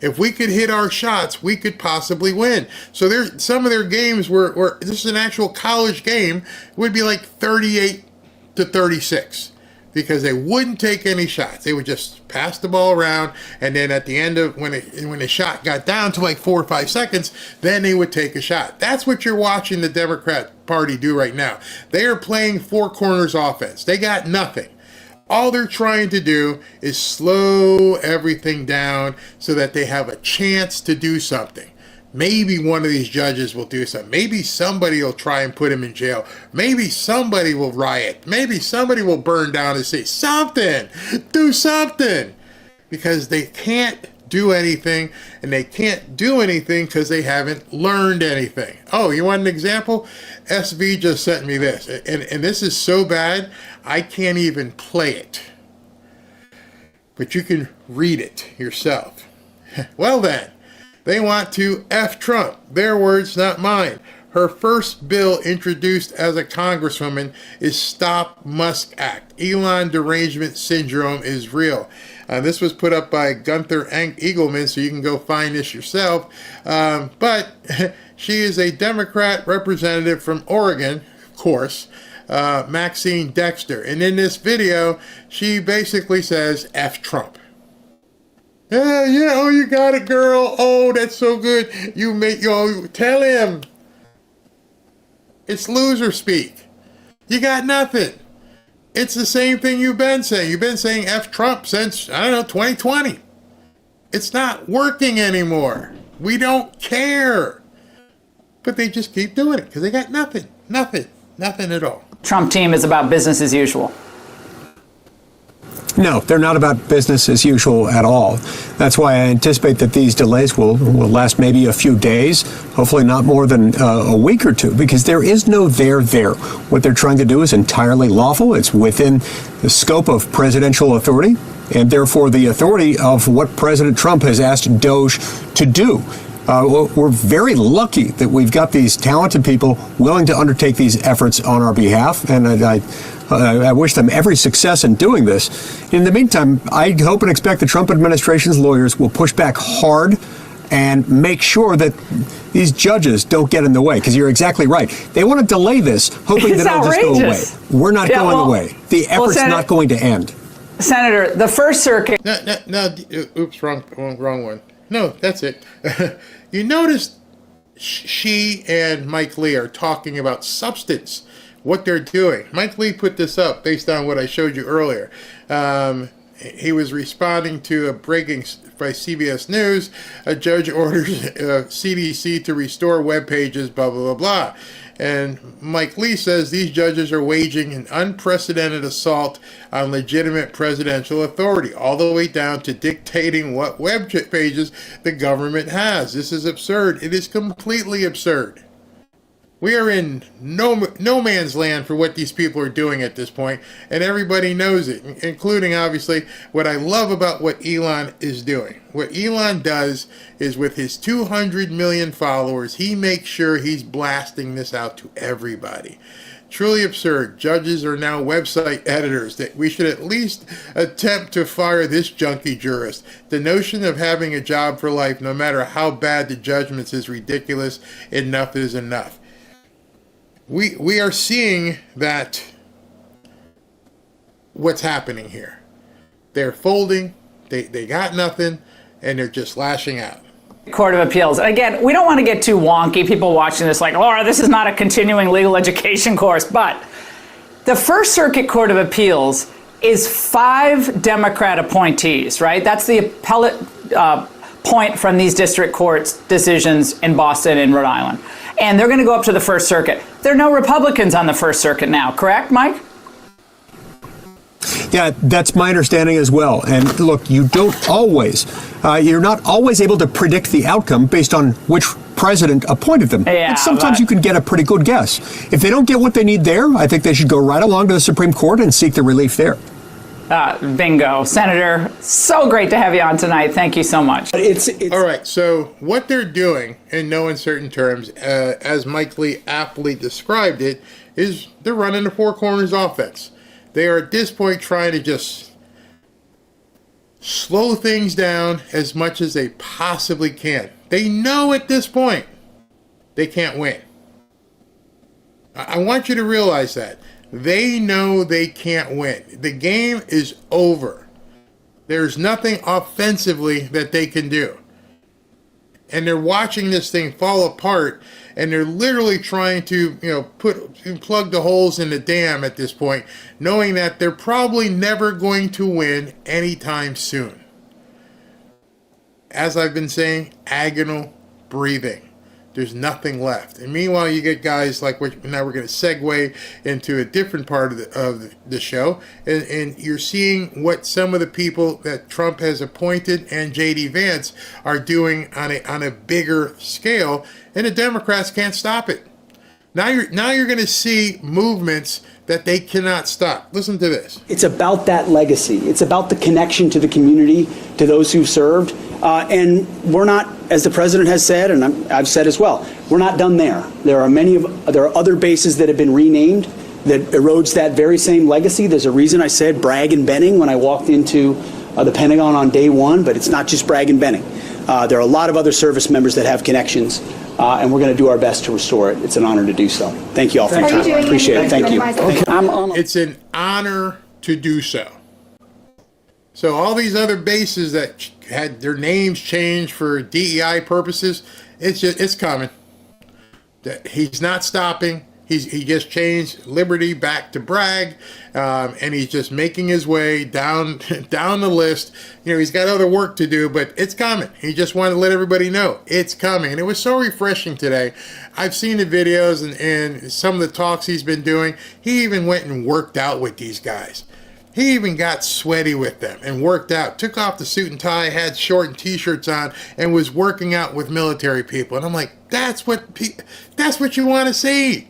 If we could hit our shots, we could possibly win. So some of their games were this is an actual college game, it would be like 38-36 because they wouldn't take any shots. They would just pass the ball around, and then at the end of when the shot got down to like 4 or 5 seconds, then they would take a shot. That's what you're watching the Democrat Party do right now. They are playing four corners offense. They got nothing. All they're trying to do is slow everything down so that they have a chance to do something. Maybe one of these judges will do something. Maybe somebody will try and put him in jail. Maybe somebody will riot. Maybe somebody will burn down and say, something, do something. Because they can't do anything, and they can't do anything because they haven't learned anything. Oh, you want an example? SV just sent me this, and this is so bad, I can't even play it. But you can read it yourself. Well then, they want to F Trump. Their words, not mine. Her first bill introduced as a congresswoman is Stop Musk Act. Elon derangement syndrome is real. This was put up by Gunther Eagleman, so you can go find this yourself. But she is a Democrat representative from Oregon, of course, Maxine Dexter. And in this video, she basically says, F Trump. Yeah, oh, you got it, girl. Oh, that's so good. Tell him. It's loser speak. You got nothing. It's the same thing you've been saying. You've been saying F Trump since, 2020. It's not working anymore. We don't care. But they just keep doing it because they got nothing at all. Trump team is about business as usual. No, they're not about business as usual at all. That's why I anticipate that these delays will last maybe a few days, hopefully not more than a week or two, because there is no there. What they're trying to do is entirely lawful. It's within the scope of presidential authority, and therefore the authority of what President Trump has asked DOJ to do. We're very lucky that we've got these talented people willing to undertake these efforts on our behalf, and I wish them every success in doing this. In the meantime, I hope and expect the Trump administration's lawyers will push back hard and make sure that these judges don't get in the way, because you're exactly right. They want to delay this, hoping that it'll just go away. We're not going away. The effort's not going to end. Senator, the First Circuit... No, oops, wrong one. No, that's it. You notice she and Mike Lee are talking about substance, what they're doing. Mike Lee put this up based on what I showed you earlier. He was responding to a breaking by CBS News. A judge orders CDC to restore web pages, blah, blah, blah, blah. And Mike Lee says these judges are waging an unprecedented assault on legitimate presidential authority, all the way down to dictating what web pages the government has. This is absurd. It is completely absurd. We are in no man's land for what these people are doing at this point, and everybody knows it, including, obviously, what I love about what Elon is doing. What Elon does is, with his 200 million followers, he makes sure he's blasting this out to everybody. Truly absurd. Judges are now website editors. That we should at least attempt to fire this junkie jurist. The notion of having a job for life, no matter how bad the judgments, is ridiculous. Enough is enough. We are seeing that what's happening here. They're folding, they got nothing, and they're just lashing out. Court of Appeals. Again, we don't want to get too wonky. People watching this like, Laura, this is not a continuing legal education course. But the First Circuit Court of Appeals is 5 Democrat appointees, right? That's the appellate point from these district courts decisions in Boston and Rhode Island. And they're going to go up to the First Circuit. There are no Republicans on the First Circuit now, correct, Mike? Yeah, that's my understanding as well. And look, you don't always, you're not always able to predict the outcome based on which president appointed them. Yeah, but sometimes you can get a pretty good guess. If they don't get what they need there, I think they should go right along to the Supreme Court and seek the relief there. Bingo. Senator, so great to have you on tonight. Thank you so much. All right, so what they're doing, in no uncertain terms, as Mike Lee aptly described it, is they're running the four corners offense. They are at this point trying to just slow things down as much as they possibly can. They know at this point they can't win. I want you to realize that. They know they can't win. The game is over. There's nothing offensively that they can do. And they're watching this thing fall apart, and they're literally trying to, plug the holes in the dam at this point, knowing that they're probably never going to win anytime soon. As I've been saying, agonal breathing. There's nothing left. And meanwhile, you get guys like, now we're going to segue into a different part of the show. And you're seeing what some of the people that Trump has appointed and J.D. Vance are doing on a bigger scale. And the Democrats can't stop it. Now you're going to see movements that they cannot stop. Listen to this. It's about that legacy. It's about the connection to the community, to those who've served. And we're not, as the president has said, and I've said as well, we're not done there. There are other bases that have been renamed that erodes that very same legacy. There's a reason I said Bragg and Benning when I walked into the Pentagon on day one, but it's not just Bragg and Benning. There are a lot of other service members that have connections, and we're going to do our best to restore it. It's an honor to do so. Thank you all for your time. Appreciate it. Thank you. It's an honor to do so. So all these other bases that had their names changed for DEI purposes, it's coming. He's not stopping. He just changed Liberty back to Bragg, and he's just making his way down the list. He's got other work to do, but it's coming. He just wanted to let everybody know it's coming. And it was so refreshing today. I've seen the videos and some of the talks he's been doing. He even went and worked out with these guys. He even got sweaty with them and worked out, took off the suit and tie, had short and t-shirts on, and was working out with military people. And I'm like, that's what you want to see.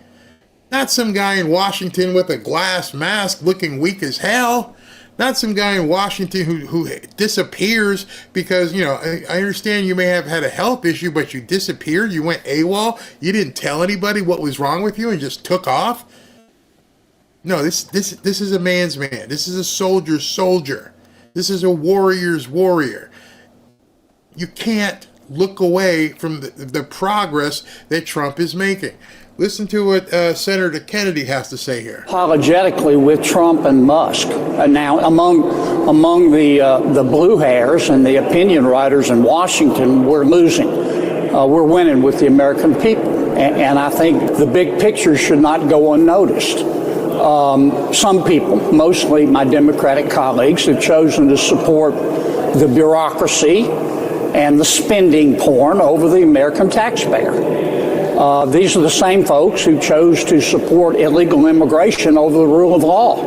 Not some guy in Washington with a glass mask looking weak as hell. Not some guy in Washington who disappears because, I understand you may have had a health issue, but you disappeared. You went AWOL. You didn't tell anybody what was wrong with you and just took off. No, this is a man's man. This is a soldier's soldier. This is a warrior's warrior. You can't look away from the progress that Trump is making. Listen to what Senator Kennedy has to say here. Apologetically with Trump and Musk. Now, among the blue hairs and the opinion writers in Washington, we're losing. We're winning with the American people. And I think the big picture should not go unnoticed. Some people, mostly my Democratic colleagues, have chosen to support the bureaucracy and the spending porn over the American taxpayer. These are the same folks who chose to support illegal immigration over the rule of law,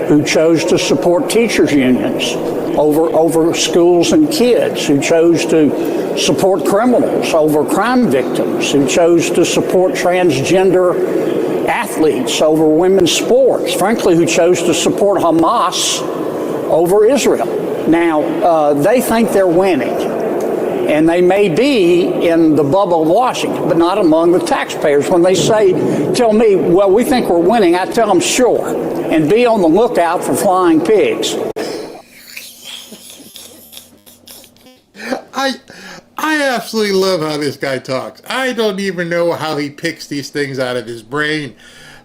who chose to support teachers' unions over schools and kids, who chose to support criminals over crime victims, who chose to support transgender athletes over women's sports, frankly, who chose to support Hamas over Israel. Now, they think they're winning. And they may be in the bubble of Washington, but not among the taxpayers. When they tell me, well, we think we're winning, I tell them, sure. And be on the lookout for flying pigs. I absolutely love how this guy talks. I don't even know how he picks these things out of his brain.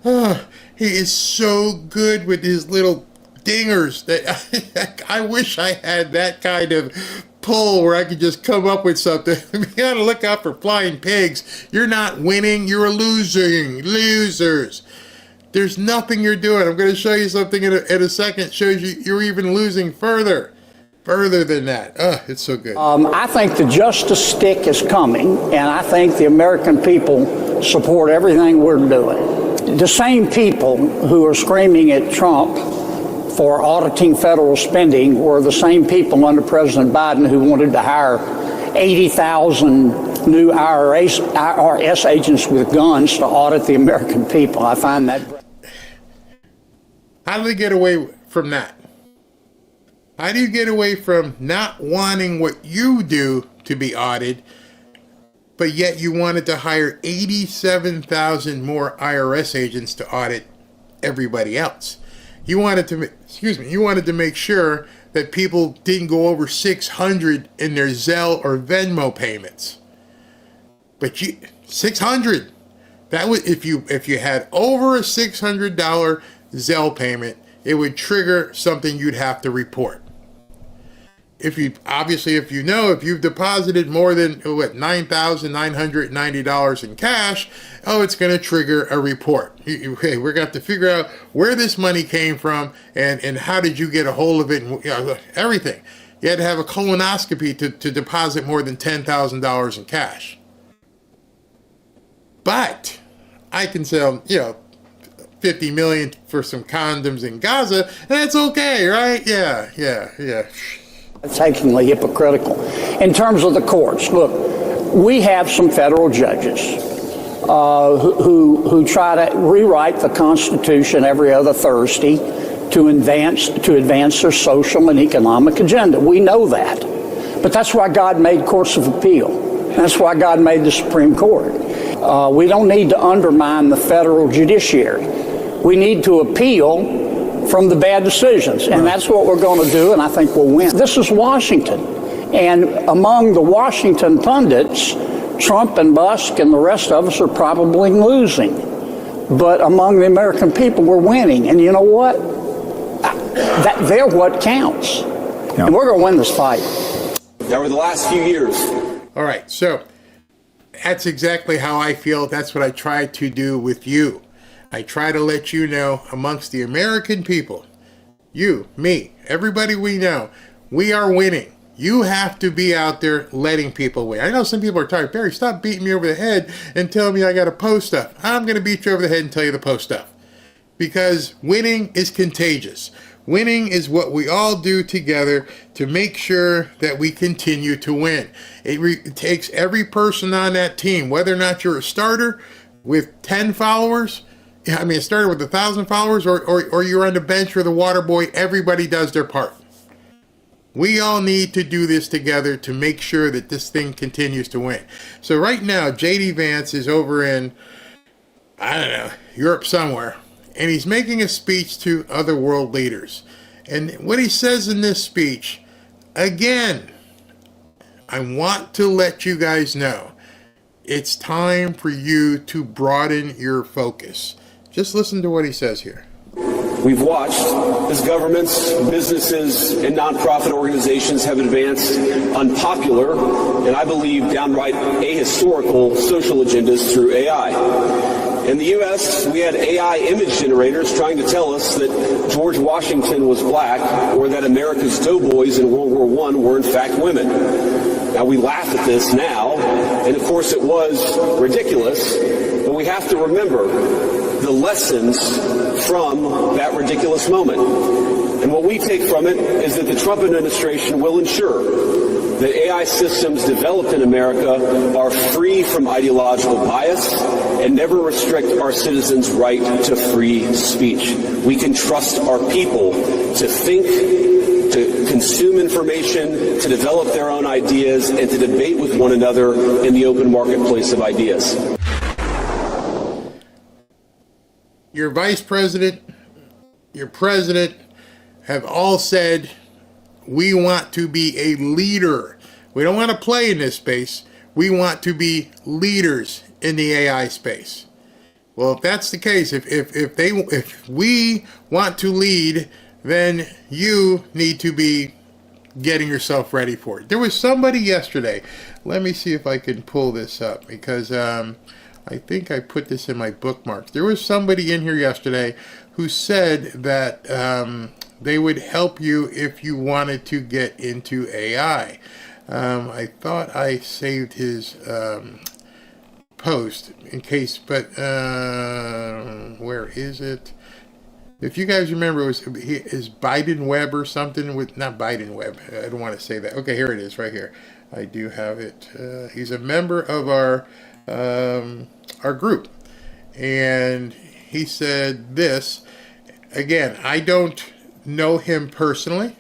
Oh, he is so good with his little dingers that I wish I had that kind of pull where I could just come up with something. You gotta look out for flying pigs. You're not winning, you're losing. Losers. There's nothing you're doing. I'm going to show you something in a second. It shows you you're even losing further than that. It's so good. I think the justice stick is coming, and I think the American people support everything we're doing. The same people who are screaming at Trump for auditing federal spending were the same people under President Biden who wanted to hire 80,000 new IRS agents with guns to audit the American people. I find that. How do they get away from that? How do you get away from not wanting what you do to be audited, but yet you wanted to hire 87,000 more IRS agents to audit everybody else? You wanted to make sure that people didn't go over 600 in their Zelle or Venmo payments. But 600. That was if you had over a $600 Zelle payment, it would trigger something you'd have to report. If you've deposited more than $9,990 in cash, it's going to trigger a report. We're going to have to figure out where this money came from and how did you get a hold of it and everything. You had to have a colonoscopy to deposit more than $10,000 in cash. But I can sell, $50 million for some condoms in Gaza, and that's okay, right? Yeah. Takingly hypocritical. In terms of the courts, look, we have some federal judges who try to rewrite the Constitution every other Thursday to advance their social and economic agenda. We know that. But that's why God made courts of appeal. That's why God made the Supreme Court. We don't need to undermine the federal judiciary. We need to appeal from the bad decisions, and that's what we're going to do, and I think we'll win. This is Washington, and among the Washington pundits, Trump and Musk and the rest of us are probably losing, but among the American people, we're winning, and you know what? They're what counts, and we're going to win this fight. Over the last few years. All right, so that's exactly how I feel. That's what I try to do with you. I try to let you know amongst the American people, you, me, everybody we know, we are winning. You have to be out there letting people win. I know some people are tired. Barry, stop beating me over the head and telling me I got to post stuff. I'm going to beat you over the head and tell you to post stuff. Because winning is contagious. Winning is what we all do together to make sure that we continue to win. It takes every person on that team, whether or not you're a starter with 10 followers, it started with 1,000 followers, or you're on the bench or the water boy. Everybody does their part. We all need to do this together to make sure that this thing continues to win. So right now, J.D. Vance is over in, Europe somewhere, and he's making a speech to other world leaders. And what he says in this speech, again, I want to let you guys know, it's time for you to broaden your focus. Just listen to what he says here. We've watched as governments, businesses, and nonprofit organizations have advanced unpopular and I believe downright ahistorical social agendas through AI. In the U.S., we had AI image generators trying to tell us that George Washington was black or that America's doughboys in World War I were in fact women. Now, we laugh at this now, and of course it was ridiculous, but we have to remember the lessons from that ridiculous moment. And what we take from it is that the Trump administration will ensure that AI systems developed in America are free from ideological bias and never restrict our citizens' right to free speech. We can trust our people to think, to consume information, to develop their own ideas, and to debate with one another in the open marketplace of ideas. Your vice president, your president have all said, we want to be a leader. We don't want to play in this space. We want to be leaders in the AI space. Well, if that's the case, if we want to lead, then you need to be getting yourself ready for it. There was somebody yesterday. Let me see if I can pull this up, because I think I put this in my bookmarks. There was somebody in here yesterday who said that they would help you if you wanted to get into AI. I thought I saved his post in case, but where is it? If you guys remember, it was Biden Web or something with, not Biden Web. I don't want to say that. Okay, here it is, right here. I do have it. He's a member of our group, and he said this. Again, I don't know him personally.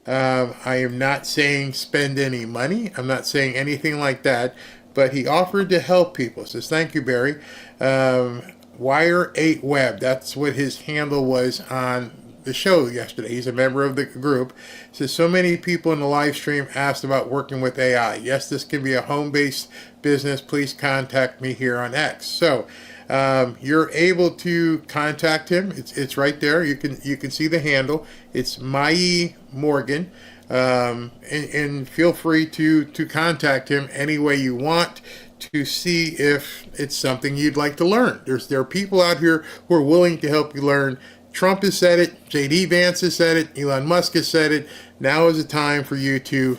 I am not saying spend any money. I'm not saying anything like that. But he offered to help people. Says, thank you, Barry. Wire 8 Web. That's what his handle was on the show yesterday. He's a member of the group. Says, so many people in the live stream asked about working with AI. Yes, this can be a home-based business. Please contact me here on X. So you're able to contact him. It's right there. You can see the handle. It's Mai Morgan. And feel free to contact him any way you want to see if it's something you'd like to learn. There are people out here who are willing to help you learn. Trump has said it. J.D. Vance has said it. Elon Musk has said it. Now is the time for you to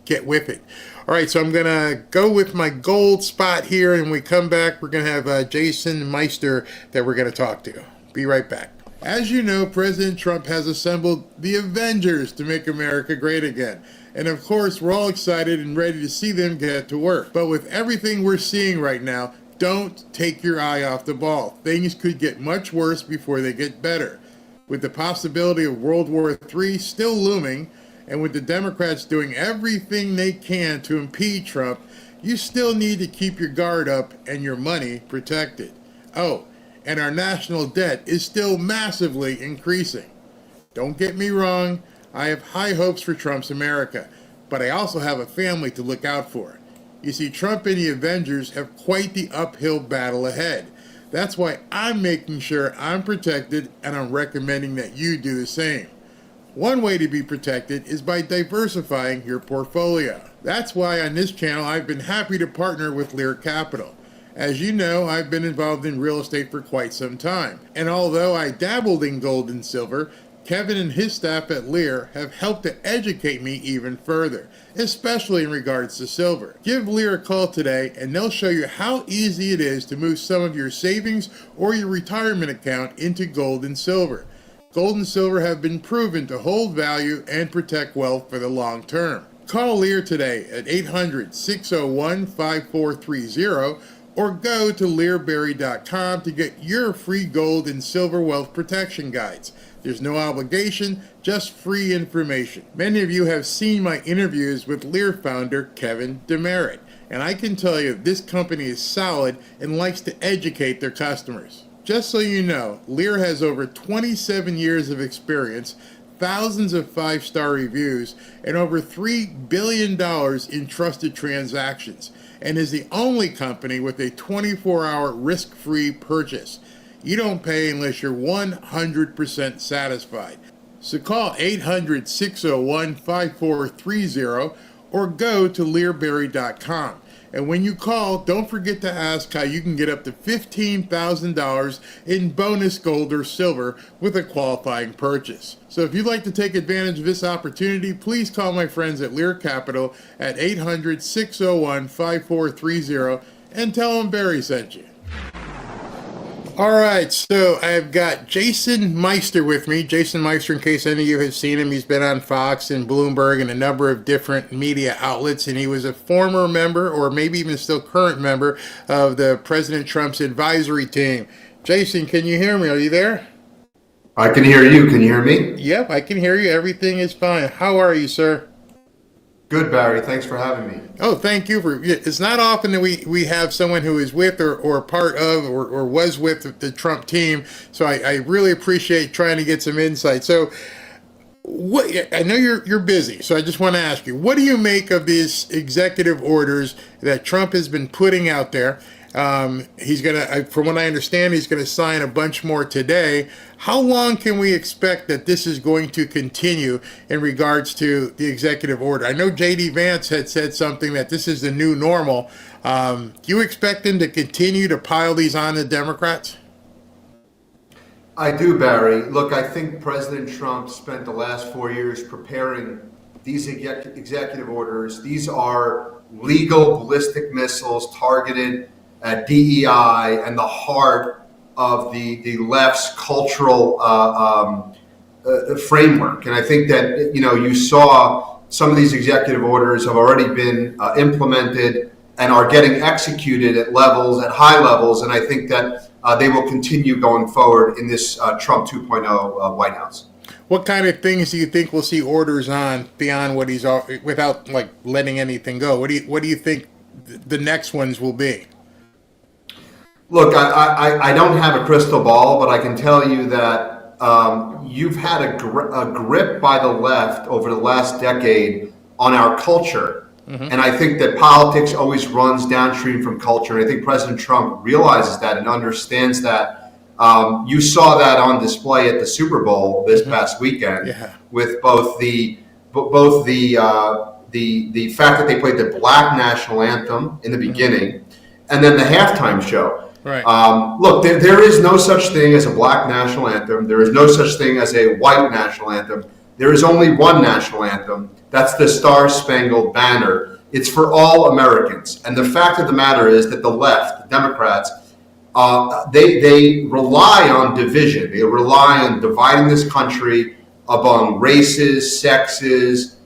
get with it. All right, so I'm going to go with my gold spot here, and when we come back, we're going to have Jason Meister that we're going to talk to. Be right back. As you know, President Trump has assembled the Avengers to make America great again. And of course, we're all excited and ready to see them get to work. But with everything we're seeing right now, don't take your eye off the ball. Things could get much worse before they get better. With the possibility of World War III still looming, and with the Democrats doing everything they can to impede Trump, you still need to keep your guard up and your money protected. Oh, and our national debt is still massively increasing. Don't get me wrong, I have high hopes for Trump's America, but I also have a family to look out for. You see, Trump and the Avengers have quite the uphill battle ahead. That's why I'm making sure I'm protected, and I'm recommending that you do the same. One way to be protected is by diversifying your portfolio. That's why on this channel I've been happy to partner with Lear Capital. As you know, I've been involved in real estate for quite some time. And although I dabbled in gold and silver, Kevin and his staff at Lear have helped to educate me even further, especially in regards to silver. Give Lear a call today and they'll show you how easy it is to move some of your savings or your retirement account into gold and silver. Gold and silver have been proven to hold value and protect wealth for the long term. Call Lear today at 800-601-5430 or go to learberry.com to get your free gold and silver wealth protection guides. There's no obligation, just free information. Many of you have seen my interviews with Lear founder Kevin Demerit, and I can tell you this company is solid and likes to educate their customers. Just so you know, Lear has over 27 years of experience, thousands of 5-star reviews, and over $3 billion in trusted transactions, and is the only company with a 24-hour risk-free purchase. You don't pay unless you're 100% satisfied. So call 800-601-5430 or go to learberry.com. And when you call, don't forget to ask how you can get up to $15,000 in bonus gold or silver with a qualifying purchase. So if you'd like to take advantage of this opportunity, please call my friends at Lear Capital at 800-601-5430 and tell them Barry sent you. All right, so I've got Jason Meister with me. Jason Meister, in case any of you have seen him, he's been on Fox and Bloomberg and a number of different media outlets, and he was a former member, or maybe even still current member, of the President Trump's advisory team. Jason, can you hear me? Are you there? I can hear you. Can you hear me? Yep, I can hear you. Everything is fine. How are you, sir? Good, Barry. Thanks for having me. Oh, thank you for. It's not often that we have someone who is with or part of or was with the Trump team. So I really appreciate trying to get some insight. So, what I know you're busy, so I just want to ask you, what do you make of these executive orders that Trump has been putting out there? He's gonna, from what I understand, he's gonna sign a bunch more today. How long can we expect that this is going to continue in regards to the executive order? I know J.D. Vance had said something that this is the new normal. Do you expect him to continue to pile these on the Democrats? I do, Barry. Look, I think President Trump spent the last 4 years preparing these executive orders. These are legal ballistic missiles targeted at DEI and the heart of the left's cultural framework. And I think that, you saw some of these executive orders have already been implemented and are getting executed at high levels. And I think that they will continue going forward in this Trump 2.0 White House. What kind of things do you think we'll see orders on beyond what he's, without like letting anything go? What do you think the next ones will be? Look, I don't have a crystal ball, but I can tell you that you've had a grip by the left over the last decade on our culture. Mm-hmm. And I think that politics always runs downstream from culture. And I think President Trump realizes that and understands that. You saw that on display at the Super Bowl this past weekend with both the fact that they played the Black national anthem in the beginning and then the halftime show. Right. Look, there is no such thing as a Black national anthem. There is no such thing as a white national anthem. There is only one national anthem. That's the Star-Spangled Banner. It's for all Americans. And the fact of the matter is that the left, the Democrats, they rely on division. They rely on dividing this country among races, sexes,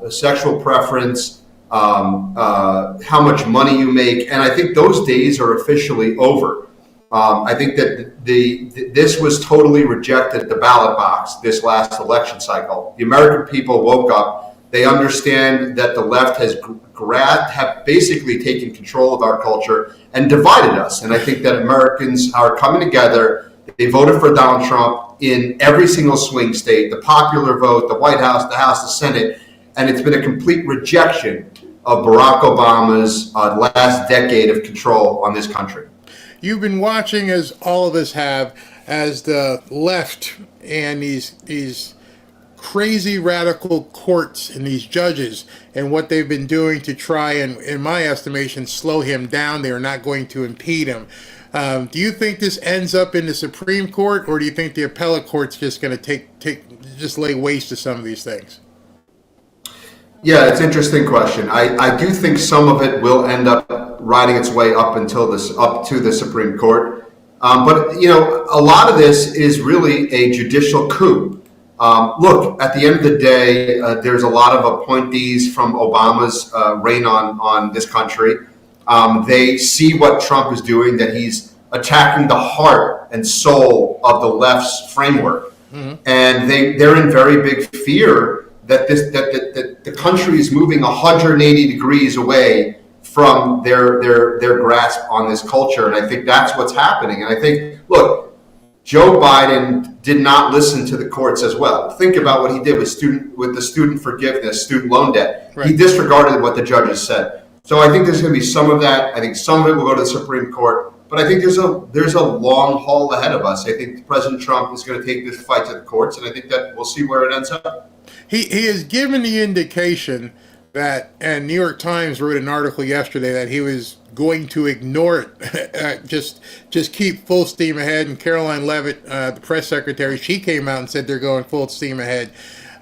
sexual preference, how much money you make. And I think those days are officially over. I think that this was totally rejected at the ballot box this last election cycle. The American people woke up. They understand that the left have basically taken control of our culture and divided us. And I think that Americans are coming together. They voted for Donald Trump in every single swing state, the popular vote, the White House, the House, the Senate. And it's been a complete rejection of Barack Obama's last decade of control on this country. You've been watching, as all of us have, as the left and these crazy radical courts and these judges and what they've been doing to try and, in my estimation, slow him down. They are not going to impede him. Do you think this ends up in the Supreme Court, or do you think the appellate court's just going to just lay waste to some of these things? Yeah, it's an interesting question. I do think some of it will end up riding its way up to the Supreme Court. But a lot of this is really a judicial coup. Look, at the end of the day, there's a lot of appointees from Obama's reign on this country. They see what Trump is doing, that he's attacking the heart and soul of the left's framework. Mm-hmm. And they're in very big fear that the country is moving 180 degrees away from their grasp on this culture. And I think that's what's happening. And I think, look, Joe Biden did not listen to the courts as well. Think about what he did with the student forgiveness, student loan debt. Right. He disregarded what the judges said. So I think there's going to be some of that. I think some of it will go to the Supreme Court. But I think there's a long haul ahead of us. I think President Trump is going to take this fight to the courts, and I think that we'll see where it ends up. He has given the indication that, and New York Times wrote an article yesterday that he was going to ignore it, just keep full steam ahead. And Caroline Leavitt, the press secretary, she came out and said they're going full steam ahead.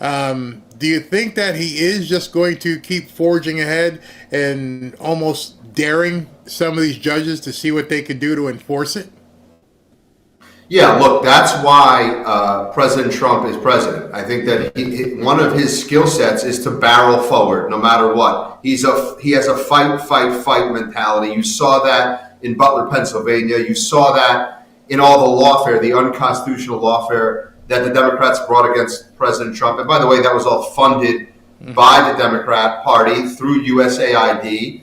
Do you think that he is just going to keep forging ahead and almost daring some of these judges to see what they can do to enforce it? Yeah, look, that's why President Trump is president. I think that one of his skill sets is to barrel forward no matter what. He has a fight mentality. You saw that in Butler, Pennsylvania. You saw that in all the lawfare, the unconstitutional lawfare that the Democrats brought against President Trump. And by the way, that was all funded by the Democrat Party through USAID,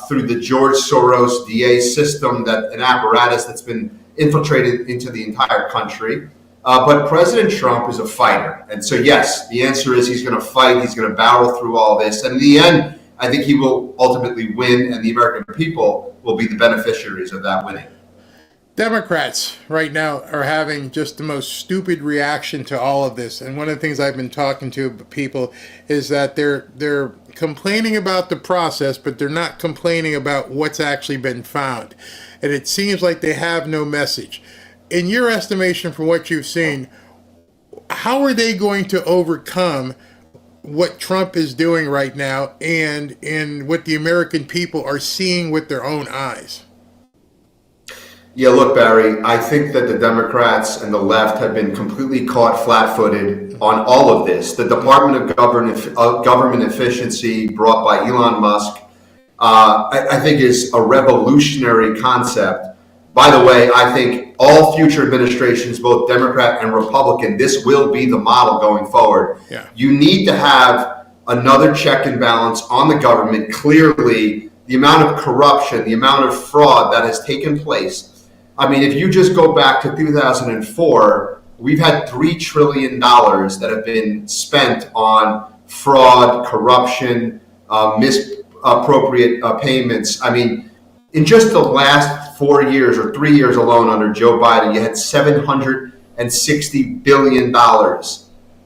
through the George Soros DA system, that an apparatus that's been infiltrated into the entire country. But President Trump is a fighter. And so, yes, the answer is he's going to fight. He's going to battle through all this. And in the end, I think he will ultimately win, and the American people will be the beneficiaries of that winning. Democrats right now are having just the most stupid reaction to all of this. And one of the things I've been talking to people is that they're complaining about the process, but they're not complaining about what's actually been found. And it seems like they have no message. In your estimation, from what you've seen, how are they going to overcome what Trump is doing right now and what the American people are seeing with their own eyes? Yeah, look, Barry, I think that the Democrats and the left have been completely caught flat-footed on all of this. The Department of Government Efficiency brought by Elon Musk, I think is a revolutionary concept. By the way, I think all future administrations, both Democrat and Republican, this will be the model going forward. Yeah. You need to have another check and balance on the government. Clearly, the amount of corruption, the amount of fraud that has taken place. I mean, if you just go back to 2004, we've had $3 trillion that have been spent on fraud, corruption, misappropriate payments. I mean, in just the last 4 years or 3 years alone under Joe Biden, you had $760 billion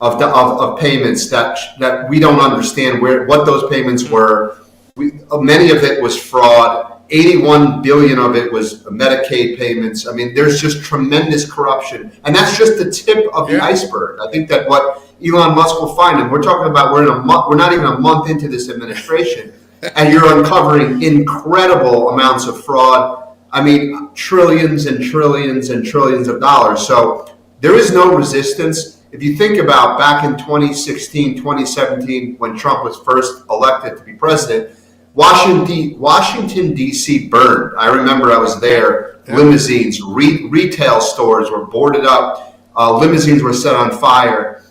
of payments that we don't understand what those payments were. Many of it was fraud. 81 billion of it was Medicaid payments. I mean, there's just tremendous corruption, and that's just the tip of the iceberg. I think that what Elon Musk will find, and we're talking about we're not even a month into this administration, and you're uncovering incredible amounts of fraud. I mean, trillions and trillions and trillions of dollars. So there is no resistance. If you think about back in 2016, 2017, when Trump was first elected to be president, Washington, D.C. burned. I remember I was there. Limousines, retail stores were boarded up. Limousines were set on fire.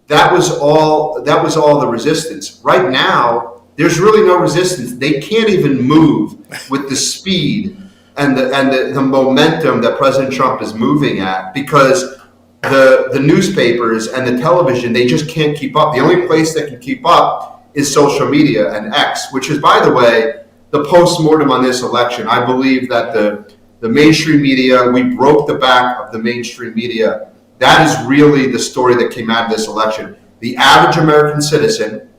That was all the resistance. Right now, there's really no resistance. They can't even move with the speed and the momentum that President Trump is moving at, because the newspapers and the television, they just can't keep up. The only place that can keep up is social media and X, which is, by the way, the post-mortem on this election. I believe that the mainstream media, we broke the back of the mainstream media. That is really the story that came out of this election. The average American citizen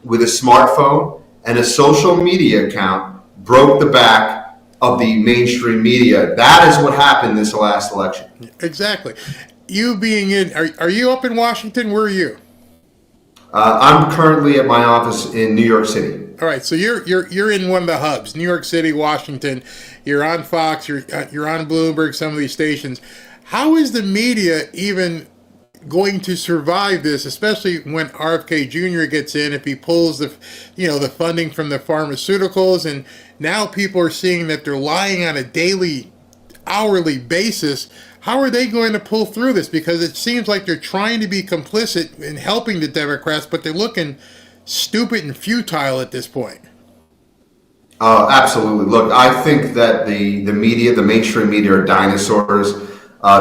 with a smartphone and a social media account broke the back of the mainstream media. That is what happened this last election. Exactly. You being in, are you up in Washington? Where are you? I'm currently at my office in New York City. All right, so you're in one of the hubs, New York City, Washington. You're on Fox. You're on Bloomberg. Some of these stations. How is the media even going to survive this, especially when RFK Jr. gets in? If he pulls the funding from the pharmaceuticals, and now people are seeing that they're lying on a daily, hourly basis. How are they going to pull through this? Because it seems like they're trying to be complicit in helping the Democrats, but they're looking stupid and futile at this point. Absolutely. Look, I think that the media, the mainstream media, are dinosaurs.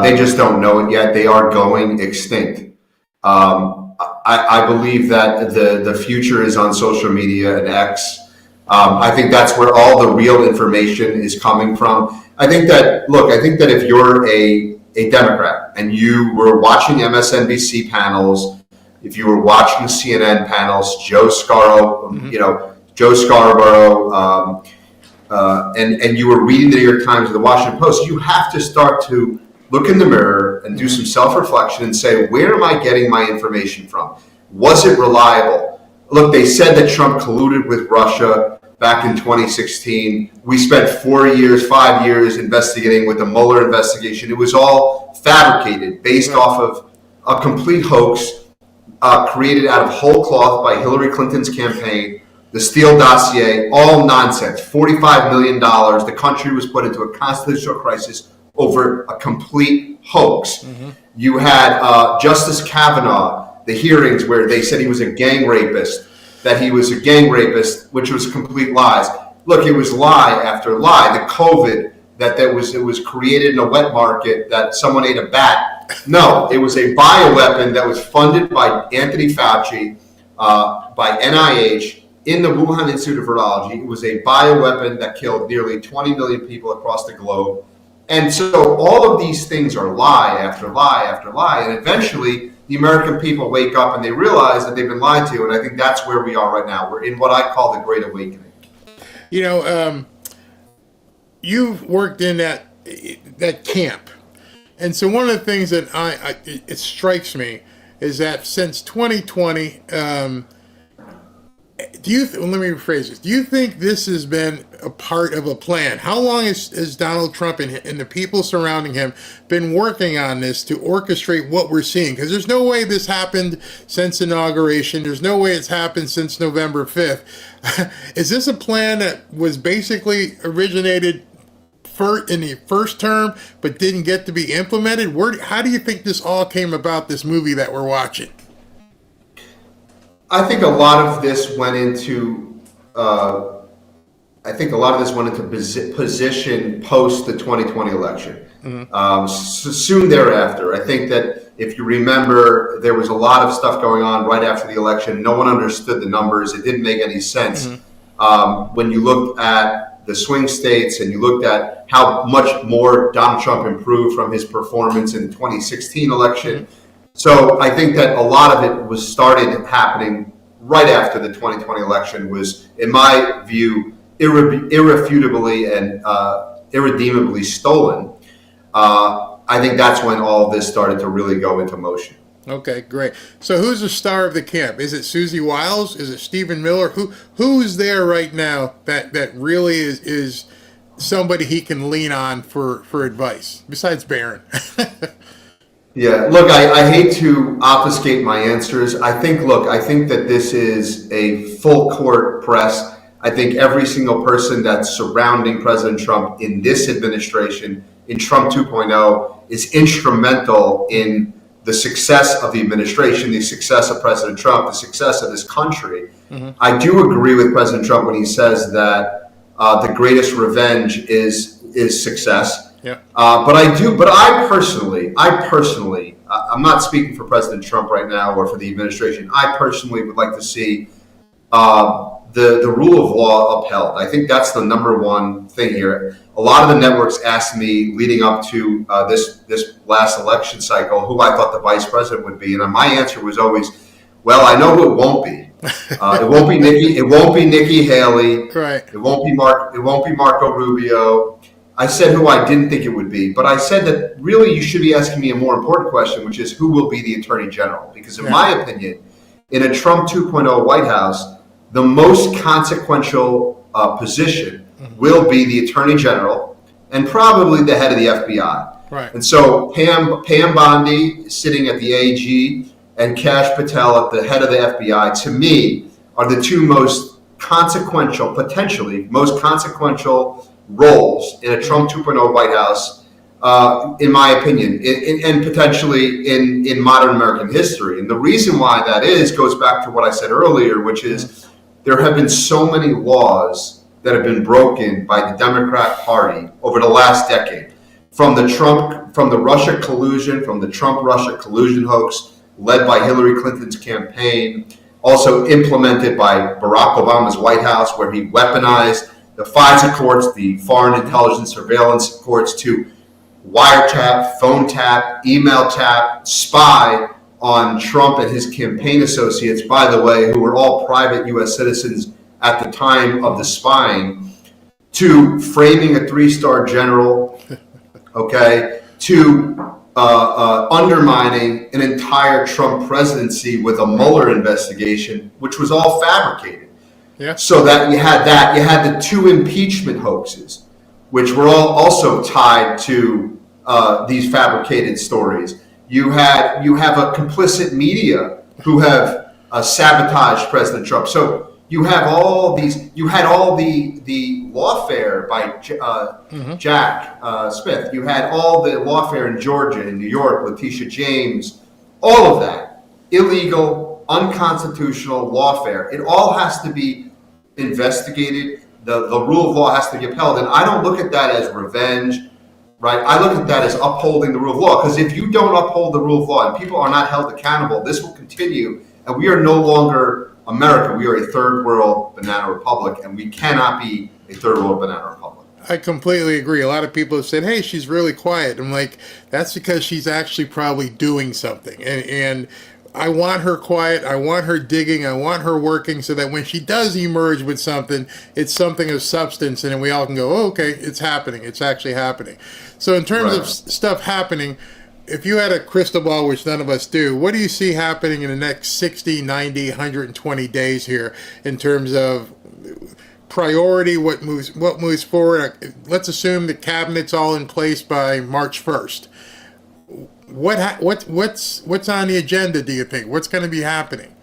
They just don't know it yet. They are going extinct. I believe that the future is on social media and X. I think that's where all the real information is coming from. I think that if you're a Democrat and you were watching MSNBC panels, if you were watching CNN panels, Joe Scarborough, and you were reading the New York Times or the Washington Post, you have to start to look in the mirror and do some self-reflection and say, where am I getting my information from? Was it reliable? Look, they said that Trump colluded with Russia back in 2016. We spent 5 years investigating with the Mueller investigation. It was all fabricated, based off of a complete hoax created out of whole cloth by Hillary Clinton's campaign, the Steele dossier, all nonsense. $45 million. The country was put into a constitutional crisis over a complete hoax. You had Justice Kavanaugh, the hearings where they said he was a gang rapist, which was complete lies. Look, it was lie after lie. The COVID, it was created in a wet market, that someone ate a bat. No, it was a bioweapon that was funded by Anthony Fauci, by NIH, in the Wuhan Institute of Virology. It was a bioweapon that killed nearly 20 million people across the globe. And so all of these things are lie after lie after lie. And eventually the American people wake up and they realize that they've been lied to. And I think that's where we are right now. We're in what I call the Great Awakening. You know, you've worked in that camp. And so one of the things that it strikes me is that since 2020, let me rephrase this. Do you think this has been a part of a plan? How long has Donald Trump and the people surrounding him been working on this to orchestrate what we're seeing? Because there's no way this happened since inauguration. There's no way it's happened since November 5th. Is this a plan that was basically originated in the first term but didn't get to be implemented? How do you think this all came about, this movie that we're watching? I think a lot of this went into position post the 2020 election. Soon thereafter, I think that if you remember, there was a lot of stuff going on right after the election. No one understood the numbers. It didn't make any sense. When you looked at the swing states and you looked at how much more Donald Trump improved from his performance in the 2016 election. So I think that a lot of it was started happening right after the 2020 election, was, in my view, irrefutably and irredeemably stolen. I think that's when all of this started to really go into motion. Okay, great. So who's the star of the camp? Is it Susie Wiles? Is it Stephen Miller? Who's there right now that really is somebody he can lean on for advice, besides Barron? Yeah, look, I hate to obfuscate my answers. I think that this is a full court press. I think every single person that's surrounding President Trump in this administration, in Trump 2.0, is instrumental in the success of the administration, the success of President Trump, the success of this country. I do agree with President Trump when he says that the greatest revenge is success. But I personally, I'm not speaking for President Trump right now or for the administration. I personally would like to see the rule of law upheld. I think that's the number one thing here. A lot of the networks asked me leading up to this last election cycle who I thought the vice president would be, and my answer was always, well, I know who it won't be. It won't be Nikki. It won't be Nikki Haley. Right. It won't be Marco Rubio. I said who I didn't think it would be, but I said that really you should be asking me a more important question, which is who will be the Attorney General? Because in my opinion, in a Trump 2.0 White House, the most consequential position will be the Attorney General and probably the head of the FBI. Right. And so Pam Bondi sitting at the AG and Kash Patel at the head of the FBI, to me, are the two most consequential, potentially most consequential roles in a Trump 2.0 White House, in my opinion, and potentially in modern American history. And the reason why that goes back to what I said earlier, which is there have been so many laws that have been broken by the Democrat Party over the last decade, from the Russia collusion, from the Trump-Russia collusion hoax led by Hillary Clinton's campaign, also implemented by Barack Obama's White House, where he weaponized the FISA courts, the Foreign Intelligence Surveillance courts, to wiretap, phone tap, email tap, spy on Trump and his campaign associates, by the way, who were all private U.S. citizens at the time of the spying, to framing a 3-star general, okay, to undermining an entire Trump presidency with a Mueller investigation, which was all fabricated. Yeah. So that you had the 2 impeachment hoaxes, which were all also tied to these fabricated stories. You have a complicit media who have sabotaged President Trump. So You have all these. You had all the lawfare by Jack Smith. You had all the lawfare in Georgia, in New York, Letitia James. All of that illegal, unconstitutional lawfare. It all has to be investigated. The rule of law has to be upheld, and I don't look at that as revenge. Right, I look at that as upholding the rule of law, because if you don't uphold the rule of law and people are not held accountable, this will continue, and we are no longer America. We are a third world banana republic, and we cannot be a third world banana republic. I completely agree. A lot of people have said, hey, she's really quiet. I'm like, that's because she's actually probably doing something, and I want her quiet, I want her digging, I want her working, so that when she does emerge with something, it's something of substance, and then we all can go, oh, okay, it's happening, it's actually happening. So in terms of stuff happening, if you had a crystal ball, which none of us do, what do you see happening in the next 60, 90, 120 days here in terms of priority, what moves forward? Let's assume the cabinet's all in place by March 1st. What's on the agenda, do you think? What's going to be happening?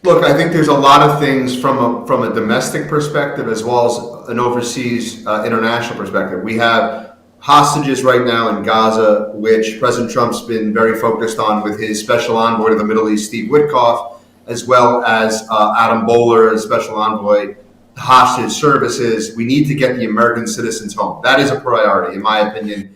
Look, I think there's a lot of things from a domestic perspective as well as an overseas international perspective. We have hostages right now in Gaza, which President Trump's been very focused on with his special envoy to the Middle East, Steve Witkoff, as well as Adam Bowler, as special envoy to hostage services. We need to get the American citizens home. That is a priority, in my opinion.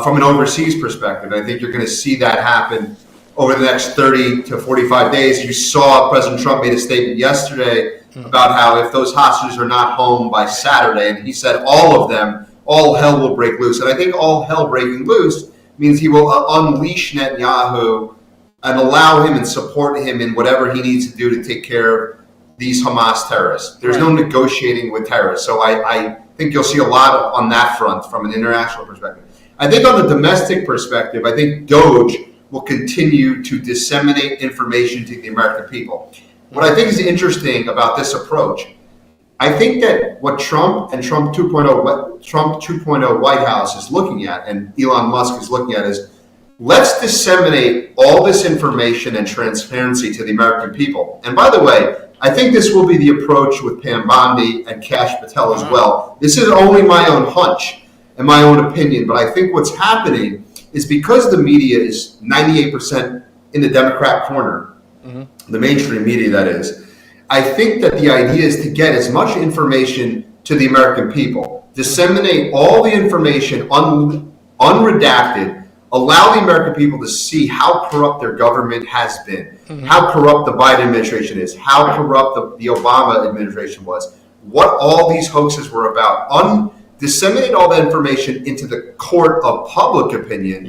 From an overseas perspective, I think you're going to see that happen over the next 30 to 45 days. You saw President Trump made a statement yesterday about how if those hostages are not home by Saturday, and he said all of them, all hell will break loose. And I think all hell breaking loose means he will unleash Netanyahu and allow him and support him in whatever he needs to do to take care of these Hamas terrorists. There's no negotiating with terrorists. So I think you'll see a lot on that front from an international perspective. I think on the domestic perspective, I think DOGE will continue to disseminate information to the American people. What I think is interesting about this approach, I think that what Trump and Trump 2.0 White House is looking at, and Elon Musk is looking at, is let's disseminate all this information and transparency to the American people. And by the way, I think this will be the approach with Pam Bondi and Kash Patel as well. This is only my own hunch and my own opinion, but I think what's happening is because the media is 98% in the Democrat corner, the mainstream media that is, I think that the idea is to get as much information to the American people, disseminate all the information unredacted, allow the American people to see how corrupt their government has been, how corrupt the Biden administration is, how corrupt the Obama administration was, what all these hoaxes were about, disseminate all that information into the court of public opinion,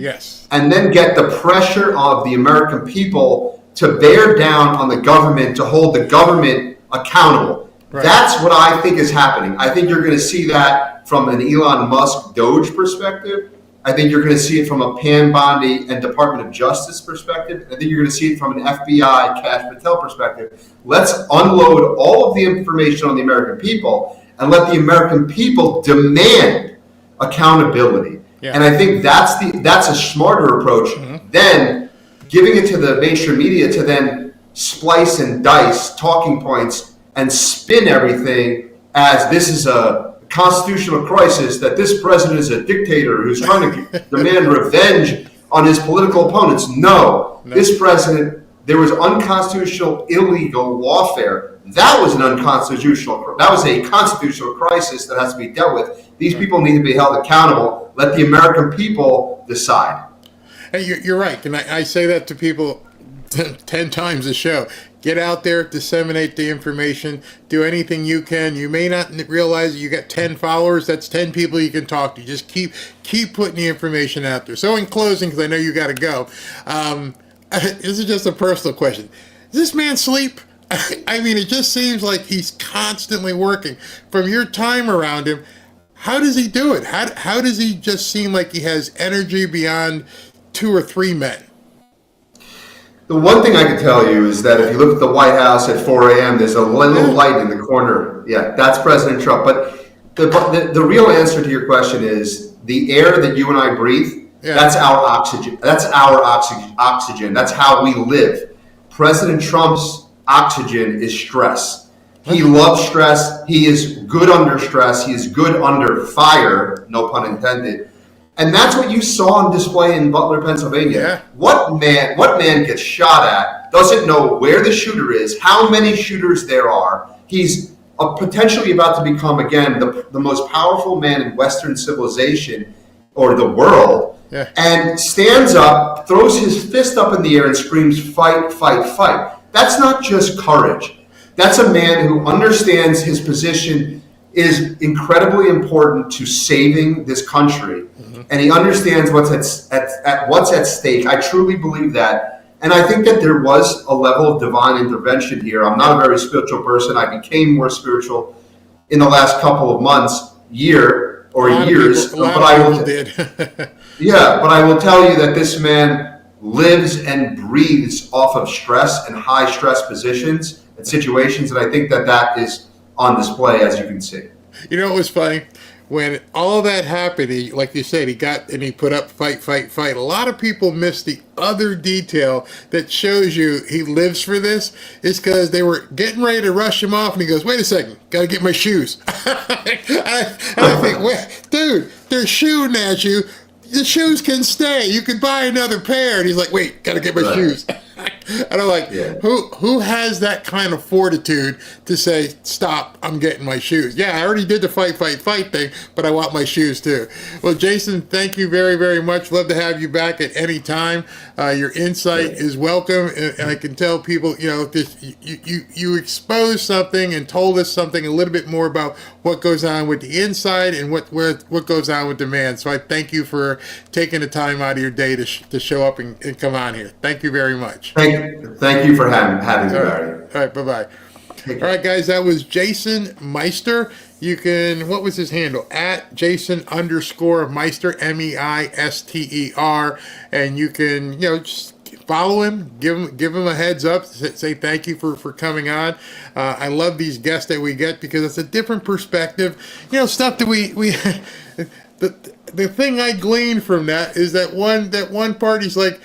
and then get the pressure of the American people to bear down on the government, to hold the government accountable. That's what I think is happening. I think you're going to see that from an Elon Musk Doge perspective. I think you're going to see it from a Pam Bondi and Department of Justice perspective. I think you're going to see it from an FBI Kash Patel perspective. Let's unload all of the information on the American people and let the American people demand accountability. And I think that's a smarter approach than giving it to the mainstream media to then splice and dice talking points and spin everything as this is a constitutional crisis, that this president is a dictator who's trying to demand revenge on his political opponents. No, this president, there was unconstitutional, illegal lawfare. That was a constitutional crisis that has to be dealt with. These people need to be held accountable. Let the American people decide. Hey, you're right. And I say that to people 10 times a show. Get out there, disseminate the information, do anything you can. You may not realize you got 10 followers. That's 10 people you can talk to. Just keep putting the information out there. So in closing, because I know you got to go, this is just a personal question. Does this man sleep? I mean, it just seems like he's constantly working. From your time around him, how does he do it? How does he just seem like he has energy beyond 2 or 3 men? The one thing I can tell you is that if you look at the White House at 4 a.m., there's a little light in the corner. Yeah, that's President Trump. But the real answer to your question is the air that you and I breathe, that's our oxygen. That's our oxygen. That's how we live. President Trump's oxygen is stress. He loves stress. He is good under stress. He is good under fire, no pun intended. And that's what you saw on display in Butler, Pennsylvania. Yeah. What man gets shot at, doesn't know where the shooter is, how many shooters there are. He's potentially about to become, again, the most powerful man in Western civilization or the world, and stands up, throws his fist up in the air and screams, "Fight, fight, fight." That's not just courage. That's a man who understands his position is incredibly important to saving this country, and he understands what's at stake. I truly believe that, and I think that there was a level of divine intervention here. I'm not a very spiritual person. I became more spiritual in the last couple of months, years. But I will tell you that this man lives and breathes off of stress and high stress positions and situations, and I think that is on display, as you can see. You know what was funny? When all of that happened, he, like you said, he put up fight, fight, fight. A lot of people missed the other detail that shows you he lives for this. Is because they were getting ready to rush him off, and he goes, "Wait a second, gotta get my shoes." and I think, wait, dude, they're shooting at you. The shoes can stay. You can buy another pair. And he's like, "Wait, gotta get my shoes." And I'm like, who has that kind of fortitude to say, "Stop, I'm getting my shoes"? Yeah, I already did the fight, fight, fight thing, but I want my shoes too. Well, Jason, thank you very, very much. Love to have you back at any time. Your insight is welcome, and I can tell people, you exposed something and told us something a little bit more about what goes on with the inside and what goes on with demand. So I thank you for taking the time out of your day to show up and come on here. Thank you very much. Thank you for having me, Barry. All right, bye-bye. All right, guys, that was Jason Meister. You can, what was his handle? At Jason_Meister, Meister. And you can, just follow him, give him a heads up, say thank you for coming on. I love these guests that we get because it's a different perspective. Stuff that we the thing I gleaned from that is that one party's like,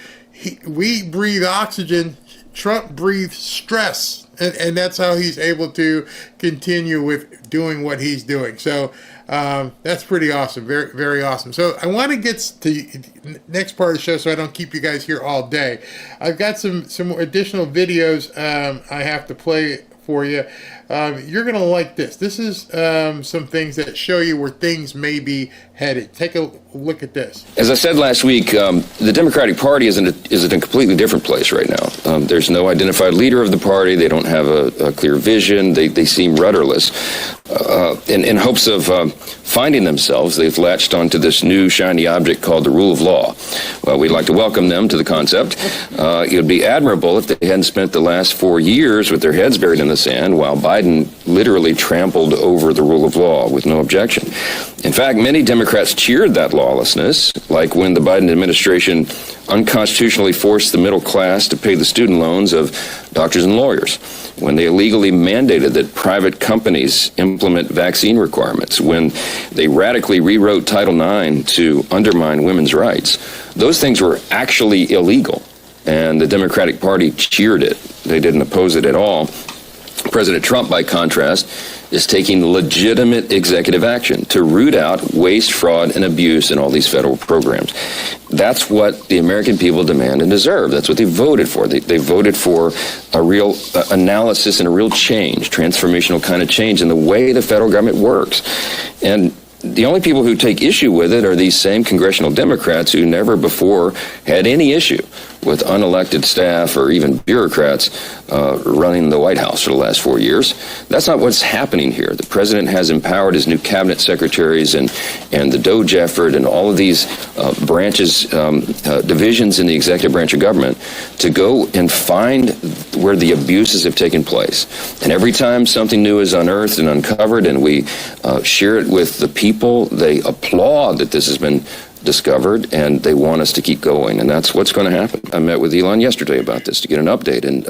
we breathe oxygen, Trump breathes stress, and that's how he's able to continue with doing what he's doing. So that's pretty awesome, very, very awesome. So I want to get to the next part of the show so I don't keep you guys here all day. I've got some additional videos I have to play for you. You're going to like this. This is some things that show you where things may be headed. Take a look at this. As I said last week, the Democratic Party is in a completely different place right now. There's no identified leader of the party. They don't have a clear vision. They seem rudderless. In hopes of finding themselves, they've latched onto this new shiny object called the rule of law. Well, we'd like to welcome them to the concept. It would be admirable if they hadn't spent the last 4 years with their heads buried in the sand while Biden literally trampled over the rule of law with no objection. In fact, many Democrats cheered that lawlessness, like when the Biden administration unconstitutionally forced the middle class to pay the student loans of doctors and lawyers, when they illegally mandated that private companies implement vaccine requirements, when they radically rewrote Title IX to undermine women's rights. Those things were actually illegal, and the Democratic Party cheered it. They didn't oppose it at all. President Trump, by contrast, is taking legitimate executive action to root out waste, fraud, and abuse in all these federal programs. That's what the American people demand and deserve. That's what they voted for. They voted for a real analysis and a real change, transformational kind of change in the way the federal government works. And the only people who take issue with it are these same congressional Democrats who never before had any issue with unelected staff or even bureaucrats running the White House for the last 4 years. That's not what's happening here. The president has empowered his new cabinet secretaries and the DOGE effort and all of these branches, divisions in the executive branch of government to go and find where the abuses have taken place. And every time something new is unearthed and uncovered and we share it with the people, they applaud that this has been discovered, and they want us to keep going, and that's what's going to happen. I met with Elon yesterday about this to get an update, and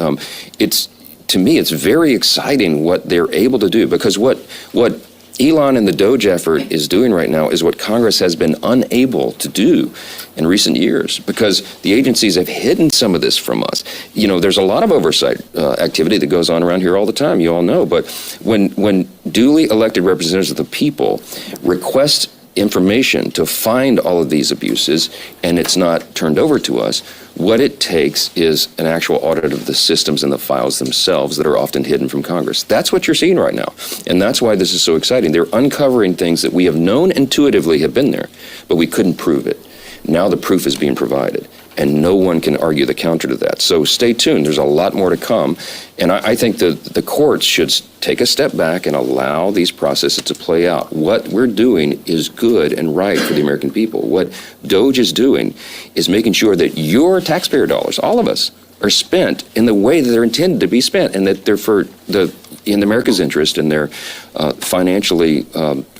to me, it's very exciting what they're able to do, because what Elon and the Doge effort is doing right now is what Congress has been unable to do in recent years because the agencies have hidden some of this from us. There's a lot of oversight activity that goes on around here all the time, you all know, but when duly elected representatives of the people request information to find all of these abuses and it's not turned over to us, what it takes is an actual audit of the systems and the files themselves that are often hidden from Congress. That's what you're seeing right now. And that's why this is so exciting. They're uncovering things that we have known intuitively have been there, but we couldn't prove it. Now the proof is being provided, and no one can argue the counter to that. So stay tuned. There's a lot more to come. And I think that the courts should take a step back and allow these processes to play out. What we're doing is good and right for the American people. What Doge is doing is making sure that your taxpayer dollars, all of us, are spent in the way that they're intended to be spent, and that they're in America's interest, and they're financially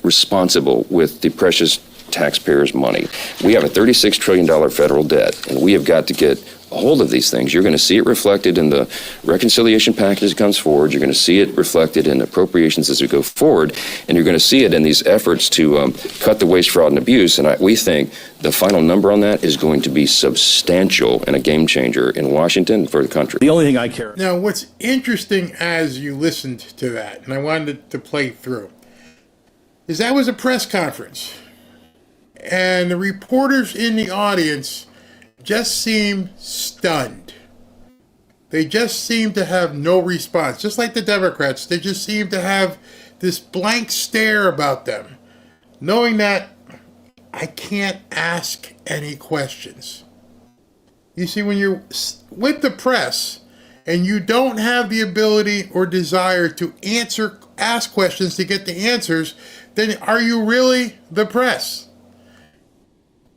responsible with the precious taxpayers' money. We have a $36 trillion federal debt, and we have got to get a hold of these things. You're going to see it reflected in the reconciliation package as it comes forward. You're going to see it reflected in appropriations as we go forward, and you're going to see it in these efforts to cut the waste, fraud, and abuse. And we think the final number on that is going to be substantial and a game changer in Washington for the country. The only thing I care. Now, what's interesting as you listened to that, and I wanted to play through, is that was a press conference. And the reporters in the audience just seemed stunned. They just seemed to have no response. Just like the Democrats, they just seemed to have this blank stare about them, knowing that I can't ask any questions. You see, when you're with the press and you don't have the ability or desire to ask questions to get the answers, then are you really the press?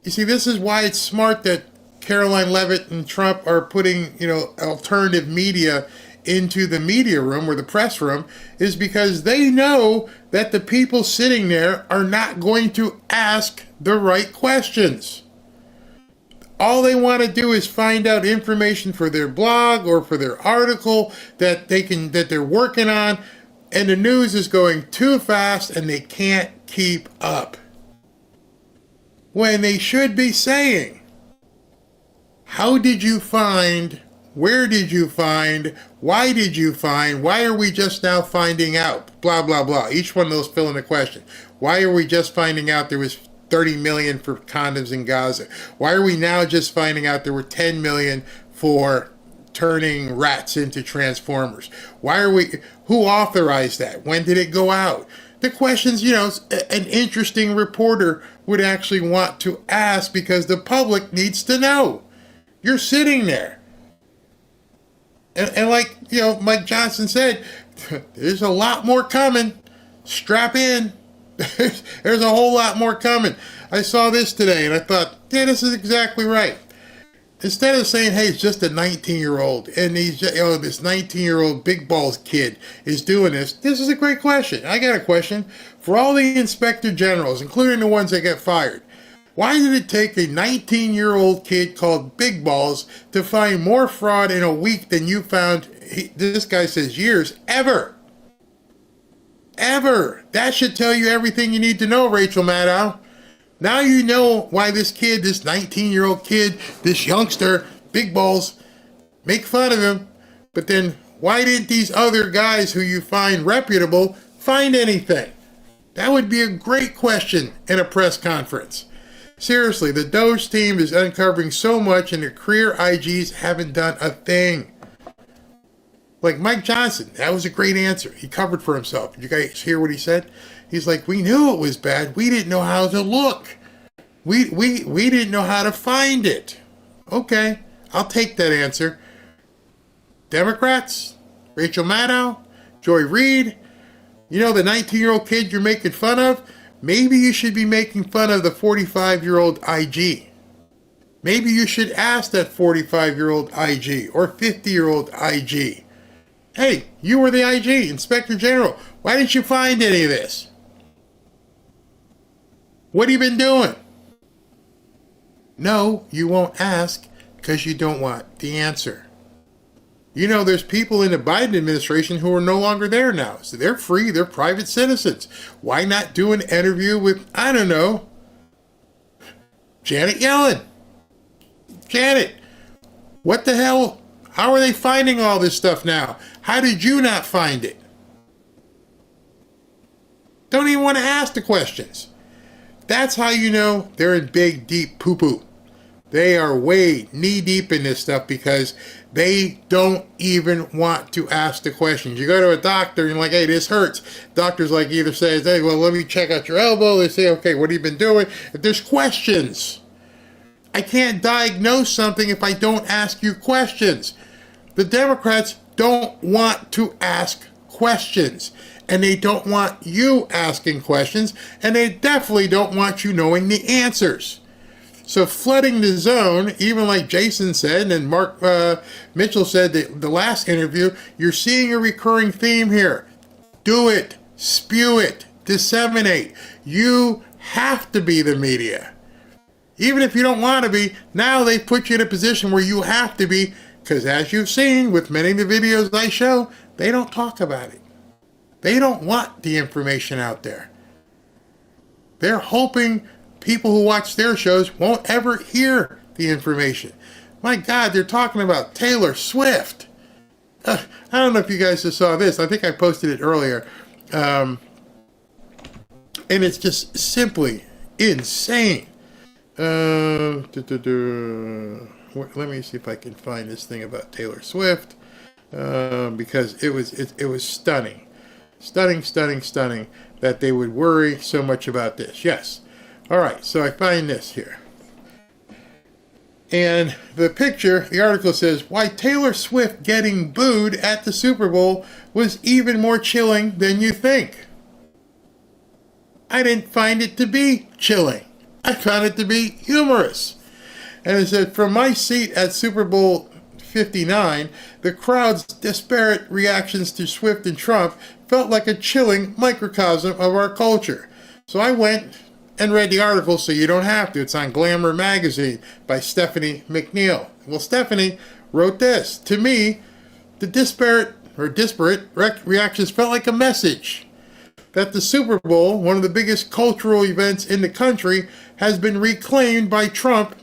You see, this is why it's smart that Caroline Leavitt and Trump are putting, alternative media into the media room or the press room, is because they know that the people sitting there are not going to ask the right questions. All they want to do is find out information for their blog or for their article that they're working on, and the news is going too fast and they can't keep up. When they should be saying, how did you find, where did you find, why did you find, why are we just now finding out, blah, blah, blah. Each one of those fill in a question. Why are we just finding out there was 30 million for condoms in Gaza? Why are we now just finding out there were 10 million for turning rats into transformers? Who authorized that? When did it go out? The questions, an interesting reporter would actually want to ask because the public needs to know. You're sitting there. And like, Mike Johnson said, there's a lot more coming. Strap in. There's a whole lot more coming. I saw this today and I thought, yeah, this is exactly right. Instead of saying, hey, it's just a 19-year-old, and he's this 19-year-old big balls kid is doing this, this is a great question. I got a question for all the inspector generals, including the ones that get fired. Why did it take a 19-year-old kid called Big Balls to find more fraud in a week than you found, this guy says years, ever? Ever. That should tell you everything you need to know, Rachel Maddow. Now you know why this kid, this 19-year-old kid, this youngster, Big Balls, make fun of him. But then why didn't these other guys who you find reputable find anything? That would be a great question in a press conference. Seriously, the Doge team is uncovering so much and the career IGs haven't done a thing. Like Mike Johnson, that was a great answer. He covered for himself. Did you guys hear what he said? He's like, we knew it was bad. We didn't know how to look. We didn't know how to find it. Okay, I'll take that answer. Democrats, Rachel Maddow, Joy Reid, the 19-year-old kid you're making fun of, maybe you should be making fun of the 45-year-old IG. Maybe you should ask that 45-year-old IG or 50-year-old IG. Hey, you were the IG, Inspector General. Why didn't you find any of this? What have you been doing? No, you won't ask because you don't want the answer. You know, there's people in the Biden administration who are no longer there now. So they're free. They're private citizens. Why not do an interview with, I don't know, Janet Yellen? Janet, what the hell? How are they finding all this stuff now? How did you not find it? Don't even want to ask the questions. That's how you know they're in big, deep poo-poo. They are way knee-deep in this stuff because they don't even want to ask the questions. You go to a doctor and you're like, hey, this hurts. Doctor's like either says, hey, well, let me check out your elbow. They say, okay, what have you been doing? If there's questions. I can't diagnose something if I don't ask you questions. The Democrats don't want to ask questions. And they don't want you asking questions. And they definitely don't want you knowing the answers. So flooding the zone, even like Jason said, and Mark Mitchell said that the last interview, you're seeing a recurring theme here. Do it. Spew it. Disseminate. You have to be the media. Even if you don't want to be, now they put you in a position where you have to be, because as you've seen with many of the videos I show, they don't talk about it. They don't want the information out there. They're hoping people who watch their shows won't ever hear the information. My God, they're talking about Taylor Swift. I don't know if you guys just saw this. I think I posted it earlier. And it's just simply insane. Let me see if I can find this thing about Taylor Swift. Because it was stunning. Stunning that they would worry so much about this. Yes. All right, so I find this here. And the picture, the article says, why Taylor Swift getting booed at the Super Bowl was even more chilling than you think. I didn't find it to be chilling. I found it to be humorous. And it said, from my seat at Super Bowl 59, the crowd's disparate reactions to Swift and Trump felt like a chilling microcosm of our culture. So I went and read the article so you don't have to. It's on Glamour magazine by Stephanie McNeil. Well, Stephanie wrote this. To me, the disparate reactions felt like a message that the Super Bowl, one of the biggest cultural events in the country, has been reclaimed by Trump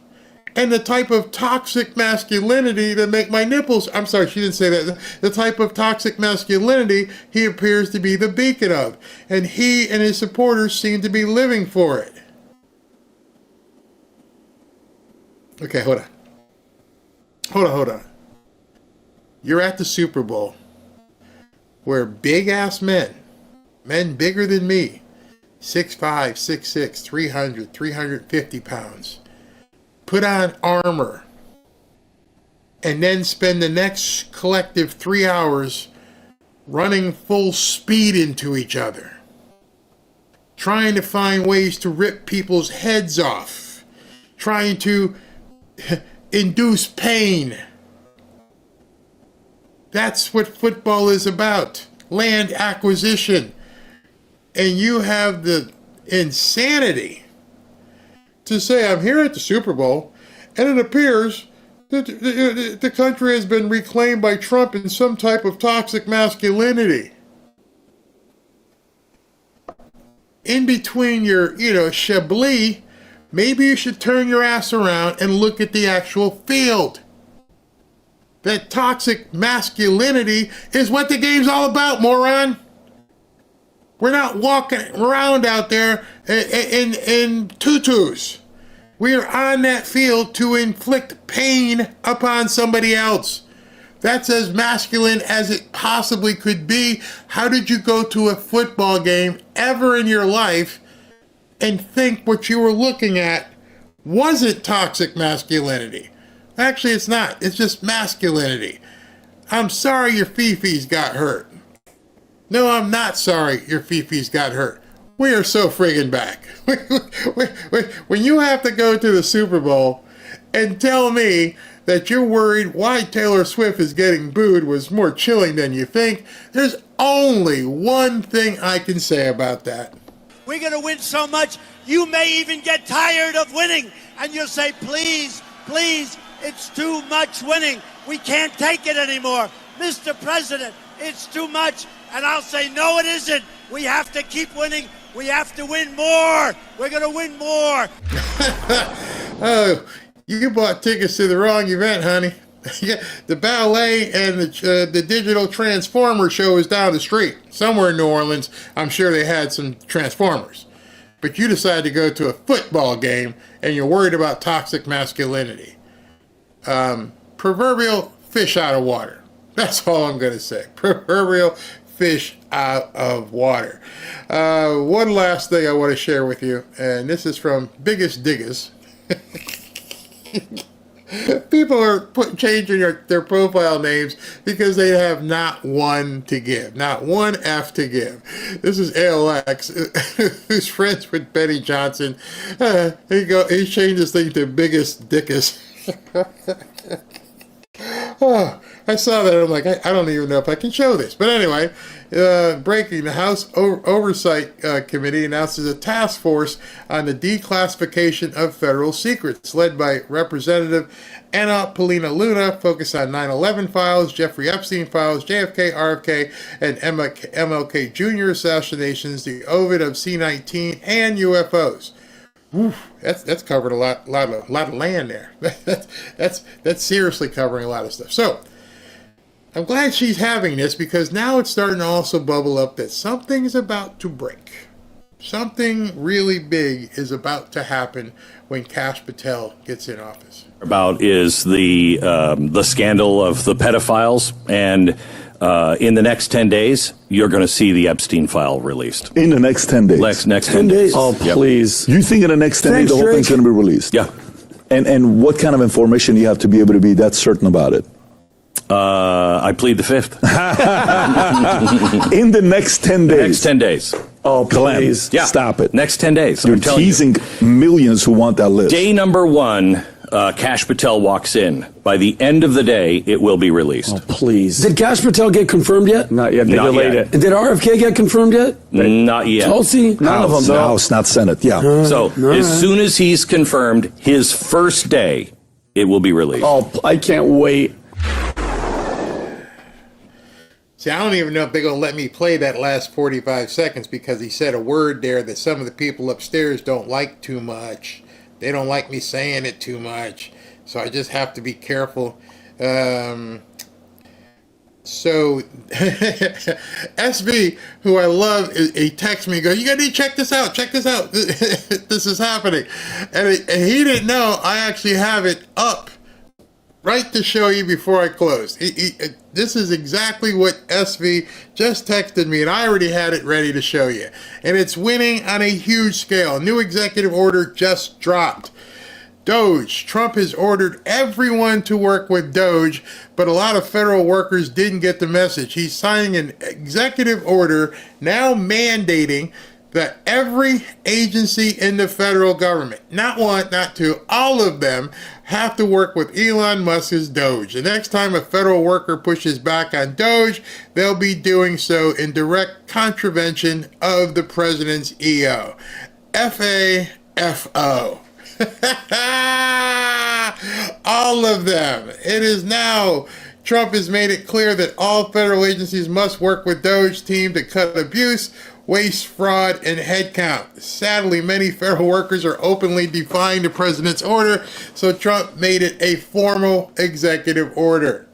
and the type of toxic masculinity that make my nipples... I'm sorry, she didn't say that. The type of toxic masculinity he appears to be the beacon of. And he and his supporters seem to be living for it. Okay, hold on. You're at the Super Bowl where big-ass men bigger than me, 6'5", 6'6", 300, 350 pounds, put on armor, and then spend the next collective 3 hours running full speed into each other, trying to find ways to rip people's heads off, trying to induce pain. That's what football is about, land acquisition. And you have the insanity to say, I'm here at the Super Bowl, and it appears that the country has been reclaimed by Trump in some type of toxic masculinity. In between your, chablis, maybe you should turn your ass around and look at the actual field. That toxic masculinity is what the game's all about, moron. We're not walking around out there in tutus. We are on that field to inflict pain upon somebody else. That's as masculine as it possibly could be. How did you go to a football game ever in your life and think what you were looking at wasn't toxic masculinity? Actually, it's not. It's just masculinity. I'm sorry your fifis got hurt. No, I'm not sorry your fifis got hurt. We are so friggin' back. When you have to go to the Super Bowl and tell me that you're worried why Taylor Swift is getting booed was more chilling than you think, there's only one thing I can say about that. We're going to win so much, you may even get tired of winning. And you'll say, please, it's too much winning. We can't take it anymore. Mr. President, it's too much. And I'll say, no, it isn't. We have to keep winning. We have to win more. We're going to win more. Oh, you bought tickets to the wrong event, honey. The ballet and the digital Transformer show is down the street. Somewhere in New Orleans, I'm sure they had some Transformers. But you decided to go to a football game and you're worried about toxic masculinity. Proverbial fish out of water. That's all I'm going to say. Proverbial fish out of water. One last thing I want to share with you, and this is from Biggest Diggers. People are changing their profile names because they have not one to give, not one F to give. This is ALX, who's friends with Benny Johnson. He changed his thing to Biggest Dickus. Oh, I saw that. I'm like, I don't even know if I can show this. But anyway, breaking, the House Oversight Committee announces a task force on the declassification of federal secrets, led by Representative Anna Paulina Luna, focused on 9/11 files, Jeffrey Epstein files, JFK, RFK, and MLK Jr. assassinations, the Ovid of C-19, and UFOs. Oof, that's covered a lot of land there. That's seriously covering a lot of stuff. So I'm glad she's having this, because now it's starting to also bubble up that something's about to break. Something really big is about to happen when Kash Patel gets in office. About is the scandal of the pedophiles, and in the next 10 days, you're going to see the Epstein file released. In the next 10 days? Next 10 days. Oh, Yep. please. You think in the next 10 days the whole thing's going to be released? Yeah. And what kind of information you have to be able to be that certain about it? I plead the fifth. In the next 10 days? Next 10 days. Oh, please. Yeah. Stop it. Next 10 days. You're teasing millions who want that list. Day number 1, Kash Patel walks in. By the end of the day, it will be released. Oh, please. Did Kash Patel get confirmed yet? Not yet. They Not delayed yet. Did RFK get confirmed yet? Not yet. Tulsi? None of them. House, not Senate. Yeah. So as soon as he's confirmed, his first day, it will be released. Oh, I can't wait. See, I don't even know if they're going to let me play that last 45 seconds, because he said a word there that some of the people upstairs don't like too much. They don't like me saying it too much. So I just have to be careful. So SB, who I love, he texts me, goes, you got to check this out. Check this out. This is happening. And he didn't know I actually have it up right to show you before I close. This is exactly what SV just texted me, and I already had it ready to show you. And it's winning on a huge scale. New executive order just dropped. Doge. Trump has ordered everyone to work with Doge, but a lot of federal workers didn't get the message. He's signing an executive order now mandating that every agency in the federal government, not one, not two, all of them, have to work with Elon Musk's Doge. The next time a federal worker pushes back on Doge, they'll be doing so in direct contravention of the president's EO. FAFO. All of them. It is now. Trump has made it clear that all federal agencies must work with Doge team to cut abuse, waste, fraud, and headcount. Sadly, many federal workers are openly defying the president's order, so Trump made it a formal executive order.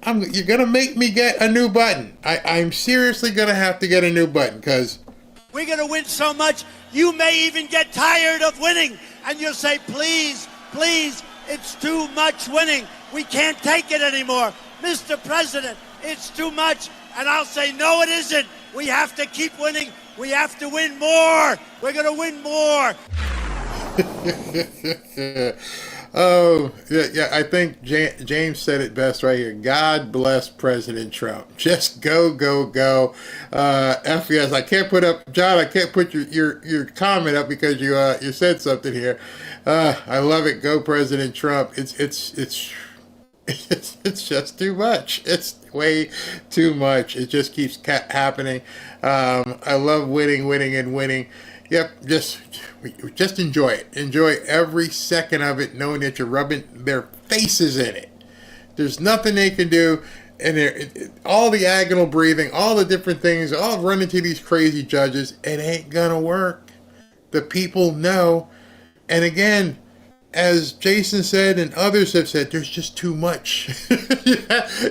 You're going to make me get a new button. I'm seriously going to have to get a new button, because we're going to win so much, you may even get tired of winning. And you'll say, please, please, it's too much winning. We can't take it anymore. Mr. President, it's too much. And I'll say, no, it isn't. We have to keep winning. We have to win more. We're going to win more. Oh, yeah, I think James said it best right here. God bless President Trump. Just go, go, go. FBS, I can't put up, John, I can't put your comment up because you said something here. I love it. Go, President Trump. It's just too much. It's way too much. It just keeps happening. I love winning, and winning. Yep, just enjoy it. Enjoy every second of it, knowing that you're rubbing their faces in it. There's nothing they can do. And all the agonal breathing, all the different things, all run into these crazy judges. It ain't going to work. The people know. And again, as Jason said and others have said, there's just too much.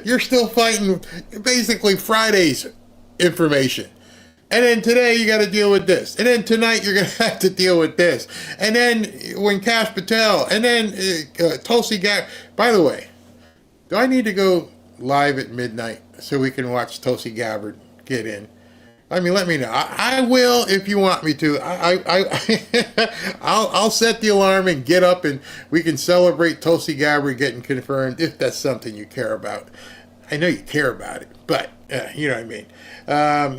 You're still fighting basically Friday's information. And then today you got to deal with this. And then tonight you're going to have to deal with this. And then when Kash Patel, and then Tulsi Gabbard. By the way, do I need to go live at midnight so we can watch Tulsi Gabbard get in? I mean, let me know. I will if you want me to. I'll set the alarm and get up, and we can celebrate Tulsi Gabbard getting confirmed if that's something you care about. I know you care about it, but you know what I mean.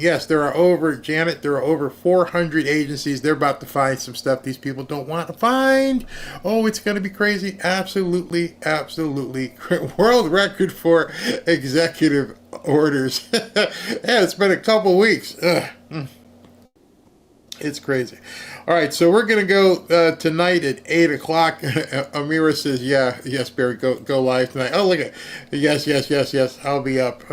Yes, there are over 400 agencies. They're about to find some stuff these people don't want to find. Oh, it's going to be crazy. Absolutely, absolutely. World record for executive orders. Yeah, it's been a couple weeks. It's crazy. All right, so we're going to go tonight at 8 o'clock. Amira says, yes, Barry, go live tonight. Oh, look at yes, I'll be up.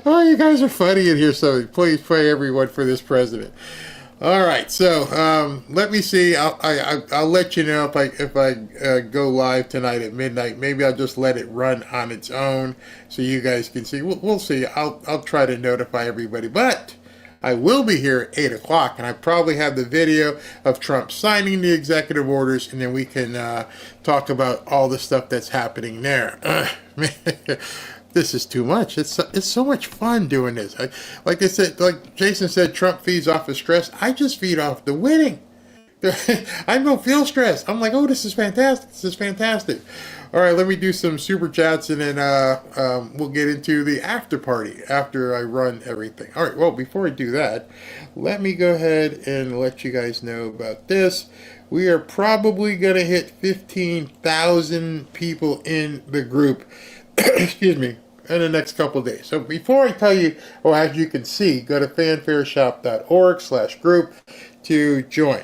Oh, you guys are funny in here, so please pray everyone for this president. All right, so let me see. I'll let you know if I go live tonight at midnight. Maybe I'll just let it run on its own so you guys can see. We'll see. I'll try to notify everybody, but I will be here at 8 o'clock, and I probably have the video of Trump signing the executive orders, and then we can talk about all the stuff that's happening there. This is too much. It's so much fun doing this. Like Jason said, Trump feeds off of stress. I just feed off the winning. I don't feel stressed. I'm like, oh, this is fantastic. This is fantastic. All right, let me do some super chats, and then we'll get into the after party after I run everything. All right, well, before I do that, let me go ahead and let you guys know about this. We are probably going to hit 15,000 people in the group. Excuse me, in the next couple of days. So before I tell you, as you can see, go to fanfareshop.org/group to join.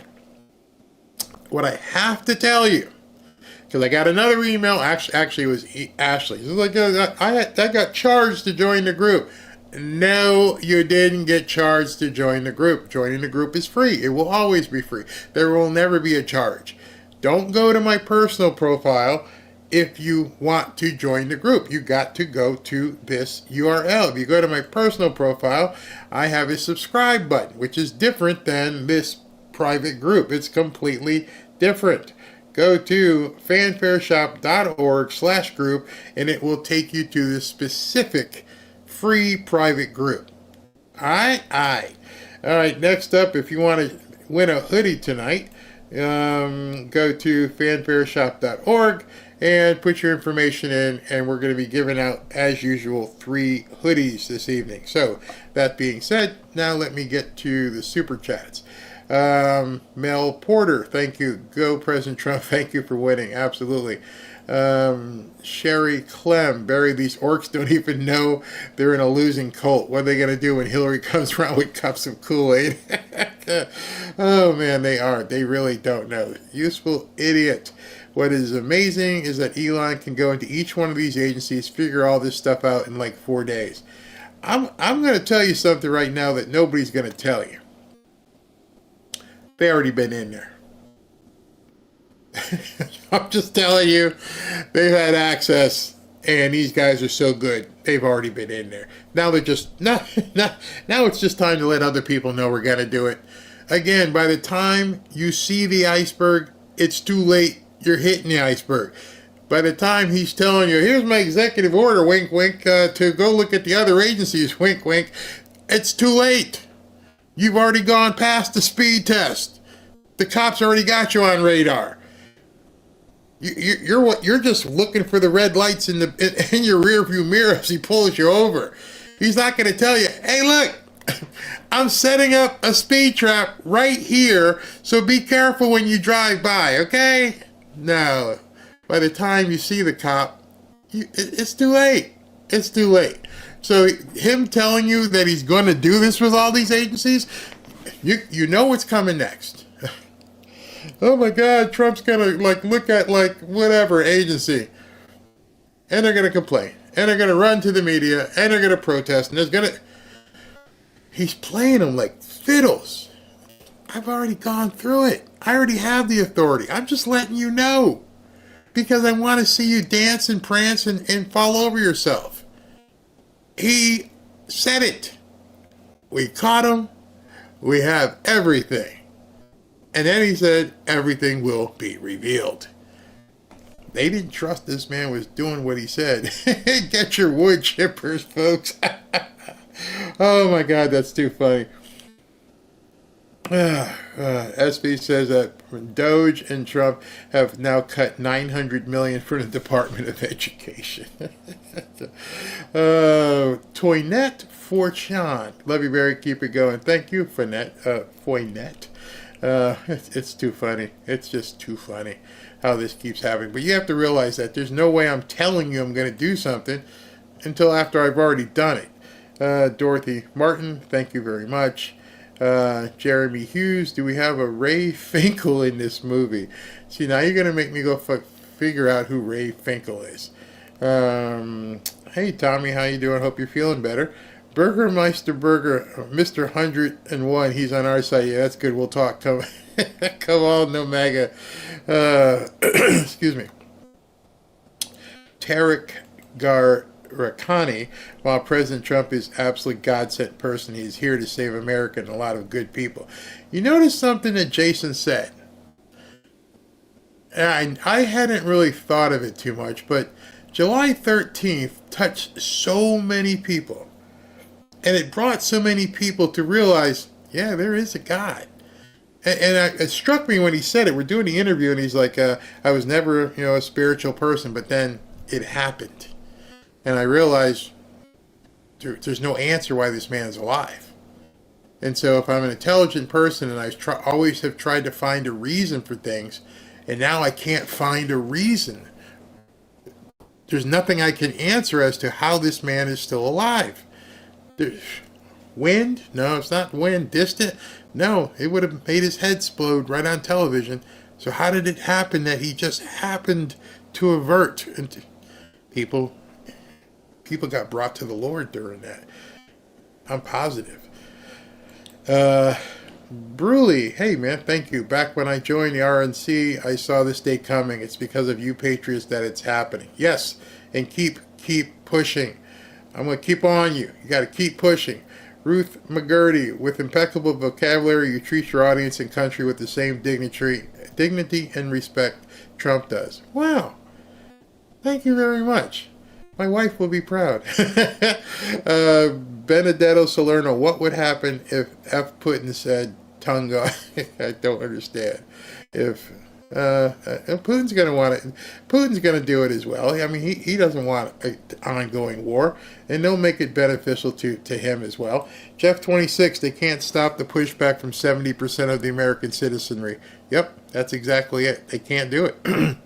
What I have to tell you, because I got another email, actually it was Ashley. It was like, I got charged to join the group. No, you didn't get charged to join the group. Joining the group is free. It will always be free. There will never be a charge. Don't go to my personal profile. If you want to join the group, you got to go to this URL. If you go to my personal profile, I have a subscribe button, which is different than this private group. It's completely different. Go to fanfareshop.org/group, and it will take you to the specific free private group. All right. Next up, if you want to win a hoodie tonight, go to fanfareshop.org and put your information in, and we're going to be giving out, as usual, 3 hoodies this evening. So, that being said, now let me get to the super chats. Mel Porter, thank you. Go President Trump, thank you for winning. Absolutely. Sherry Clem, Barry, these orcs don't even know they're in a losing cult. What are they going to do when Hillary comes around with cups of Kool-Aid? Oh man, they are. They really don't know. Useful idiot. What is amazing is that Elon can go into each one of these agencies, figure all this stuff out in like 4 days. I'm going to tell you something right now that nobody's going to tell you. They already been in there. I'm just telling you, they've had access, and these guys are so good. They've already been in there. Now they're just now it's just time to let other people know we're going to do it. Again, by the time you see the iceberg, it's too late. You're hitting the iceberg. By the time he's telling you, here's my executive order, wink, wink, to go look at the other agencies, wink, wink, it's too late. You've already gone past the speed test. The cops already got you on radar. You're just looking for the red lights in your rear view mirror as he pulls you over. He's not going to tell you, hey, look, I'm setting up a speed trap right here, so be careful when you drive by, okay? No. By the time you see the cop, it's too late. It's too late. So him telling you that he's going to do this with all these agencies, you know what's coming next. Oh my God, Trump's gonna look at whatever agency, and they're gonna complain, and they're gonna run to the media, and they're gonna protest, and he's playing them like fiddles. I've already gone through it. I already have the authority. I'm just letting you know because I want to see you dance and prance and fall over yourself. He said it. We caught him. We have everything. And then he said, everything will be revealed. They didn't trust this man was doing what he said. Get your wood chippers, folks. Oh my God, that's too funny. SB says that Doge and Trump have now cut $900 million from the Department of Education. Toynette Fortune. Love you, Barry. Keep it going. Thank you, Foynette. It's too funny. It's just too funny how this keeps happening. But you have to realize that there's no way I'm telling you I'm going to do something until after I've already done it. Dorothy Martin, thank you very much. Jeremy Hughes, do we have a Ray Finkel in this movie? See, now you're going to make me go figure out who Ray Finkel is. Hey, Tommy, how you doing? Hope you're feeling better. Burgermeister Burger, Mr. 101, he's on our side. Yeah, that's good. We'll talk. Come on, no MAGA. Excuse me. Tarek Garakani, while President Trump is absolute God-sent person, he's here to save America and a lot of good people. You notice something that Jason said? And I hadn't really thought of it too much, but July 13th touched so many people. And it brought so many people to realize, yeah, there is a God. And it struck me when he said it. We're doing the interview, and he's like, I was never, a spiritual person, but then it happened. And I realized there's no answer why this man is alive. And so if I'm an intelligent person, and I always have tried to find a reason for things, and now I can't find a reason, there's nothing I can answer as to how this man is still alive. Wind? No, it's not wind. Distant? No, it would have made his head explode right on television. So how did it happen that he just happened to avert? And people got brought to the Lord during that. I'm positive. Bruley, hey man, thank you. Back when I joined the RNC, I saw this day coming. It's because of you patriots that it's happening. Yes, and keep pushing. I'm going to keep on you. You got to keep pushing. Ruth McGurty, with impeccable vocabulary, you treat your audience and country with the same dignity and respect Trump does. Wow. Thank you very much. My wife will be proud. Benedetto Salerno, what would happen if F. Putin said tongue God? I don't understand. If Putin's going to want it, Putin's going to do it as well. I mean, he doesn't want an ongoing war, and they'll make it beneficial to him as well. Jeff 26, they can't stop the pushback from 70% of the American citizenry. Yep, that's exactly it. They can't do it.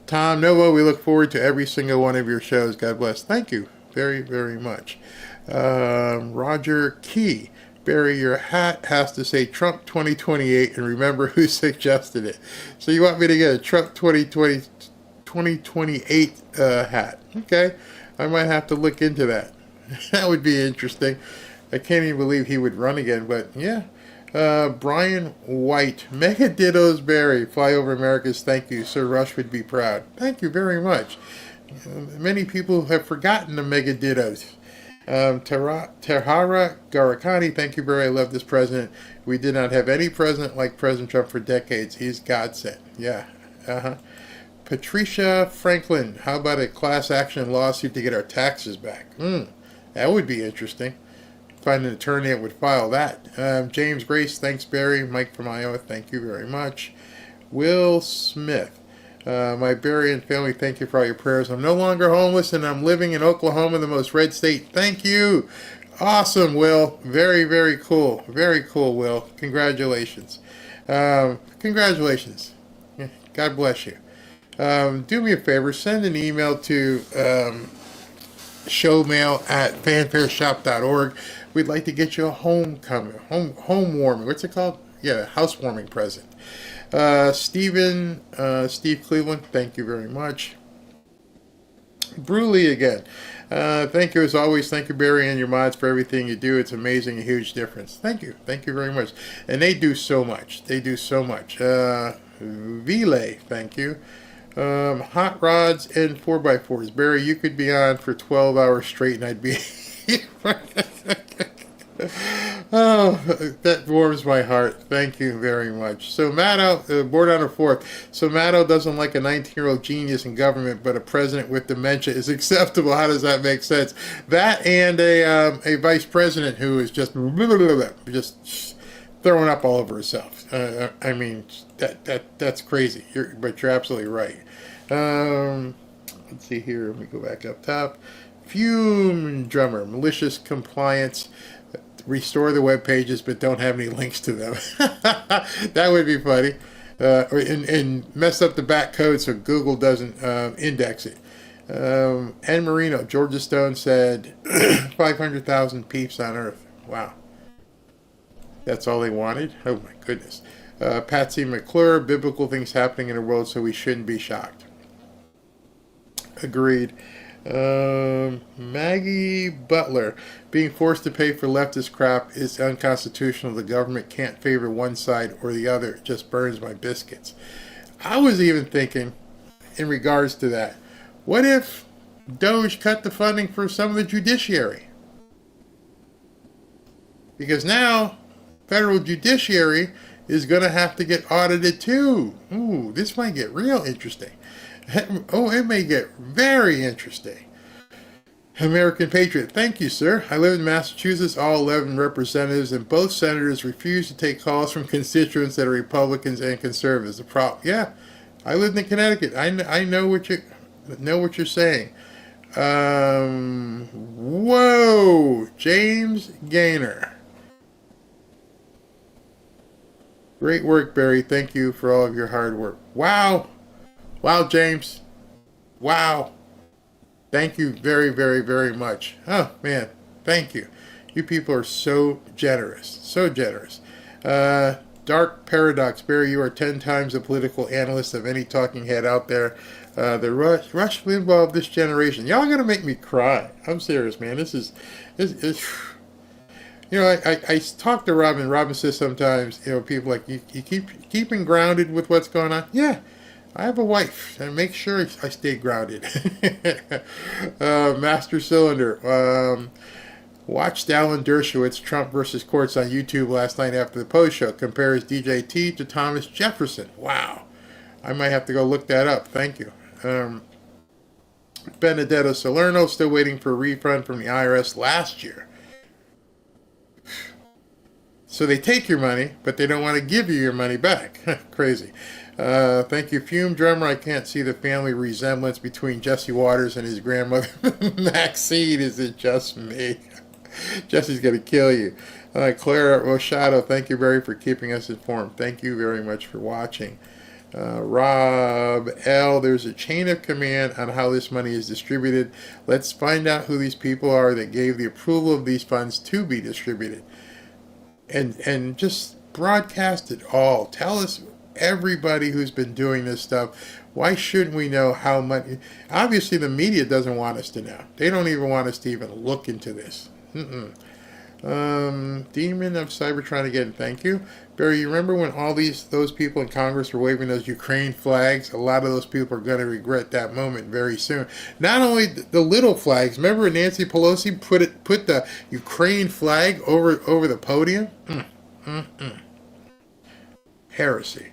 Tom Novo, we look forward to every single one of your shows. God bless. Thank you very, very much. Roger Key. Barry, your hat has to say Trump 2028 and remember who suggested it. So you want me to get a Trump 2028 hat. Okay. I might have to look into that. That would be interesting. I can't even believe he would run again, but yeah. Brian White, Mega Dittos Barry, Fly Over Americas, thank you. Sir Rush would be proud. Thank you very much. Many people have forgotten the Mega Dittos. Terhara Garakani, thank you, Barry. I love this president. We did not have any president like President Trump for decades. He's godsend. Yeah. Patricia Franklin, how about a class action lawsuit to get our taxes back? That would be interesting. Find an attorney that would file that. James Grace, thanks, Barry. Mike from Iowa, thank you very much. Will Smith, my Barry and family, thank you for all your prayers. I'm no longer homeless, and I'm living in Oklahoma, the most red state. Thank you. Awesome, Will. Very, very cool. Very cool, Will. Congratulations. Congratulations. God bless you. Do me a favor. Send an email to showmail@fanfareshop.org. We'd like to get you a homecoming, home warming. What's it called? housewarming present. Steve Cleveland, thank you very much. Bruley again. Thank you as always. Thank you, Barry, and your mods for everything you do. It's amazing, a huge difference. Thank you. Thank you very much. And they do so much. They do so much. Vile, thank you. Hot rods and 4x4s. Barry, you could be on for 12 hours straight and I'd be... Oh, that warms my heart. Thank you very much. So Maddow, board on a fourth. So Maddow doesn't like a 19-year-old genius in government, but a president with dementia is acceptable. How does that make sense? That and a vice president who is just throwing up all over herself. I mean, that's crazy. But you're absolutely right. Let's see here. Let me go back up top. Fume drummer, malicious compliance. Restore the web pages, but don't have any links to them. That would be funny. And mess up the back code so Google doesn't index it. Ann Marino, Georgia Stone said 500,000 peeps on Earth. Wow. That's all they wanted? Oh my goodness. Patsy McClure, biblical things happening in the world, so we shouldn't be shocked. Agreed. Maggie Butler, being forced to pay for leftist crap is unconstitutional. The government can't favor one side or the other. It just burns my biscuits. I was even thinking, in regards to that, what if Doge cut the funding for some of the judiciary? Because now, federal judiciary is going to have to get audited too. Ooh, this might get real interesting. Oh, it may get very interesting. American Patriot, thank you, sir. I live in Massachusetts. All 11 representatives and both senators refuse to take calls from constituents that are Republicans and conservatives. The problem, yeah, I lived in Connecticut. I know what you're saying. Whoa, James Gaynor. Great work, Barry. Thank you for all of your hard work. Wow. Wow, James. Wow. Thank you very, very, very much. Oh, man. Thank you. You people are so generous. So generous. Dark Paradox. Barry, you are 10 times the political analyst of any talking head out there. The Rush Limbaugh of this generation. Y'all gonna make me cry. I'm serious, man. This is you know, I talk to Robin. Robin says sometimes, you know, people like, you keeping grounded with what's going on? Yeah. I have a wife, and make sure I stay grounded. Master Cylinder. Watched Alan Dershowitz, Trump versus Courts on YouTube last night after the post show. Compares DJT to Thomas Jefferson. Wow. I might have to go look that up. Thank you. Benedetto Salerno, still waiting for a refund from the IRS last year. So they take your money, but they don't want to give you your money back. Crazy. Thank you, Fume Drummer. I can't see the family resemblance between Jesse Waters and his grandmother Maxine. Is it just me? Jesse's going to kill you. Clara Rochado, thank you, Barry, for keeping us informed. Thank you very much for watching. Rob L., there's a chain of command on how this money is distributed. Let's find out who these people are that gave the approval of these funds to be distributed. And just broadcast it all. Tell us, everybody who's been doing this stuff, why shouldn't we know how much? Obviously, the media doesn't want us to know. They don't even want us to even look into this. Demon of Cybertron again, thank you. Barry, you remember when all those people in Congress were waving those Ukraine flags? A lot of those people are going to regret that moment very soon. Not only the little flags. Remember when Nancy Pelosi put the Ukraine flag over the podium? Heresy.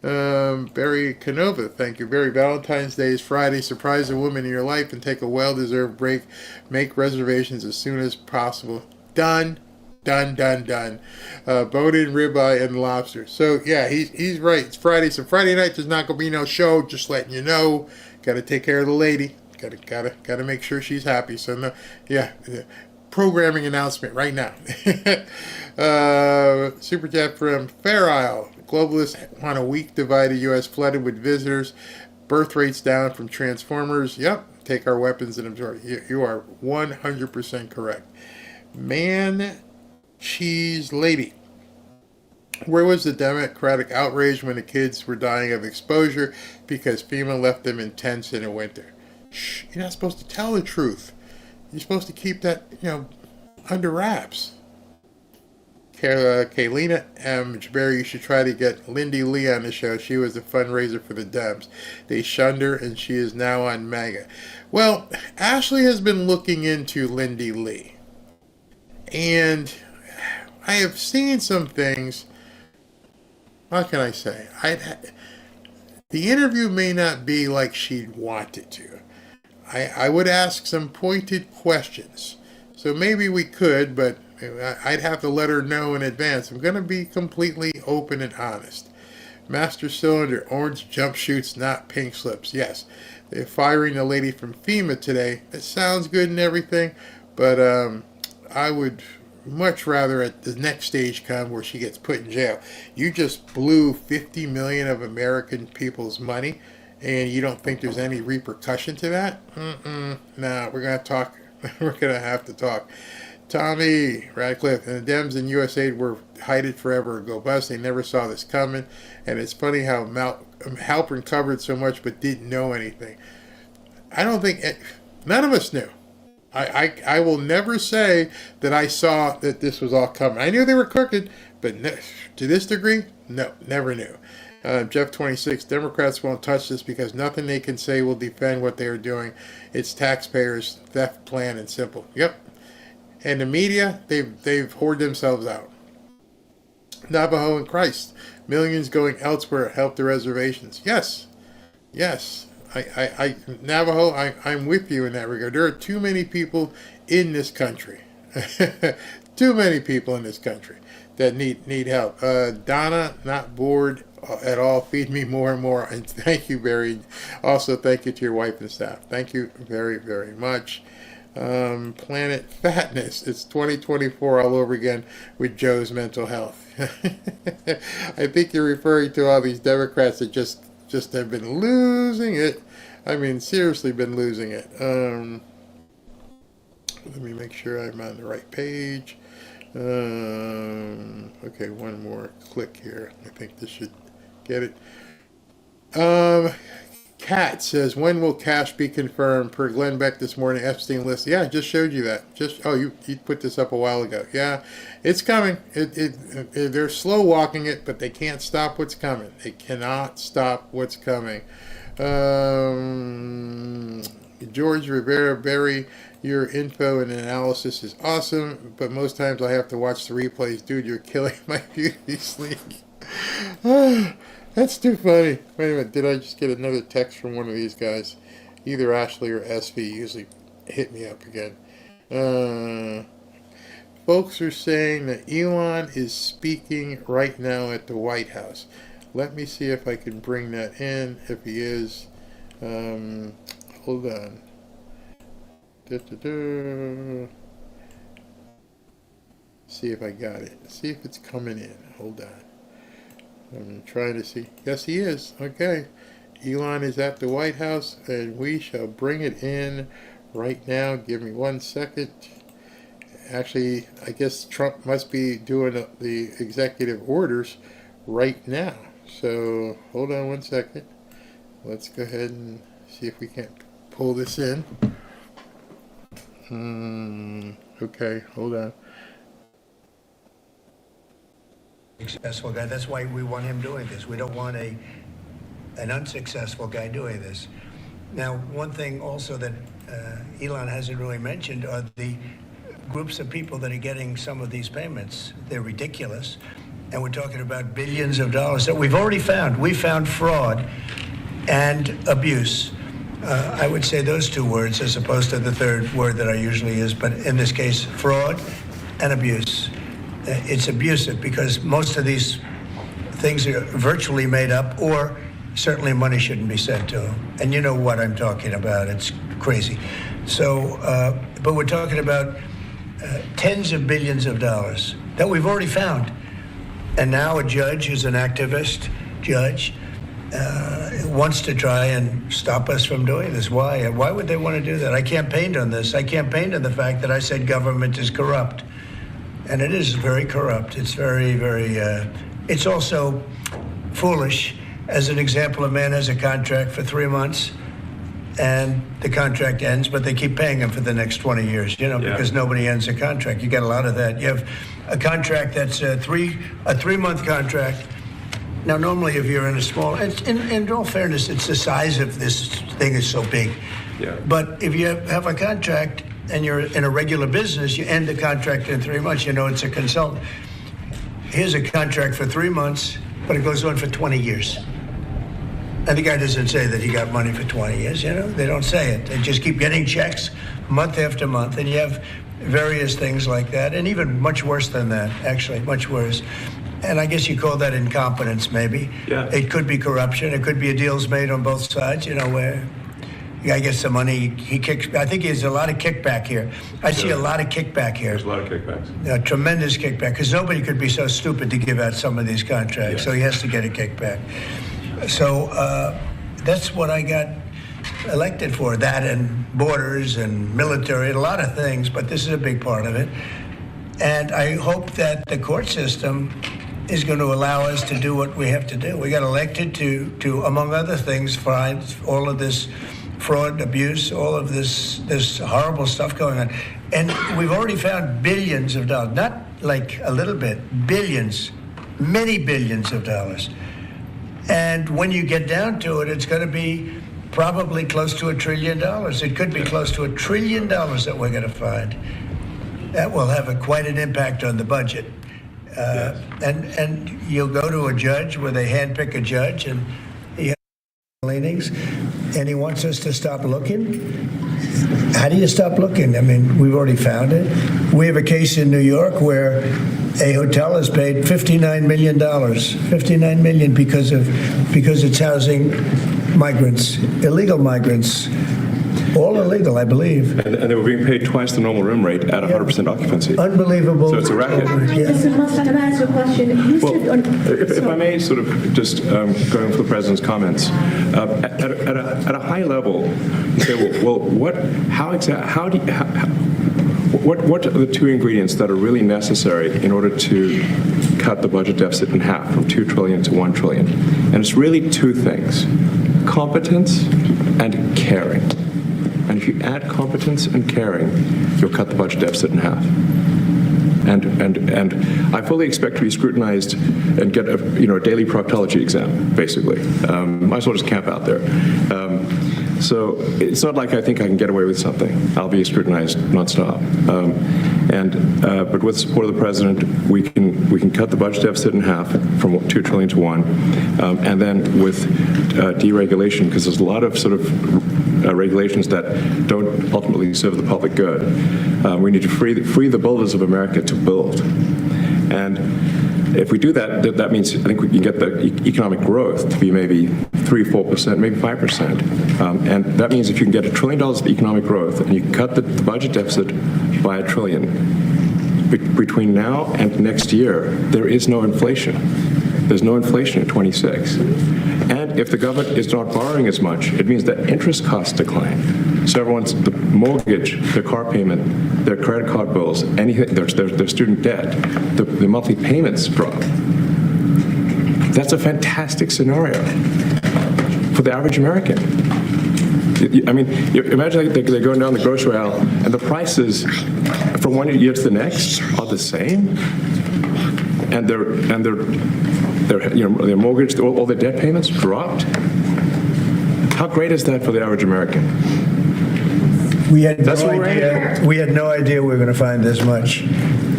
Barry Canova, thank you. Barry, Valentine's Day is Friday. Surprise a woman in your life and take a well-deserved break. Make reservations as soon as possible. Done. Boated ribeye and lobster. So yeah, he's right. It's Friday, so Friday night there's not gonna be no show. Just letting you know. Got to take care of the lady. Got to make sure she's happy. So no, yeah. Programming announcement right now. Super chat from Fair Isle. Globalists want a weak, divided U.S. flooded with visitors. Birth rates down from Transformers. Yep. Take our weapons and absorb. You are 100% correct. Man, Cheese Lady. Where was the Democratic outrage when the kids were dying of exposure because FEMA left them in tents in the winter? Shh, you're not supposed to tell the truth. You're supposed to keep that, under wraps. Kaylina M. Jabari, you should try to get Lindy Lee on the show. She was a fundraiser for the Dems. They shunned her, and she is now on MAGA. Well, Ashley has been looking into Lindy Lee. And I have seen some things. What can I say? The interview may not be like she'd want it to. I would ask some pointed questions. So maybe we could, but I'd have to let her know in advance. I'm going to be completely open and honest. Master Cylinder, orange jump shoots, not pink slips. Yes, they're firing the lady from FEMA today. It sounds good and everything, but I would much rather at the next stage come where she gets put in jail. You just blew 50 million of American people's money, and you don't think there's any repercussion to that? Nah, we're going to talk. We're going to have to talk. Tommy Radcliffe, and the Dems and USAID were hided forever or go bust. They never saw this coming. And it's funny how Halpern covered so much but didn't know anything. I don't think none of us knew. I will never say that I saw that this was all coming. I knew they were crooked, but to this degree, no, never knew. Jeff 26, Democrats won't touch this because nothing they can say will defend what they are doing. It's taxpayers' theft plan and simple. Yep. And the media, they've hoarded themselves out. Navajo and Christ, millions going elsewhere to help the reservations. Yes. Navajo, I'm with you in that regard. There are too many people in this country. Too many people in this country that need help. Donna, not bored at all. Feed me more and more. And thank you, Barry. Also, thank you to your wife and staff. Thank you very, very much. Planet Fatness. It's 2024 all over again with Joe's mental health. I think you're referring to all these Democrats that just have been losing it. I mean, seriously been losing it. Let me make sure I'm on the right page. Okay, one more click here. I think this should get it. Kat says, when will cash be confirmed? Per Glenn Beck this morning, Epstein list. Yeah, I just showed you that. You put this up a while ago. Yeah, it's coming. They're slow walking it, but they can't stop what's coming. They cannot stop what's coming. George Rivera Berry, your info and analysis is awesome, but most times I have to watch the replays. Dude, you're killing my beauty sleep. That's too funny. Wait a minute, did I just get another text from one of these guys? Either Ashley or SV usually hit me up again. Folks are saying that Elon is speaking right now at the White House. Let me see if I can bring that in, if he is. Hold on. See if I got it. See if it's coming in. Hold on. I'm trying to see. Yes, he is. Okay. Elon is at the White House, and we shall bring it in right now. Give me 1 second. Actually, I guess Trump must be doing the executive orders right now. So, hold on 1 second. Let's go ahead and see if we can't pull this in. Okay, hold on. Successful guy. That's why we want him doing this. We don't want an unsuccessful guy doing this. Now, one thing also that Elon hasn't really mentioned are the groups of people that are getting some of these payments. They're ridiculous. And we're talking about billions of dollars that we've already found. We found fraud and abuse. I would say those two words as opposed to the third word that I usually use, but in this case, fraud and abuse. It's abusive because most of these things are virtually made up, or certainly money shouldn't be sent to them. And you know what I'm talking about. It's crazy. So, but we're talking about tens of billions of dollars that we've already found. And now a judge who's an activist judge wants to try and stop us from doing this. Why? Why would they want to do that? I campaigned on this. I campaigned on the fact that I said government is corrupt. And it is very corrupt. It's very, very it's also foolish. As an example, a man has a contract for 3 months, and the contract ends, but they keep paying him for the next 20 years, because nobody ends a contract. You get a lot of that. You have a contract that's a 3-month contract. Now, normally, if you're in a small, in all fairness, it's the size of this thing is so big. Yeah. But if you have a contract and you're in a regular business, you end the contract in 3 months. It's a consultant. Here's a contract for 3 months, but it goes on for 20 years. And the guy doesn't say that he got money for 20 years, They don't say it. They just keep getting checks month after month. And you have various things like that, and even much worse than that, actually, much worse. And I guess you call that incompetence, maybe. Yeah. It could be corruption. It could be a deal's made on both sides, where the guy gets the money, he kicks. I think there's a lot of kickback here. I see a lot of kickback here. There's a lot of kickbacks. Tremendous kickback, because nobody could be so stupid to give out some of these contracts. So he has to get a kickback. So that's what I got elected for, that and borders and military, and a lot of things, but this is a big part of it. And I hope that the court system is going to allow us to do what we have to do. We got elected to among other things, find all of this fraud, abuse, all of this horrible stuff going on. And we've already found billions of dollars, not like a little bit, billions, many billions of dollars. And when you get down to it, it's going to be probably close to $1 trillion. It could be close to $1 trillion that we're going to find. That will have quite an impact on the budget. And you'll go to a judge where they handpick a judge, and he has leanings, and he wants us to stop looking. How do you stop looking? I mean, we've already found it. We have a case in New York where a hotel has paid $59 million, $59 million because it's housing migrants, illegal migrants, all illegal, I believe. And they were being paid twice the normal room rate at 100% occupancy. Unbelievable. So it's a racket. Mr. Meister, can I ask a question? If I may, sort of just going for the president's comments, at a high level, you say, what are the two ingredients that are really necessary in order to cut the budget deficit in half from $2 trillion to $1 trillion? And it's really two things: competence and caring. And if you add competence and caring, you'll cut the budget deficit in half. And I fully expect to be scrutinized and get a daily proctology exam, basically. Might as well just camp out there. So it's not like I think I can get away with something. I'll be scrutinized nonstop. But with the support of the president, we can cut the budget deficit in half from $2 trillion to $1, and then with deregulation, because there's a lot of sort of regulations that don't ultimately serve the public good. We need to free the builders of America to build, and if we do that, that means I think we can get the economic growth to be maybe 3-4%, maybe 5%, and that means if you can get $1 trillion of economic growth and you cut the budget deficit by $1 trillion, between now and next year, there is no inflation. There's no inflation in 26. And if the government is not borrowing as much, it means that interest costs decline. So the mortgage, their car payment, their credit card bills, anything, their student debt, the monthly payments drop. That's a fantastic scenario for the average American. I mean, imagine they're going down the grocery aisle and the prices from one year to the next are the same, and their mortgage, all their debt payments dropped. How great is that for the average American? We had no idea we were going to find this much.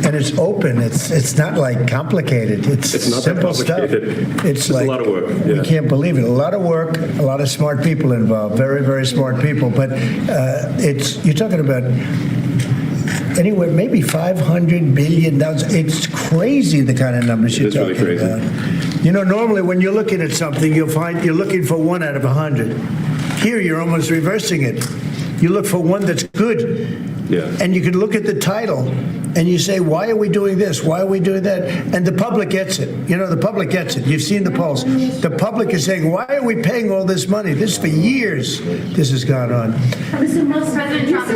And it's open. It's not like complicated. It's not simple stuff. It's like, a lot of work. Yeah. We can't believe it. A lot of work, a lot of smart people involved, very, very smart people. But you're talking about anywhere, maybe $500 billion. It's crazy the kind of numbers you're talking about. Normally when you're looking at something, you'll find you're looking for 1 out of 100. Here, you're almost reversing it. You look for one that's good. Yeah. And you can look at the title. and you say, why are we doing this? Why are we doing that? And the public gets it. You know, the public gets it. You've seen the polls. The public is saying, why are we paying all this money? This for years, this has gone on. President Trump,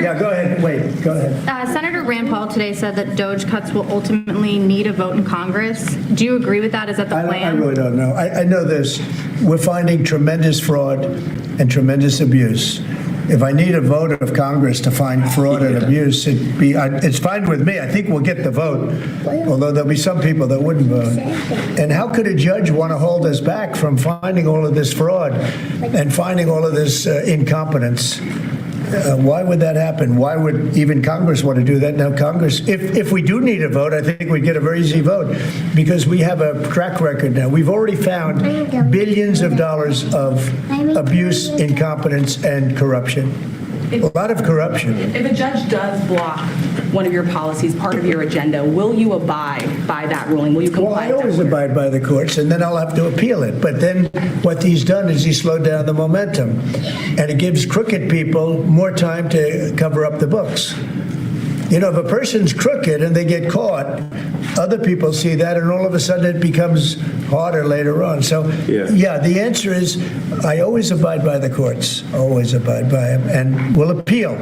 Yeah, go ahead. Wait, go ahead. Senator Rand Paul today said that DOJ cuts will ultimately need a vote in Congress. Do you agree with that? Is that the plan? I really don't know. I know this. We're finding tremendous fraud and tremendous abuse. If I need a vote of Congress to find fraud and abuse, it's fine with me. I think we'll get the vote, although there'll be some people that wouldn't vote. And how could a judge want to hold us back from finding all of this fraud and finding all of this incompetence? Why would that happen? Why would even Congress want to do that? Now, Congress, if we do need a vote, I think we'd get a very easy vote because we have a track record now. We've already found billions of dollars of abuse, incompetence, and corruption. A lot of corruption. If a judge does block one of your policies, part of your agenda, will you abide by that ruling? Will you comply? Well, I always abide by the courts, and then I'll have to appeal it. But then what he's done is he slowed down the momentum, and it gives crooked people more time to cover up the books. You know, if a person's crooked and they get caught, other people see that, and all of a sudden it becomes harder later on. So, yeah, the answer is I always abide by the courts, always abide by them, and will appeal.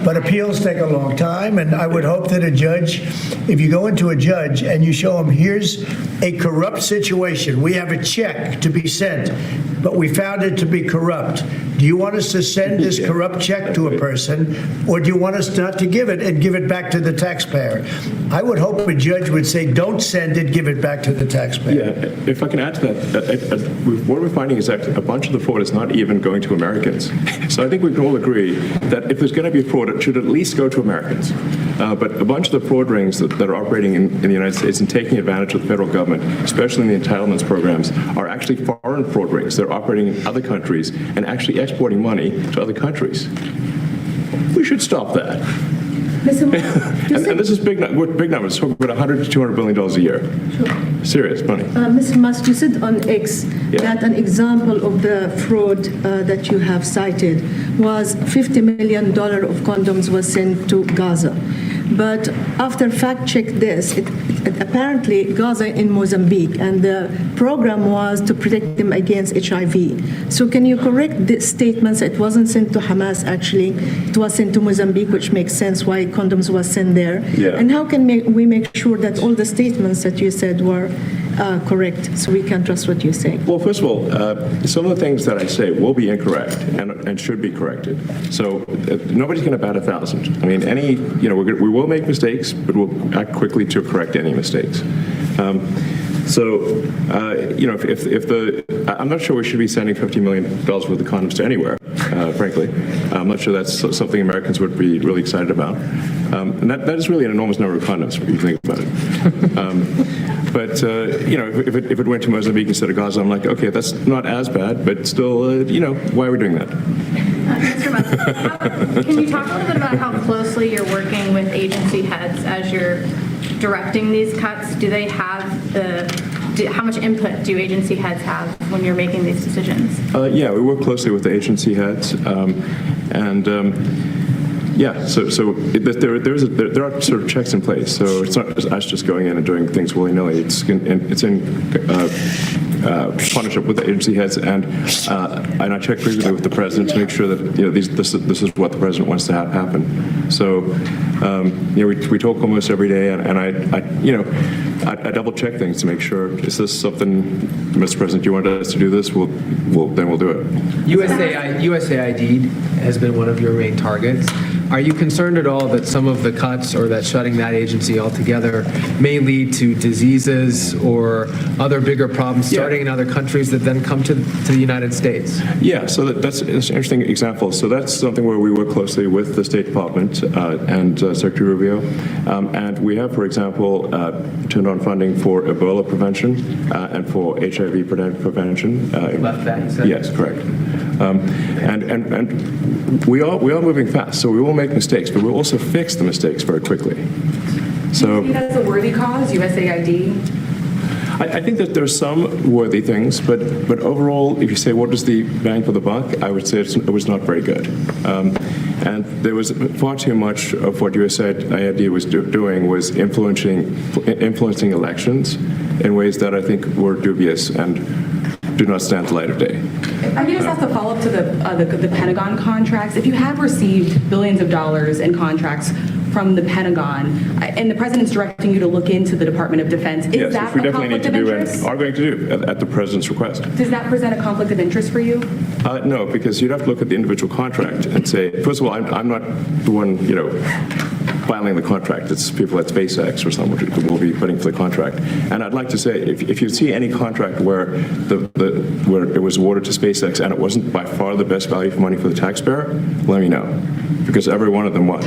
But appeals take a long time, and I would hope that a judge, if you go into a judge and you show him, here's a corrupt situation, we have a check to be sent, but we found it to be corrupt. Do you want us to send this corrupt check to a person, or do you want us not to give it and give it back to the taxpayer? I would hope a judge would say, don't send it, give it back to the taxpayer. Yeah, if I can add to that, what we're finding is that a bunch of the fraud is not even going to Americans. So I think we can all agree that if there's going to be fraud, it should at least go to Americans. But a bunch of the fraud rings that are operating in the United States and taking advantage of the federal government, especially in the entitlements programs, are actually foreign fraud rings. They're operating in other countries and actually exporting money to other countries. We should stop that. And this is big numbers. We're about $100 to $200 billion a year. Sure. Serious money. Mr. Musk, you said on X that an example of the fraud that you have cited was $50 million of condoms was sent to Gaza. But after fact-check this, it apparently Gaza in Mozambique, and the program was to protect them against HIV. So can you correct the statements? It wasn't sent to Hamas, actually. It was sent to Mozambique, which makes sense why condoms was sent there. Yeah. And how can we make sure that all the statements that you said were correct, so we can trust what you say? Well, first of all, some of the things that I say will be incorrect and should be corrected. So nobody's going to bat 1,000. I mean, we will make mistakes, but we'll act quickly to correct any mistakes. I'm not sure we should be sending $50 million worth of condoms to anywhere, frankly. I'm not sure that's something Americans would be really excited about. And that is really an enormous number of condoms, if you think about it. But if it went to Mozambique instead of Gaza, I'm like, okay, that's not as bad, but still, why are we doing that? Mr. Musk, can you talk a little bit about how closely you're working with agency heads as you're directing these cuts? Do they have how much input do agency heads have when you're making these decisions? Yeah, we work closely with the agency heads, yeah, so there are sort of checks in place. So it's not us just going in and doing things willy-nilly. It's in partnership with the agency heads, and I check frequently with the president to make sure that this is what the president wants to have happen. So we talk almost every day, and I double check things to make sure, is this something, Mr. President, you want us to do this? Then we'll do it. USAID has been one of your main targets. Are you concerned at all that some of the cuts or that shutting that agency altogether may lead to diseases or other bigger problems starting in other countries that then come to the United States? Yeah, so that's an interesting example. So that's something where we work closely with the State Department and Secretary Rubio. And we have, for example, turned on funding for Ebola prevention and for HIV prevention. Left that, you said? Yes, correct. And we are moving fast, so we will make mistakes, but we'll also fix the mistakes very quickly. So do you think that's a worthy cause, USAID? I think that there's some worthy things, but overall, if you say what is the bang for the buck, I would say it was not very good. And there was far too much of what USAID was doing was influencing elections in ways that I think were dubious and do not stand the light of day. I just have to follow up to the Pentagon contracts. If you have received billions of dollars in contracts from the Pentagon, and the president's directing you to look into the Department of Defense, is that a conflict of interest? And are going to do at the president's request. Does that present a conflict of interest for you? No, because you'd have to look at the individual contract and say, first of all, I'm not the one, filing the contract. It's people at SpaceX or someone who will be putting for the contract. And I'd like to say, if you see any contract where where it was awarded to SpaceX and it wasn't by far the best value for money for the taxpayer, let me know, because every one of them was.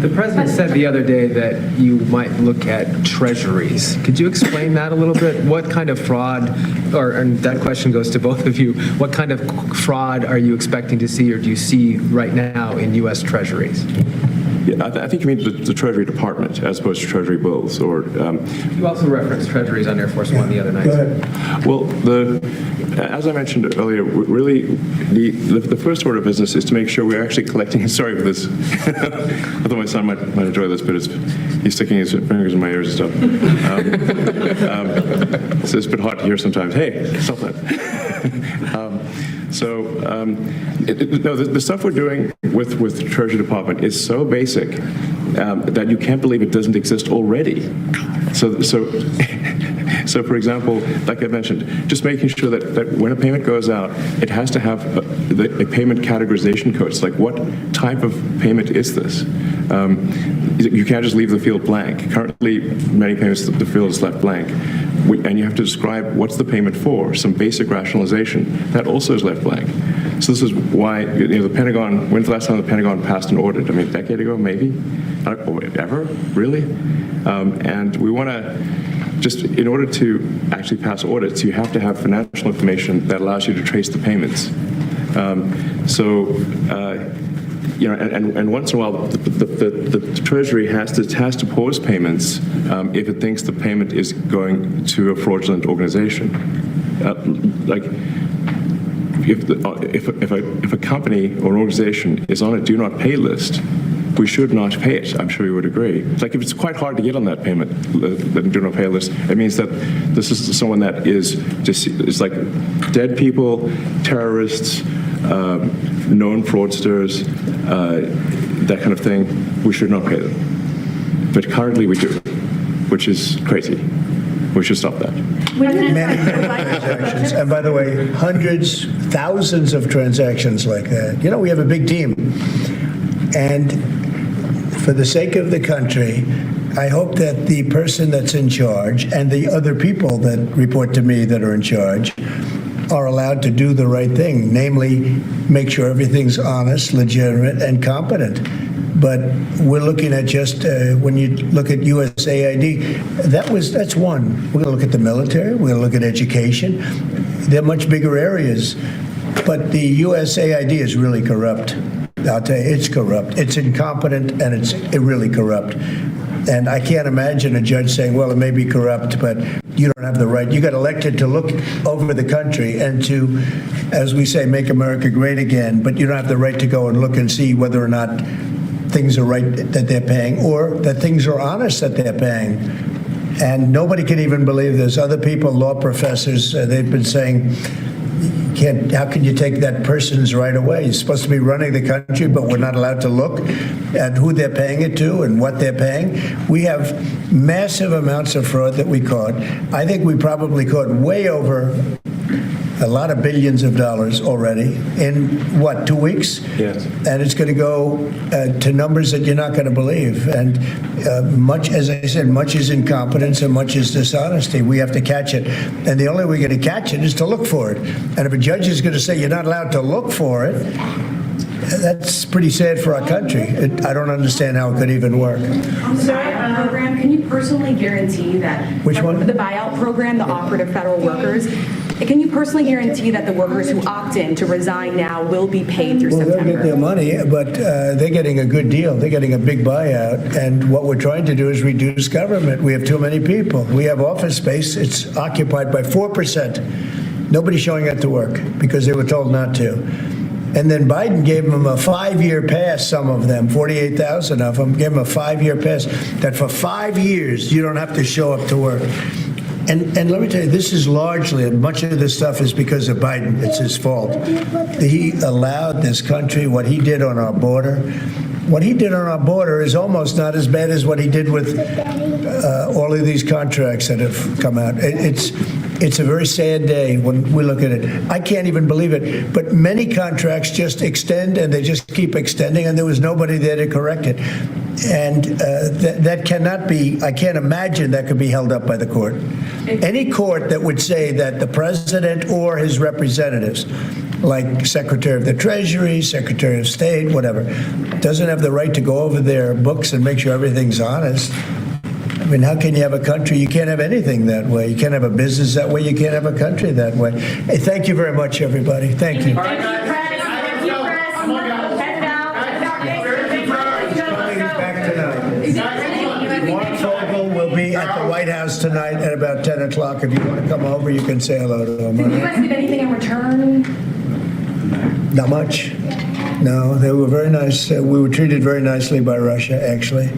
The president said the other day that you might look at treasuries. Could you explain that a little bit? What kind of fraud, and that question goes to both of you, what kind of fraud are you expecting to see or do you see right now in U.S. treasuries? Yeah, I think you mean the Treasury Department as opposed to Treasury bills. Or you also referenced treasuries on Air Force One the other night. Go ahead. Well, as I mentioned earlier, really the first order of business is to make sure we're actually collecting. Sorry for this. Although my son might enjoy this, but he's sticking his fingers in my ears and stuff. So it's a bit hard to hear sometimes. Hey, stop that. The stuff we're doing with the Treasury Department is so basic that you can't believe it doesn't exist already. So for example, like I mentioned, just making sure that when a payment goes out, it has to have a payment categorization code. It's like, what type of payment is this? You can't just leave the field blank. Currently, many payments, the field is left blank. And you have to describe what's the payment for, some basic rationalization. That also is left blank. So this is why, the Pentagon, when's the last time the Pentagon passed an audit? I mean, a decade ago, maybe? Ever? Really? And we want to, just in order to actually pass audits, you have to have financial information that allows you to trace the payments. And once in a while, the Treasury has to pause payments if it thinks the payment is going to a fraudulent organization. If a company or an organization is on a do not pay list, we should not pay it. I'm sure you would agree. Like, if it's quite hard to get on that payment, the do not pay list, it means that this is someone that is just, it's like dead people, terrorists, known fraudsters, that kind of thing. We should not pay them. But currently we do, which is crazy. We should stop that. Many transactions. And by the way, hundreds, thousands of transactions like that. We have a big team. And for the sake of the country, I hope that the person that's in charge and the other people that report to me that are in charge are allowed to do the right thing, namely make sure everything's honest, legitimate, and competent. But we're looking at just, when you look at USAID, that's one. We're going to look at the military, we're going to look at education. They're much bigger areas. But the USAID is really corrupt. I'll tell you, it's corrupt. It's incompetent, and it's really corrupt. And I can't imagine a judge saying, well, it may be corrupt, but you don't have the right. You got elected to look over the country and to, as we say, make America great again, but you don't have the right to go and look and see whether or not things are right that they're paying or that things are honest that they're paying. And nobody can even believe this. Other people, law professors, they've been saying, how can you take that person's right away? You're supposed to be running the country, but we're not allowed to look at who they're paying it to and what they're paying. We have massive amounts of fraud that we caught. I think we probably caught way over a lot of billions of dollars already in, 2 weeks? Yes. And it's going to go to numbers that you're not going to believe. And much, as I said, much is incompetence and much is dishonesty. We have to catch it. And the only way we're going to catch it is to look for it. And if a judge is going to say you're not allowed to look for it, that's pretty sad for our country. I don't understand how it could even work. On the buyout program, can you personally guarantee that... Which one? The buyout program, the operative federal workers... Can you personally guarantee that the workers who opt in to resign now will be paid through September? They'll get their money, but they're getting a good deal. They're getting a big buyout. And what we're trying to do is reduce government. We have too many people. We have office space. It's occupied by 4%. Nobody's showing up to work because they were told not to. And then Biden gave them a 5-year pass, some of them, 48,000 of them, gave them a 5-year pass, that for 5 years you don't have to show up to work. And let me tell you, this is largely, much of this stuff is because of Biden. It's his fault. He allowed this country, what he did on our border. What he did on our border is almost not as bad as what he did with all of these contracts that have come out. It's a very sad day when we look at it. I can't even believe it. But many contracts just extend, and they just keep extending, and there was nobody there to correct it. And that cannot be, I can't imagine that could be held up by the court. Any court that would say that the president or his representatives, like Secretary of the Treasury, Secretary of State, whatever, doesn't have the right to go over their books and make sure everything's honest. I mean, how can you have a country? You can't have anything that way. You can't have a business that way. You can't have a country that way. Hey, thank you very much, everybody. Thank you. Will be at the White House tonight at about 10 o'clock. If you want to come over, you can say hello to him. Did you guys give anything in return? Not much. No, they were very nice. We were treated very nicely by Russia, actually.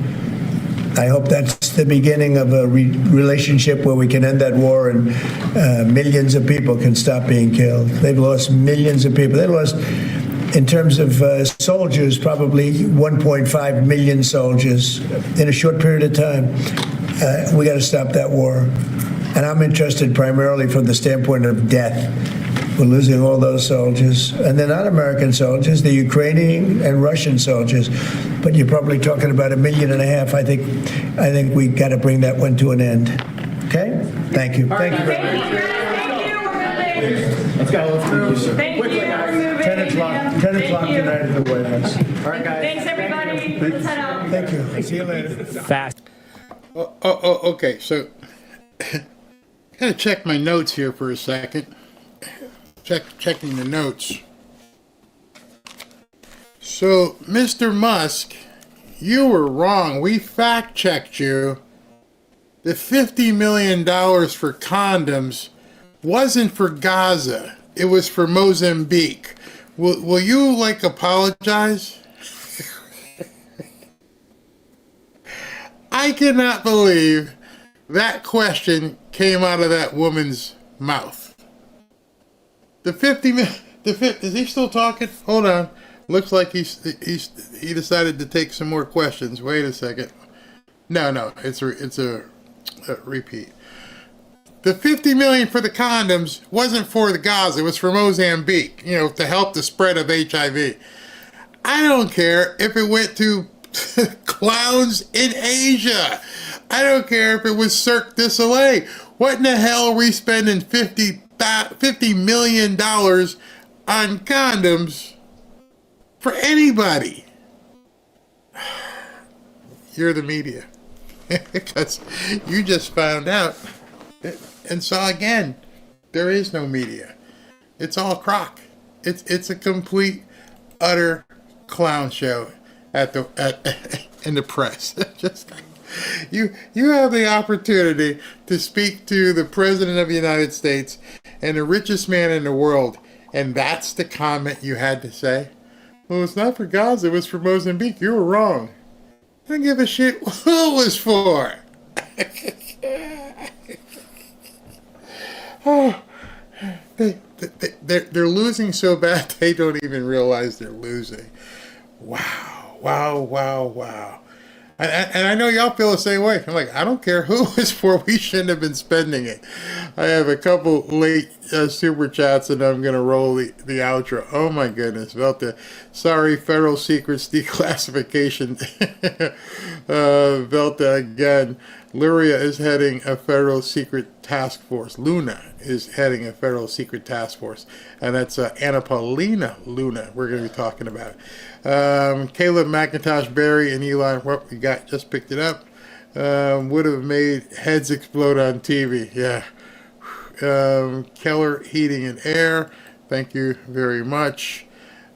I hope that's the beginning of a relationship where we can end that war and millions of people can stop being killed. They've lost millions of people. They lost, in terms of soldiers, probably 1.5 million soldiers in a short period of time. We got to stop that war. And I'm interested primarily from the standpoint of death. We're losing all those soldiers. And they're not American soldiers, they're Ukrainian and Russian soldiers. But you're probably talking about 1.5 million. I think we got to bring that one to an end. Okay? Thank you. Thank you very much. Let's go. Thank you. 10 o'clock tonight at the White House. All right, guys. Thanks, everybody. Let's head out. Thank you. See you later. Fast. Okay. So, gotta check my notes here for a second. Checking the notes. So, Mr. Musk, you were wrong. We fact-checked you. The $50 million for condoms wasn't for Gaza. It was for Mozambique. Will you, apologize? I cannot believe that question came out of that woman's mouth. The 50 million... Is he still talking? Hold on. Looks like he decided to take some more questions. Wait a second. No, it's a repeat. The $50 million for the condoms wasn't for the Gaza. It was for Mozambique, to help the spread of HIV. I don't care if it went to clowns in Asia. I don't care if it was Cirque du Soleil. What in the hell are we spending $50 million on condoms for anybody? You're the media. Because you just found out and saw again, there is no media. It's all crock. It's a complete, utter clown show in the press. Just you have the opportunity to speak to the President of the United States and the richest man in the world, and that's the comment you had to say? Well, it's not for Gaza, it was for Mozambique. You were wrong. I don't give a shit what it was for. Oh, they're losing so bad they don't even realize they're losing. Wow. And I know y'all feel the same way. I'm like, I don't care who it's for. We shouldn't have been spending it. I have a couple late super chats, and I'm going to roll the outro. Oh, my goodness. Sorry, federal secrets declassification. Velta again. Luria is heading a federal secret task force. Luna is heading a federal secret task force. And that's Anna Paulina Luna we're going to be talking about. Caleb McIntosh, Barry, and Elon, what we got, just picked it up. Would have made heads explode on TV. Yeah. Keller Heating and Air, thank you very much.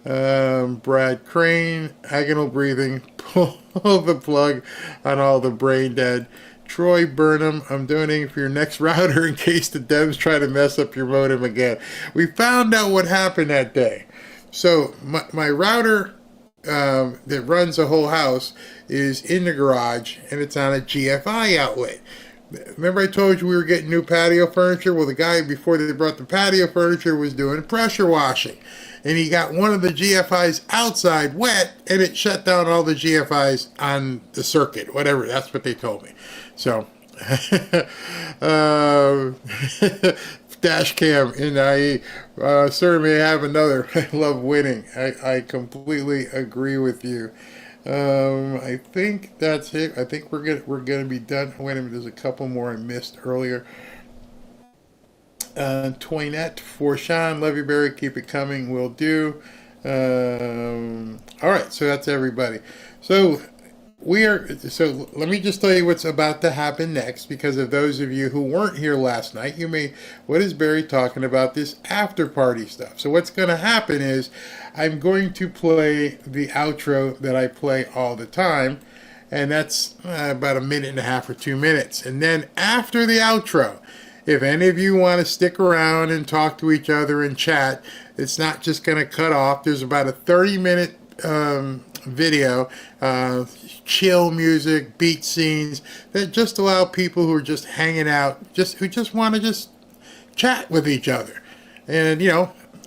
Brad Crane, agonal breathing, pull the plug on all the brain dead. Troy Burnham, I'm donating for your next router in case the devs try to mess up your modem again. We found out what happened that day. So my router that runs the whole house is in the garage, and it's on a GFI outlet. Remember I told you we were getting new patio furniture? Well, the guy before they brought the patio furniture was doing pressure washing. And he got one of the GFIs outside wet, and it shut down all the GFIs on the circuit, whatever. That's what they told me. So, dash cam in IE. Sir, may I have another? I love winning. I completely agree with you. I think that's it. I think we're gonna be done. Wait a minute, there's a couple more I missed earlier. Toinette for Sean, love you, Barry. Keep it coming. Will do. All right, so that's everybody. So let me just tell you what's about to happen next, because of those of you who weren't here last night, what is Barry talking about, this after party stuff? So what's going to happen is I'm going to play the outro that I play all the time, and that's about 1.5 minutes or 2 minutes. And then after the outro, if any of you want to stick around and talk to each other and chat, it's not just going to cut off. There's about a 30-minute video, chill music, beat scenes that just allow people who are just hanging out, who just want to just chat with each other. And,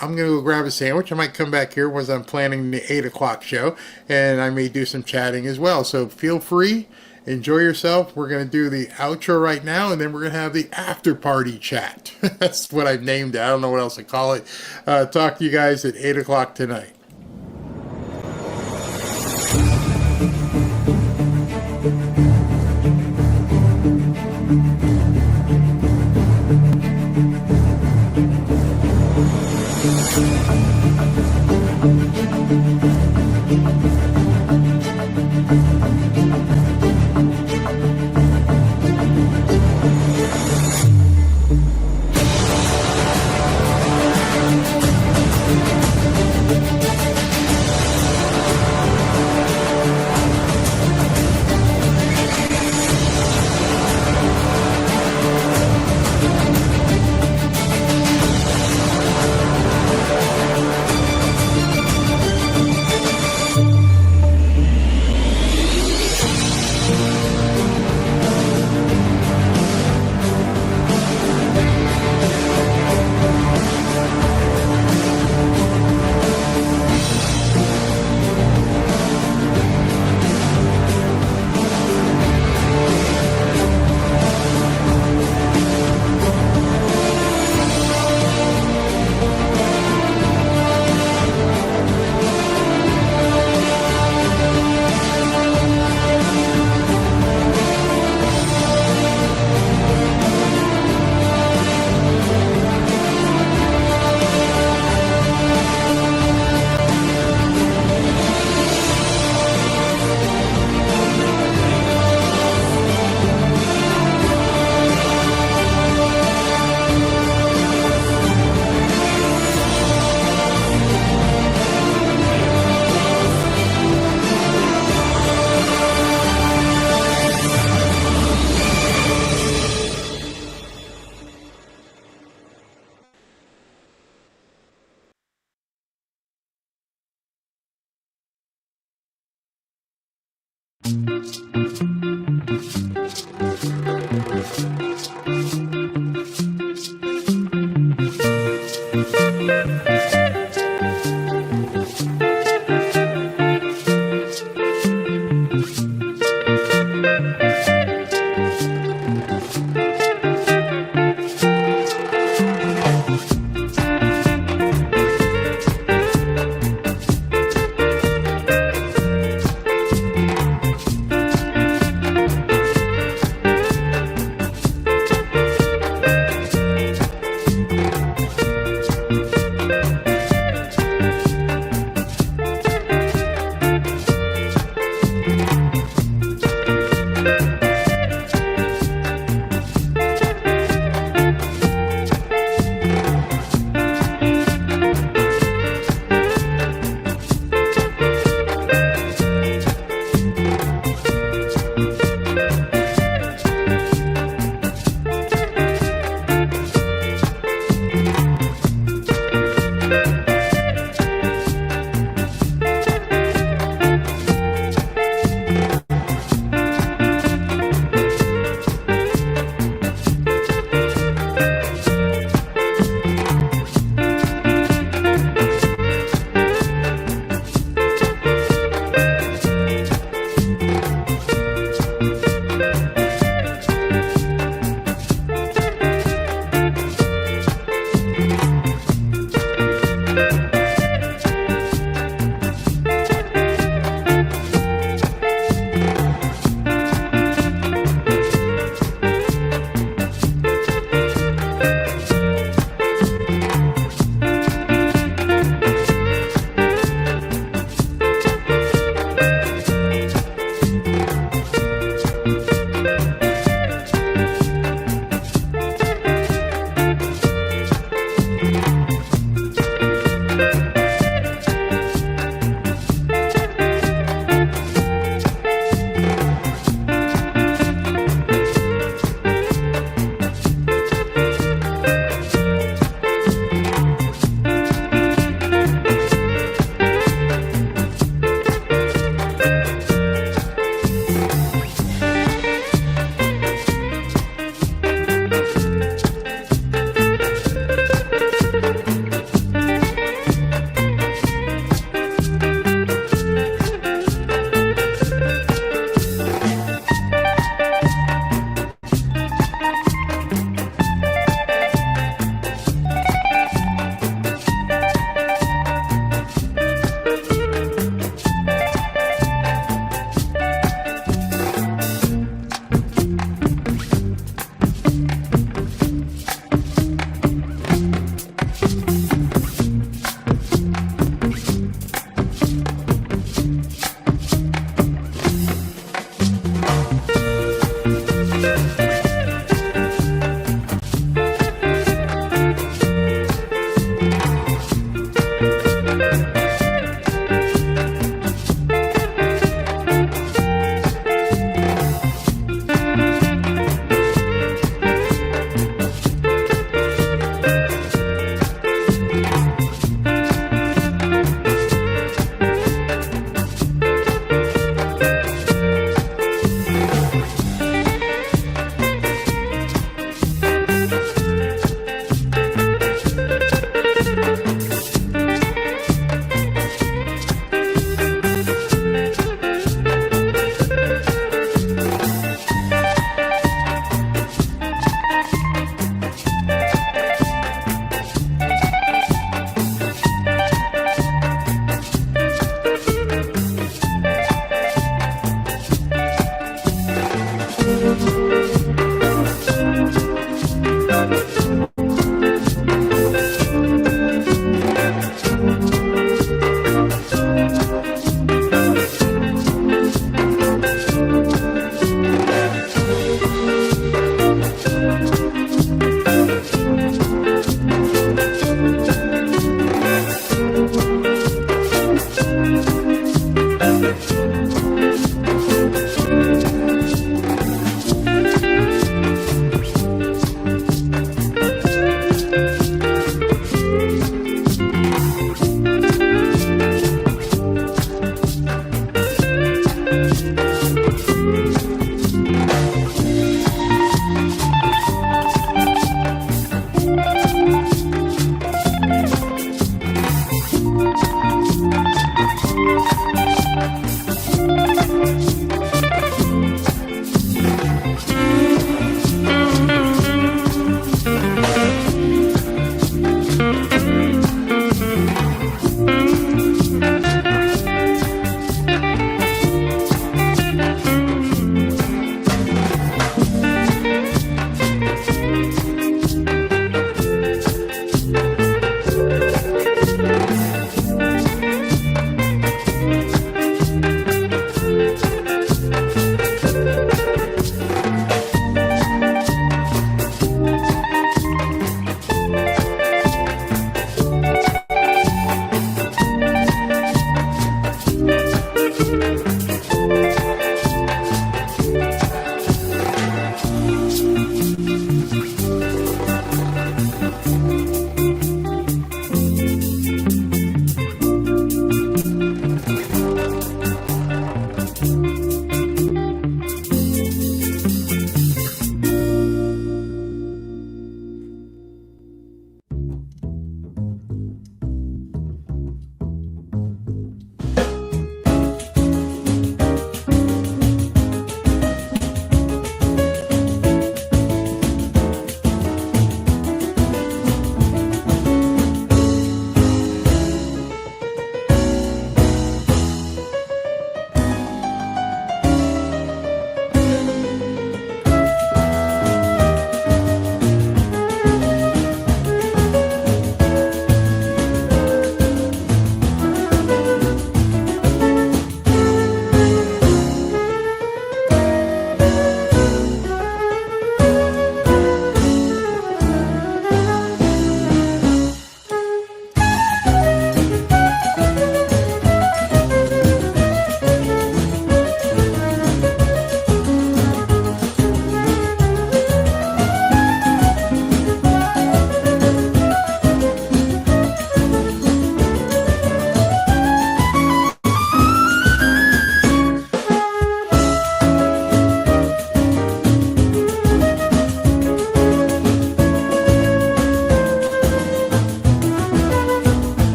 I'm going to go grab a sandwich. I might come back here once I'm planning the 8 o'clock show, and I may do some chatting as well. So feel free. Enjoy yourself. We're going to do the outro right now, and then we're going to have the Afterparty Chat. That's what I've named it. I don't know what else to call it. Talk to you guys at 8 o'clock tonight.